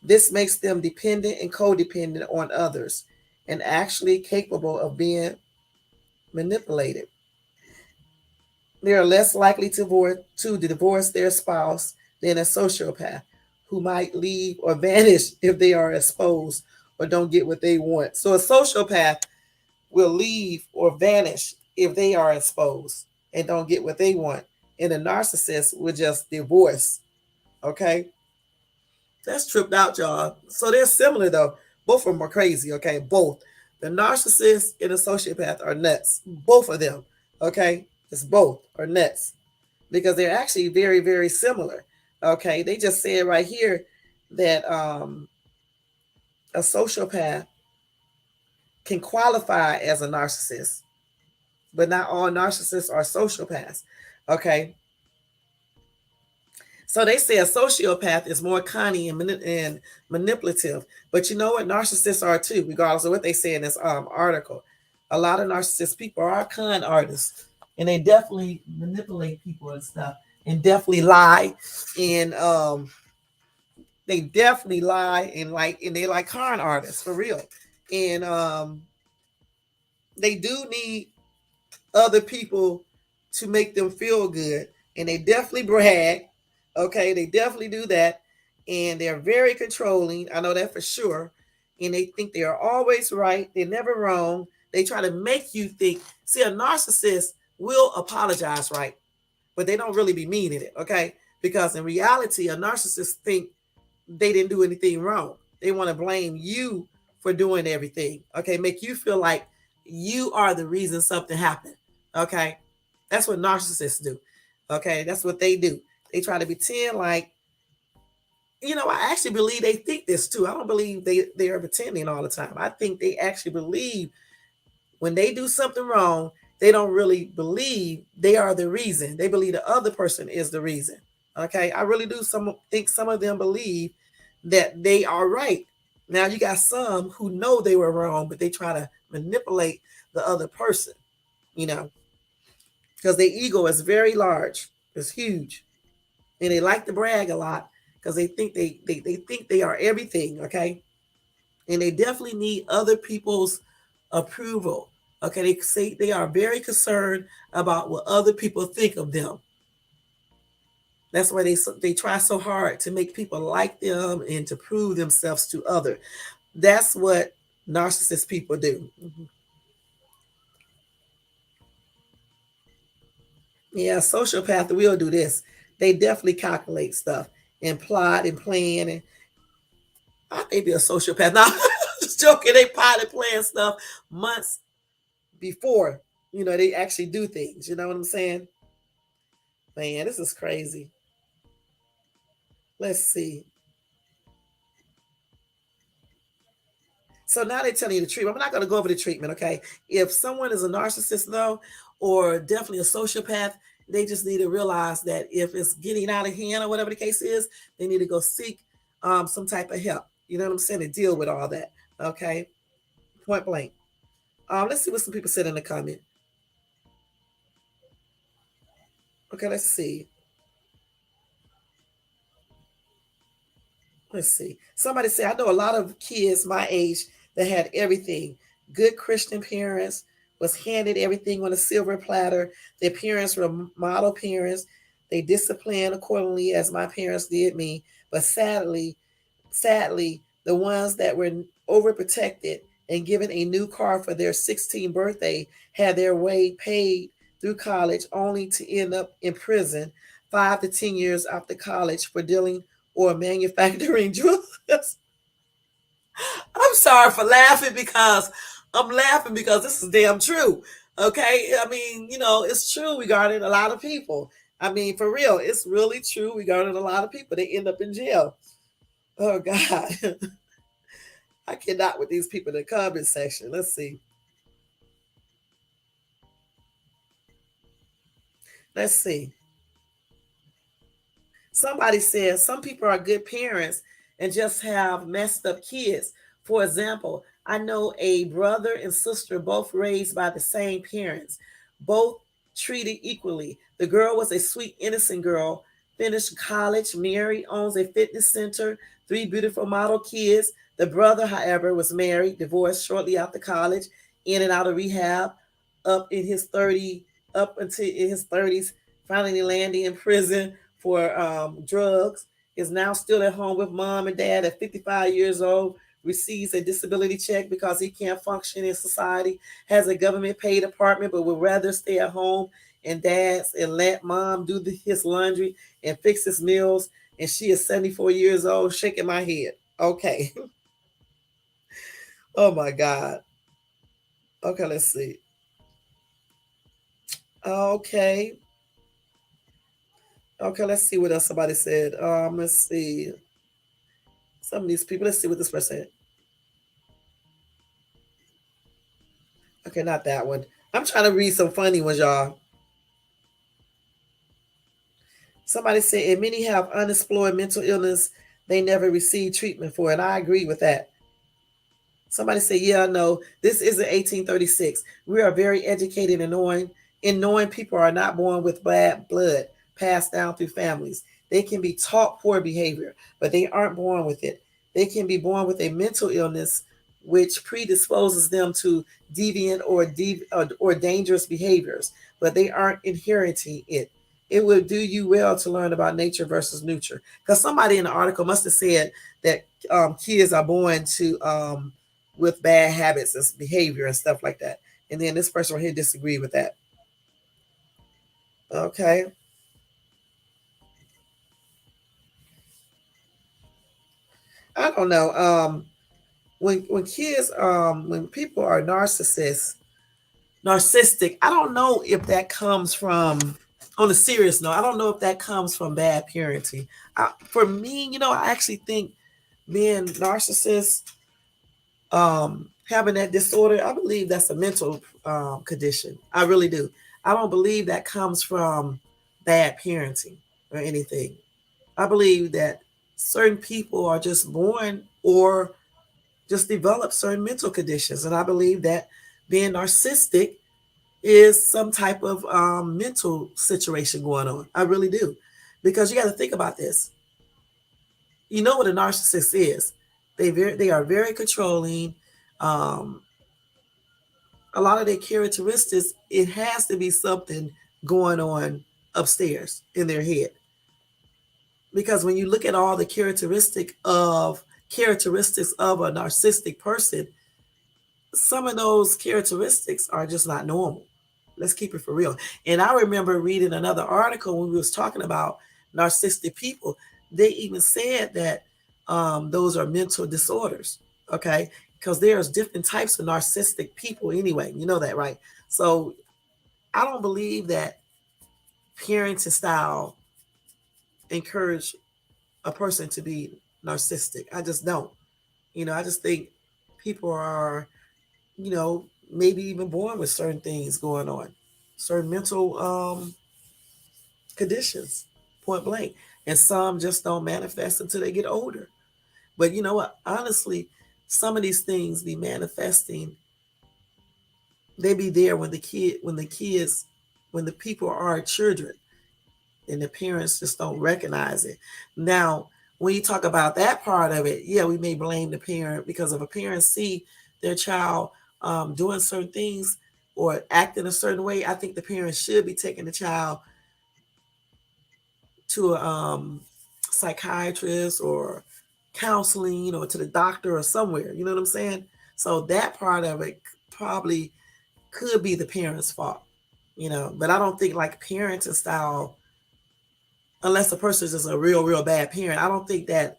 This makes them dependent and codependent on others and actually capable of being manipulated. They are less likely to divorce their spouse than a sociopath who might leave or vanish if they are exposed or don't get what they want. So a sociopath will leave or vanish if they are exposed and don't get what they want. And a narcissist will just divorce. Okay? That's tripped out, y'all. So they're similar though. Both of them are crazy, okay? Both. The narcissist and the sociopath are nuts. Both of them. Okay? It's both or nuts because they're actually very, very similar. Okay, they just said right here that a sociopath can qualify as a narcissist, but not all narcissists are sociopaths. Okay, so they say a sociopath is more cunning and manipulative, but you know what? Narcissists are too, regardless of what they say in this article. A lot of narcissist people are con artists, and they definitely manipulate people and stuff, and definitely lie, and they definitely lie and they like con artists for real, and they do need other people to make them feel good. And they definitely brag. Okay, they definitely do that. And they're very controlling. I know that for sure. And they think they are always right. They're never wrong. They try to make you think. See, a narcissist will apologize, right? But they don't really be meaning it, okay? Because in reality, a narcissist think they didn't do anything wrong. They want to blame you for doing everything. Okay, make you feel like you are the reason something happened. Okay, that's what narcissists do. Okay, that's what they do. They try to pretend like, I actually believe they think this too. I don't believe they are pretending all the time. I think they actually believe when they do something wrong, they don't really believe they are the reason. They believe the other person is the reason. Okay, I really do think some of them believe that they are right. Now you got some who know they were wrong, but they try to manipulate the other person, you know, because their ego is very large, it's huge, and they like to brag a lot because they think they think they are everything. Okay, and they definitely need other people's approval. Okay, they say they are very concerned about what other people think of them. That's why they try so hard to make people like them and to prove themselves to others. That's what narcissist people do. Mhm. Yeah, sociopath will do this. They definitely calculate stuff and plot and plan. And I may be a sociopath. Now, just joking. They plot and plan stuff months before they actually do things. You know what I'm saying? Man, this is crazy. Let's see. So now they're telling you the treatment. I'm not going to go over the treatment, okay? If someone is a narcissist, though, or definitely a sociopath, they just need to realize that if it's getting out of hand or whatever the case is, they need to go seek some type of help. You know what I'm saying? To deal with all that, okay? Point blank. Let's see what some people said in the comment. Okay, let's see. Let's see. Somebody said, I know a lot of kids my age that had everything. Good Christian parents, was handed everything on a silver platter. Their parents were model parents. They disciplined accordingly as my parents did me. But sadly, the ones that were overprotected and given a new car for their 16th birthday had their way paid through college only to end up in prison 5 to 10 years after college for dealing or manufacturing drugs. I'm sorry for laughing because I'm laughing because this is damn true. Okay. I mean, it's true regarding a lot of people. I mean, for real, it's really true regarding a lot of people. They end up in jail. Oh, God. I cannot with these people in the comment section. Let's see. Let's see. Somebody says some people are good parents and just have messed up kids. For example, I know a brother and sister both raised by the same parents, both treated equally. The girl was a sweet, innocent girl, finished college, married, owns a fitness center, three beautiful model kids. The brother, however, was married, divorced shortly after college, in and out of rehab, up in his 30, up until in his 30s, finally landing in prison for drugs, is now still at home with mom and dad at 55 years old, receives a disability check because he can't function in society, has a government paid apartment, but would rather stay at home and let mom do his laundry and fix his meals. And she is 74 years old, shaking my head. Okay. Oh my God. Okay, let's see. Okay. Okay, let's see what else somebody said. Let's see. Some of these people, let's see what this person said. Okay, not that one. I'm trying to read some funny ones, y'all. Somebody said, and many have unexplored mental illness they never received treatment for. And I agree with that. Somebody said, yeah, no, this isn't 1836. We are very educated in knowing people are not born with bad blood passed down through families. They can be taught poor behavior, but they aren't born with it. They can be born with a mental illness which predisposes them to deviant or dangerous behaviors, but they aren't inheriting it. It would do you well to learn about nature versus nurture. Because somebody in the article must have said that kids are born to with bad habits and behavior and stuff like that. And then this person right here disagreed with that. Okay. I don't know. When kids when people are narcissistic, I don't know if that comes from, on a serious note, I don't know if that comes from bad parenting. For me, I actually think being narcissist, having that disorder, I believe that's a mental condition. I really do. I don't believe that comes from bad parenting or anything. I believe that certain people are just born or just develop certain mental conditions. And I believe that being narcissistic is some type of mental situation going on. I really do. Because you got to think about this. You know what a narcissist is. They are very controlling. Um, a lot of their characteristics, it has to be something going on upstairs in their head. Because when you look at all the characteristics of a narcissistic person, some of those characteristics are just not normal. Let's keep it for real. And I remember reading another article when we was talking about narcissistic people. They even said that those are mental disorders. Okay, because there's different types of narcissistic people anyway. You know that, right? So I don't believe that parenting style encourage a person to be narcissistic. I just don't. I just think people are, maybe even born with certain things going on, certain mental conditions, point blank. And some just don't manifest until they get older. But you know what? Honestly, some of these things be manifesting. They be there when the people are children, and the parents just don't recognize it. Now, when you talk about that part of it, yeah, we may blame the parent, because if a parent see their child doing certain things or acting a certain way, I think the parent should be taking the child to a psychiatrist or counseling, or to the doctor or somewhere. You know what I'm saying? So that part of it probably could be the parents' fault. But I don't think like parenting style, unless the person is just a real, real bad parent, I don't think that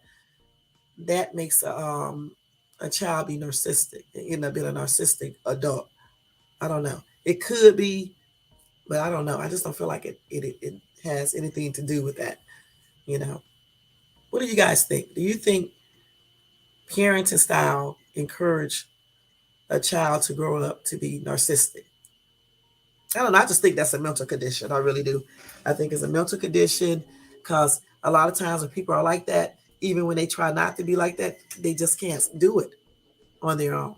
makes a child be narcissistic, end up being a narcissistic adult. I don't know. It could be, but I don't know. I just don't feel like it has anything to do with that. You know. What do you guys think? Do you think parenting style encourage a child to grow up to be narcissistic? I don't know. I just think that's a mental condition. I really do. I think it's a mental condition, because a lot of times when people are like that, even when they try not to be like that, they just can't do it on their own.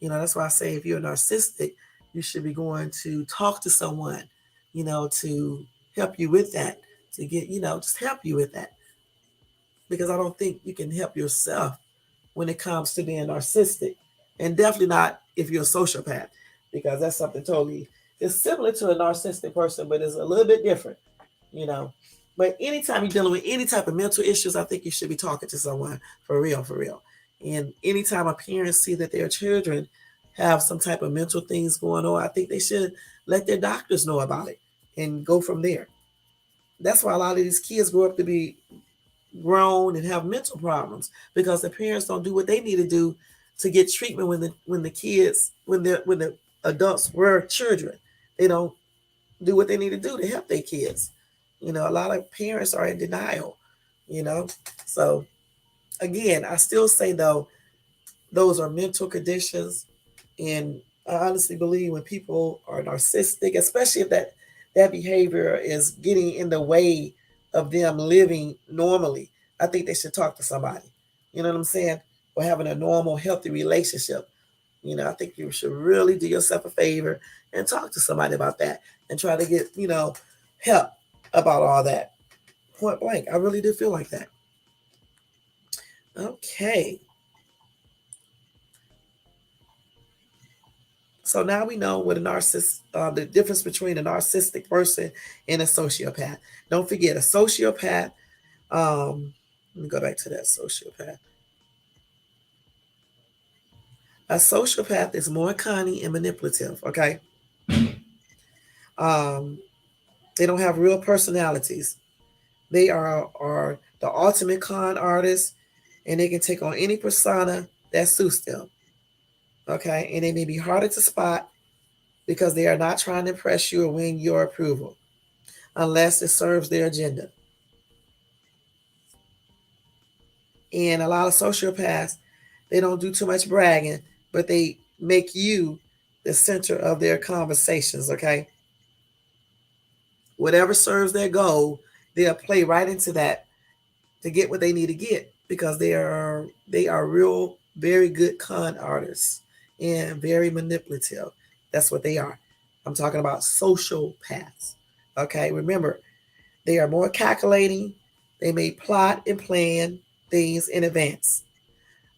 That's why I say if you're narcissistic, you should be going to talk to someone, to help you with that, to get, just help you with that. Because I don't think you can help yourself when it comes to being narcissistic. And definitely not if you're a sociopath, because that's something totally, it's similar to a narcissistic person, but it's a little bit different, you know. But anytime you're dealing with any type of mental issues, I think you should be talking to someone for real, for real. And anytime a parent see that their children have some type of mental things going on, I think they should let their doctors know about it and go from there. That's why a lot of these kids grow up to be grown and have mental problems, because the parents don't do what they need to do to get treatment when the adults were children. They don't do what they need to do to help their kids. A lot of parents are in denial, you know. So again, I still say though, those are mental conditions, and I honestly believe when people are narcissistic, especially if that behavior is getting in the way of them living normally, I think they should talk to somebody. You know what I'm saying? Or having a normal, healthy relationship. I think you should really do yourself a favor and talk to somebody about that and try to get, help about all that. Point blank. I really do feel like that. Okay. So now we know what a narcissist, the difference between a narcissistic person and a sociopath. Don't forget, a sociopath, let me go back to that sociopath. A sociopath is more cunning and manipulative, okay? Um, they don't have real personalities. They are the ultimate con artist, and they can take on any persona that suits them, okay? And they may be harder to spot because they are not trying to impress you or win your approval unless it serves their agenda. And a lot of sociopaths, they don't do too much bragging, but they make you the center of their conversations, okay? Whatever serves their goal, they'll play right into that to get what they need to get because they are real very good con artists and very manipulative. That's what they are. I'm talking about sociopaths. Okay, remember, they are more calculating. They may plot and plan things in advance.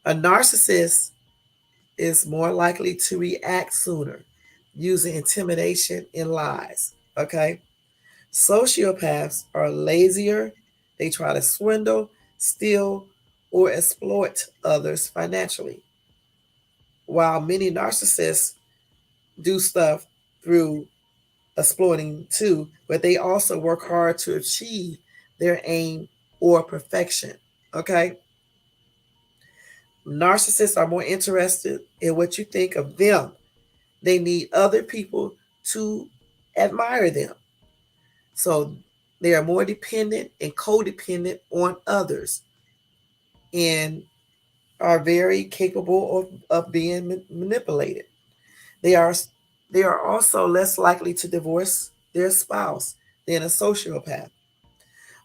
A narcissist is more likely to react sooner using intimidation and lies. Okay? Sociopaths are lazier. They try to swindle, steal, or exploit others financially. While many narcissists do stuff through exploiting too, but they also work hard to achieve their aim or perfection. Okay? Narcissists are more interested in what you think of them. They need other people to admire them. So they are more dependent and codependent on others and are very capable of being manipulated. They are they are also less likely to divorce their spouse than a sociopath.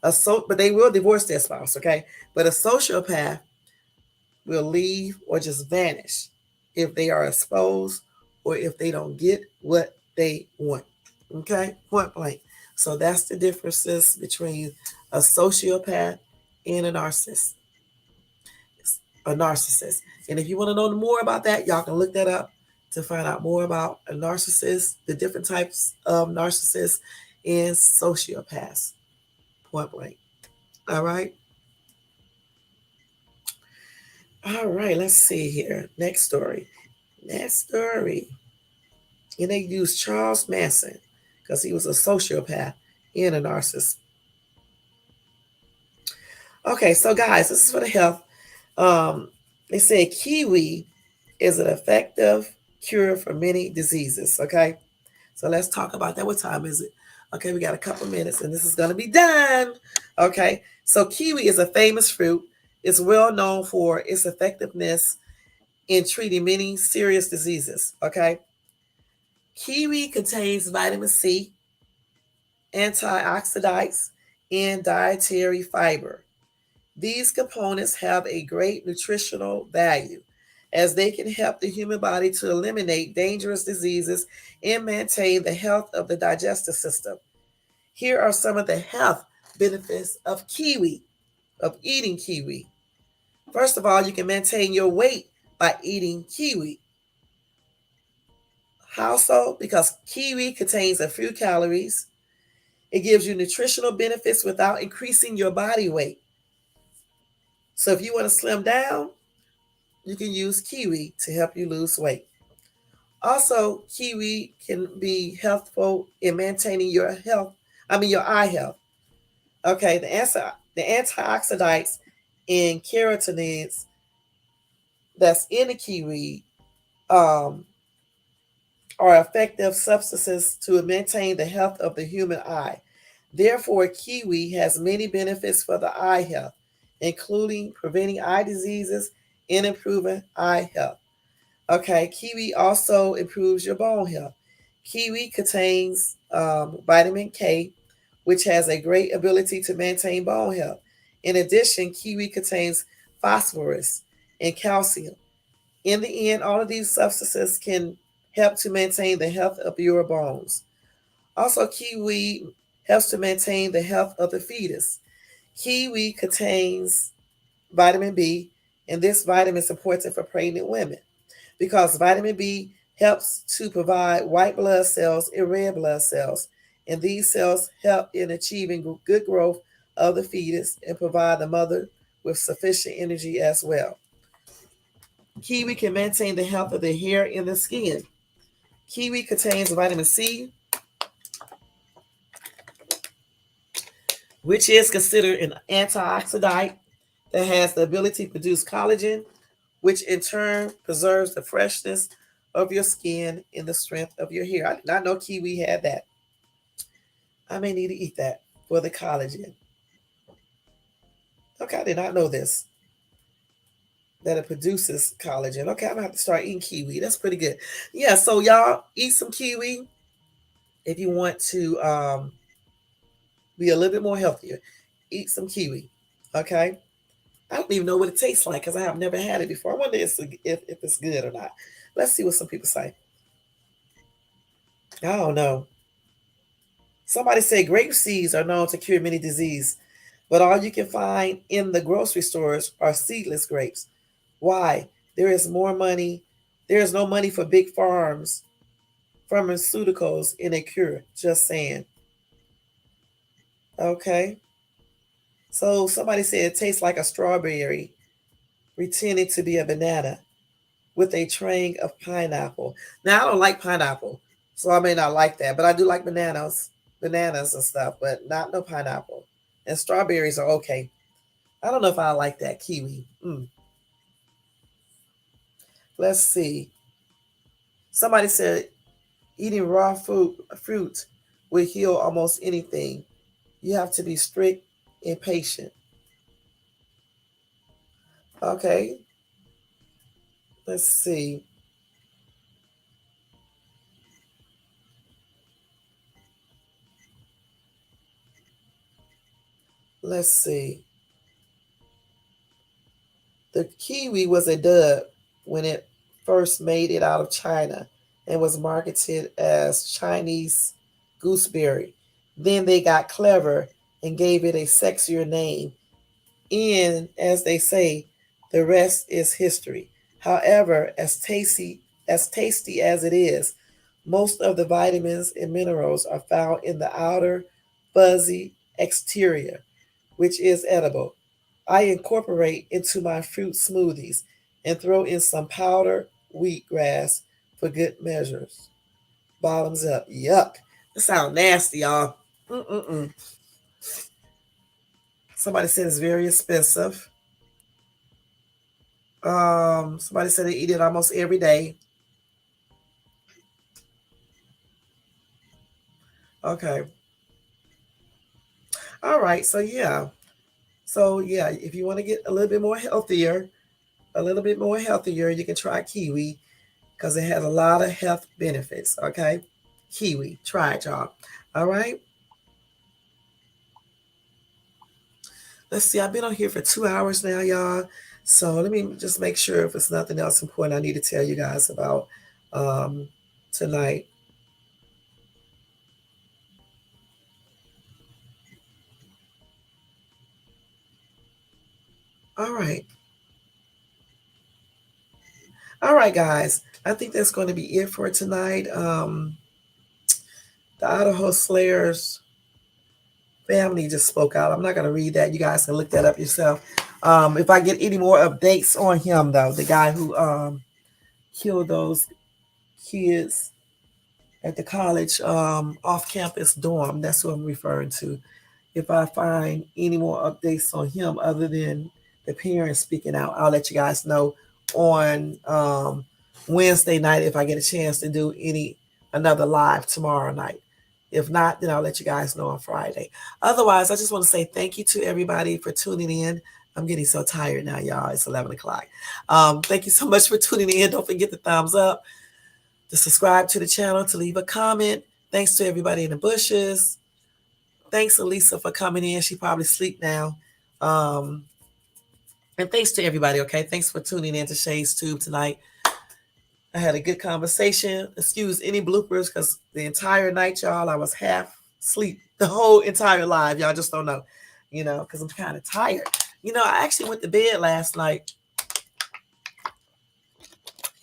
But they will divorce their spouse, okay? But a sociopath will leave or just vanish if they are exposed or if they don't get what they want. Okay? Point blank. So that's the differences between a sociopath and a narcissist. And if you want to know more about that, y'all can look that up to find out more about a narcissist, the different types of narcissists and sociopaths. Point blank. All right. All right. Let's see here. Next story. Next story. And they used Charles Manson because he was a sociopath and a narcissist. Okay, so guys, this is for the health. Um, they say kiwi is an effective cure for many diseases. Okay, so let's talk about that. What time is it? Okay, we got a couple minutes and this is going to be done. Okay, so kiwi is a famous fruit. It's well known for its effectiveness in treating many serious diseases. Okay, kiwi contains vitamin C, antioxidants, and dietary fiber. These components have a great nutritional value as they can help the human body to eliminate dangerous diseases and maintain the health of the digestive system. Here are some of the health benefits of kiwi, of eating kiwi. First of all, you can maintain your weight by eating kiwi. How so? Because kiwi contains a few calories. It gives you nutritional benefits without increasing your body weight. So if you want to slim down, you can use kiwi to help you lose weight. Also, kiwi can be helpful in maintaining your health, your eye health. Okay, the antioxidants and carotenoids that's in the kiwi um, are effective substances to maintain the health of the human eye. Therefore, kiwi has many benefits for the eye health, including preventing eye diseases and improving eye health. Okay, kiwi also improves your bone health. Kiwi contains vitamin K, which has a great ability to maintain bone health. In addition, kiwi contains phosphorus and calcium. In the end, all of these substances can help to maintain the health of your bones. Also, kiwi helps to maintain the health of the fetus. Kiwi contains vitamin B, and this vitamin is important for pregnant women because vitamin B helps to provide white blood cells and red blood cells, and these cells help in achieving good growth of the fetus and provide the mother with sufficient energy as well. Kiwi can maintain the health of the hair and the skin. Kiwi contains vitamin C, which is considered an antioxidant that has the ability to produce collagen, which in turn preserves the freshness of your skin and the strength of your hair. I did not know kiwi had that. I may need to eat that for the collagen. Okay, I did not know this, that it produces collagen. Okay, I'm gonna have to start eating kiwi. That's pretty good. Yeah, so y'all eat some kiwi if you want to be a little bit more healthier. Eat some kiwi. Okay. I don't even know what it tastes like because I have never had it before. I wonder if it's good or not. Let's see what some people say. I don't know. Somebody said grape seeds are known to cure many diseases, but all you can find in the grocery stores are seedless grapes. Why? There is more money. There is no money for big farms, pharmaceuticals in a cure. Just saying. Okay. So somebody said it tastes like a strawberry, pretending to be a banana with a train of pineapple. Now I don't like pineapple, so I may not like that, but I do like bananas and stuff, but not no pineapple. And strawberries are okay. I don't know if I like that kiwi. Let's see. Somebody said eating raw fruit will heal almost anything. You have to be strict and patient. Okay, let's see. Let's see. The kiwi was a dud when it first made it out of China and was marketed as Chinese gooseberry. Then they got clever and gave it a sexier name. And as they say, the rest is history. However, as tasty as it is, most of the vitamins and minerals are found in the outer fuzzy exterior, which is edible. I incorporate into my fruit smoothies and throw in some powdered wheatgrass for good measures. Bottoms up. Yuck. That sounds nasty, y'all. Mm-mm-mm. Somebody said it's very expensive. Somebody said they eat it almost every day. Okay. All right. So yeah. So yeah, if you want to get a little bit more healthier, you can try kiwi because it has a lot of health benefits. Okay. Kiwi. Try it, y'all. All right. Let's see. I've been on here for 2 hours now, y'all. So let me just make sure if it's nothing else important I need to tell you guys about um, tonight. All right. All right, guys. I think that's going to be it for tonight. The Idaho Slayers family just spoke out. I'm not going to read that. You guys can look that up yourself. If I get any more updates on him, though, the guy who killed those kids at the college off campus dorm, that's what I'm referring to. If I find any more updates on him other than the parents speaking out, I'll let you guys know on Wednesday night if I get a chance to do any another live tomorrow night. If not, then I'll let you guys know on Friday. Otherwise, I just want to say thank you to everybody for tuning in. I'm getting so tired now, y'all. It's 11 o'clock. Thank you so much for tuning in. Don't forget the thumbs up, to subscribe to the channel, to leave a comment. Thanks to everybody in the bushes. Thanks, Elisa, for coming in. She probably sleep now. Um, and thanks to everybody, okay? Thanks for tuning in to Shay's Tube tonight. I had a good conversation. Excuse any bloopers because the entire night, y'all, I was half asleep the whole entire live. Y'all just don't know, because I'm kind of tired. I actually went to bed last night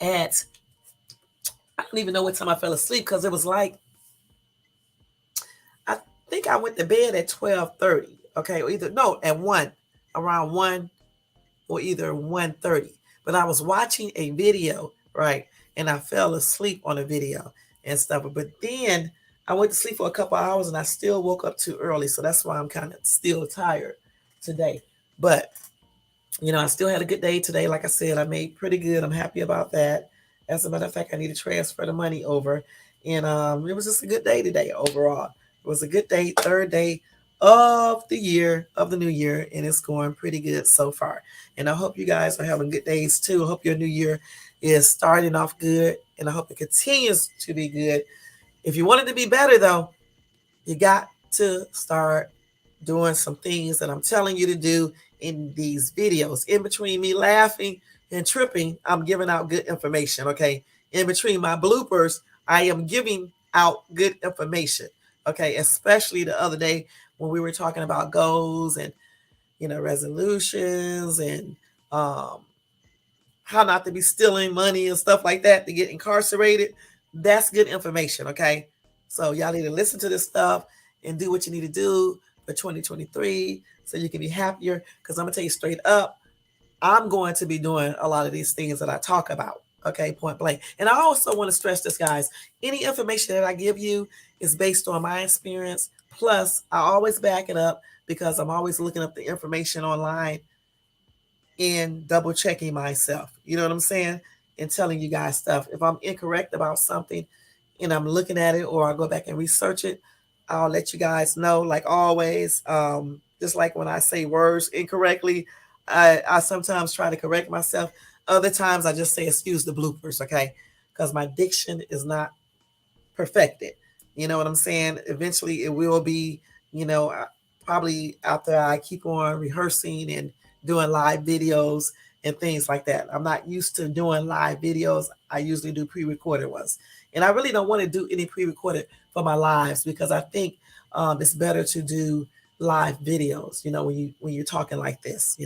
at, I don't even know what time I fell asleep because it was like, I think I went to bed at 12:30. Okay, or either, no, at 1, around 1 or either 1:30. But I was watching a video, right? And I fell asleep on a video and stuff. But then I went to sleep for a couple hours and I still woke up too early. So that's why I'm kind of still tired today. But, I still had a good day today. Like I said, I made pretty good. I'm happy about that. As a matter of fact, I need to transfer the money over. And it was just a good day today overall. It was a good day, third day of the year, of the new year, and it's going pretty good so far. And I hope you guys are having good days too. I hope your new year is starting off good, and I hope it continues to be good. If you want it to be better, though, you got to start doing some things that I'm telling you to do in these videos. In between me laughing and tripping, I'm giving out good information, okay? In between my bloopers, I am giving out good information, okay? Especially the other day when we were talking about goals and, resolutions and how not to be stealing money and stuff like that to get incarcerated. That's good information, okay? So y'all need to listen to this stuff and do what you need to do for 2023 so you can be happier. Because I'm going to tell you straight up, I'm going to be doing a lot of these things that I talk about, okay, point blank. And I also want to stress this, guys. Any information that I give you is based on my experience. Plus, I always back it up because I'm always looking up the information online and double checking myself. You know what I'm saying? And telling you guys stuff. If I'm incorrect about something and I'm looking at it or I go back and research it, I'll let you guys know, like always. Just like when I say words incorrectly, I sometimes try to correct myself. Other times I just say, excuse the bloopers, okay? Because my diction is not perfected. You know what I'm saying? Eventually it will be, probably after I keep on rehearsing and doing live videos and things like that. I'm not used to doing live videos. I usually do pre-recorded ones. And I really don't want to do any pre-recorded for my lives because I think it's better to do live videos, when you're talking like this,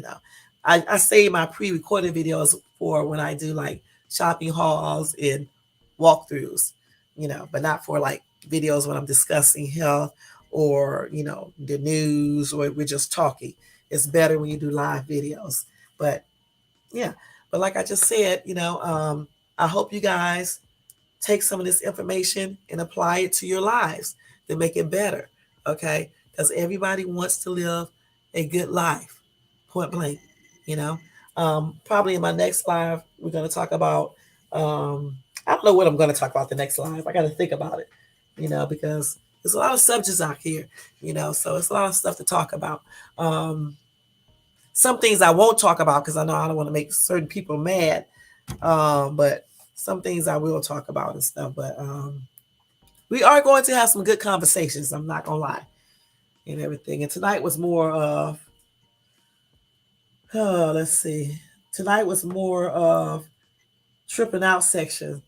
I save my pre-recorded videos for when I do like shopping hauls and walkthroughs, but not for like videos when I'm discussing health or, the news or we're just talking. It's better when you do live videos. But yeah, but like I just said, I hope you guys take some of this information and apply it to your lives to make it better. Okay. Because everybody wants to live a good life, point blank, you know. Probably in my next live, we're going to talk about, I don't know what I'm going to talk about the next live. I got to think about it, because there's a lot of subjects out here, so it's a lot of stuff to talk about. Some things I won't talk about because I know I don't want to make certain people mad. But some things I will talk about and stuff. But we are going to have some good conversations. I'm not gonna lie, and everything. And tonight was more of, let's see. Tonight was more of tripping out section.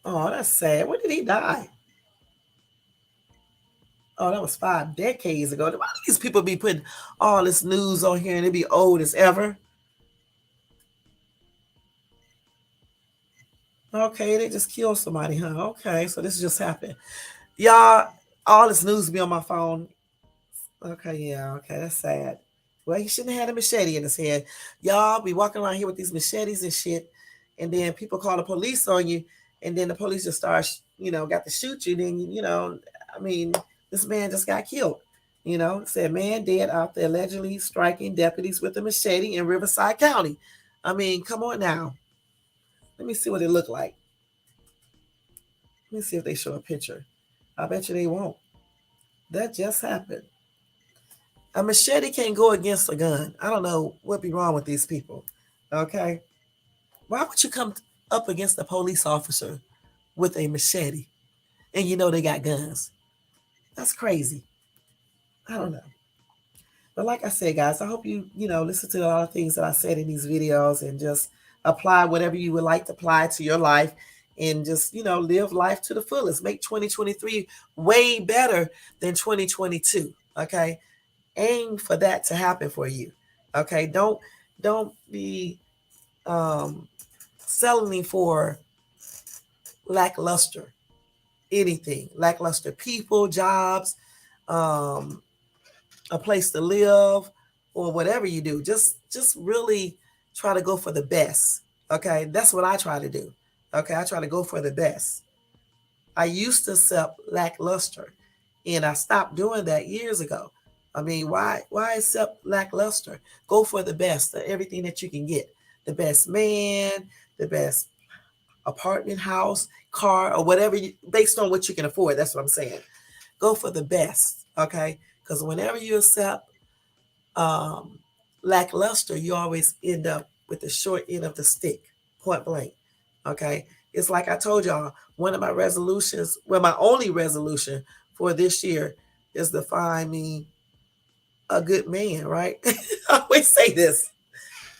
Oh, that's sad. When did he die? Oh, that was 5 decades ago. Why do these people be putting all this news on here and it be old as ever? Okay, they just killed somebody, huh? Okay, so this just happened. Y'all, all this news be on my phone. Okay, yeah, okay, that's sad. Well, he shouldn't have had a machete in his head. Y'all be walking around here with these machetes and shit, and then people call the police on you, and then the police just start, got to shoot you. Then, I mean, this man just got killed. Said man dead after allegedly striking deputies with a machete in Riverside County. I mean, come on now. Let me see what it looked like. Let me see if they show a picture. I bet you they won't. That just happened. A machete can't go against a gun. I don't know what be wrong with these people. Okay? Why would you come up against a police officer with a machete and you know they got guns? That's crazy. I don't know. But like I said, guys, I hope you listen to a lot of things that I said in these videos and just apply whatever you would like to apply to your life and just live life to the fullest. Make 2023 way better than 2022. Okay. Aim for that to happen for you. Okay. Don't be settling for lackluster anything, lackluster people, jobs, um, a place to live, or whatever you do. Just really try to go for the best. Okay, that's what I try to do. Okay, I try to go for the best. I used to accept lackluster, and I stopped doing that years ago. I mean, why accept lackluster? Go for the best, everything that you can get. The best man, the best apartment, house, car, or whatever, based on what you can afford. That's what I'm saying. Go for the best, okay? Because whenever you accept um, lackluster, you always end up with the short end of the stick, point blank. Okay. It's like I told y'all, one of my resolutions, well, my only resolution for this year is to find me a good man, right? I always say this,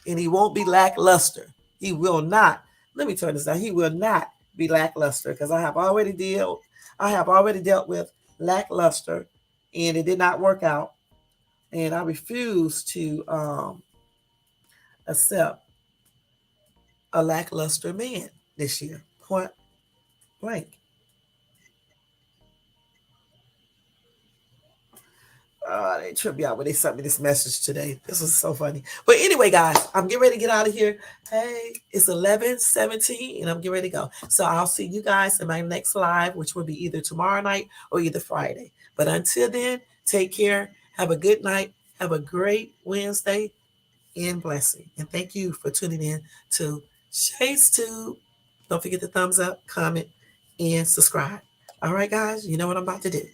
and he won't be lackluster. He will not. Let me turn this down. He will not be lackluster because I have already dealt with lackluster, and it did not work out. And I refuse to accept a lackluster man this year. Point blank. They tripped me out when they sent me this message today. This was so funny. But anyway, guys, I'm getting ready to get out of here. Hey, it's 11:17, and I'm getting ready to go. So I'll see you guys in my next live, which will be either tomorrow night or either Friday. But until then, take care. Have a good night. Have a great Wednesday and blessing. And thank you for tuning in to Shades Tube. Don't forget to thumbs up, comment, and subscribe. All right, guys, you know what I'm about to do.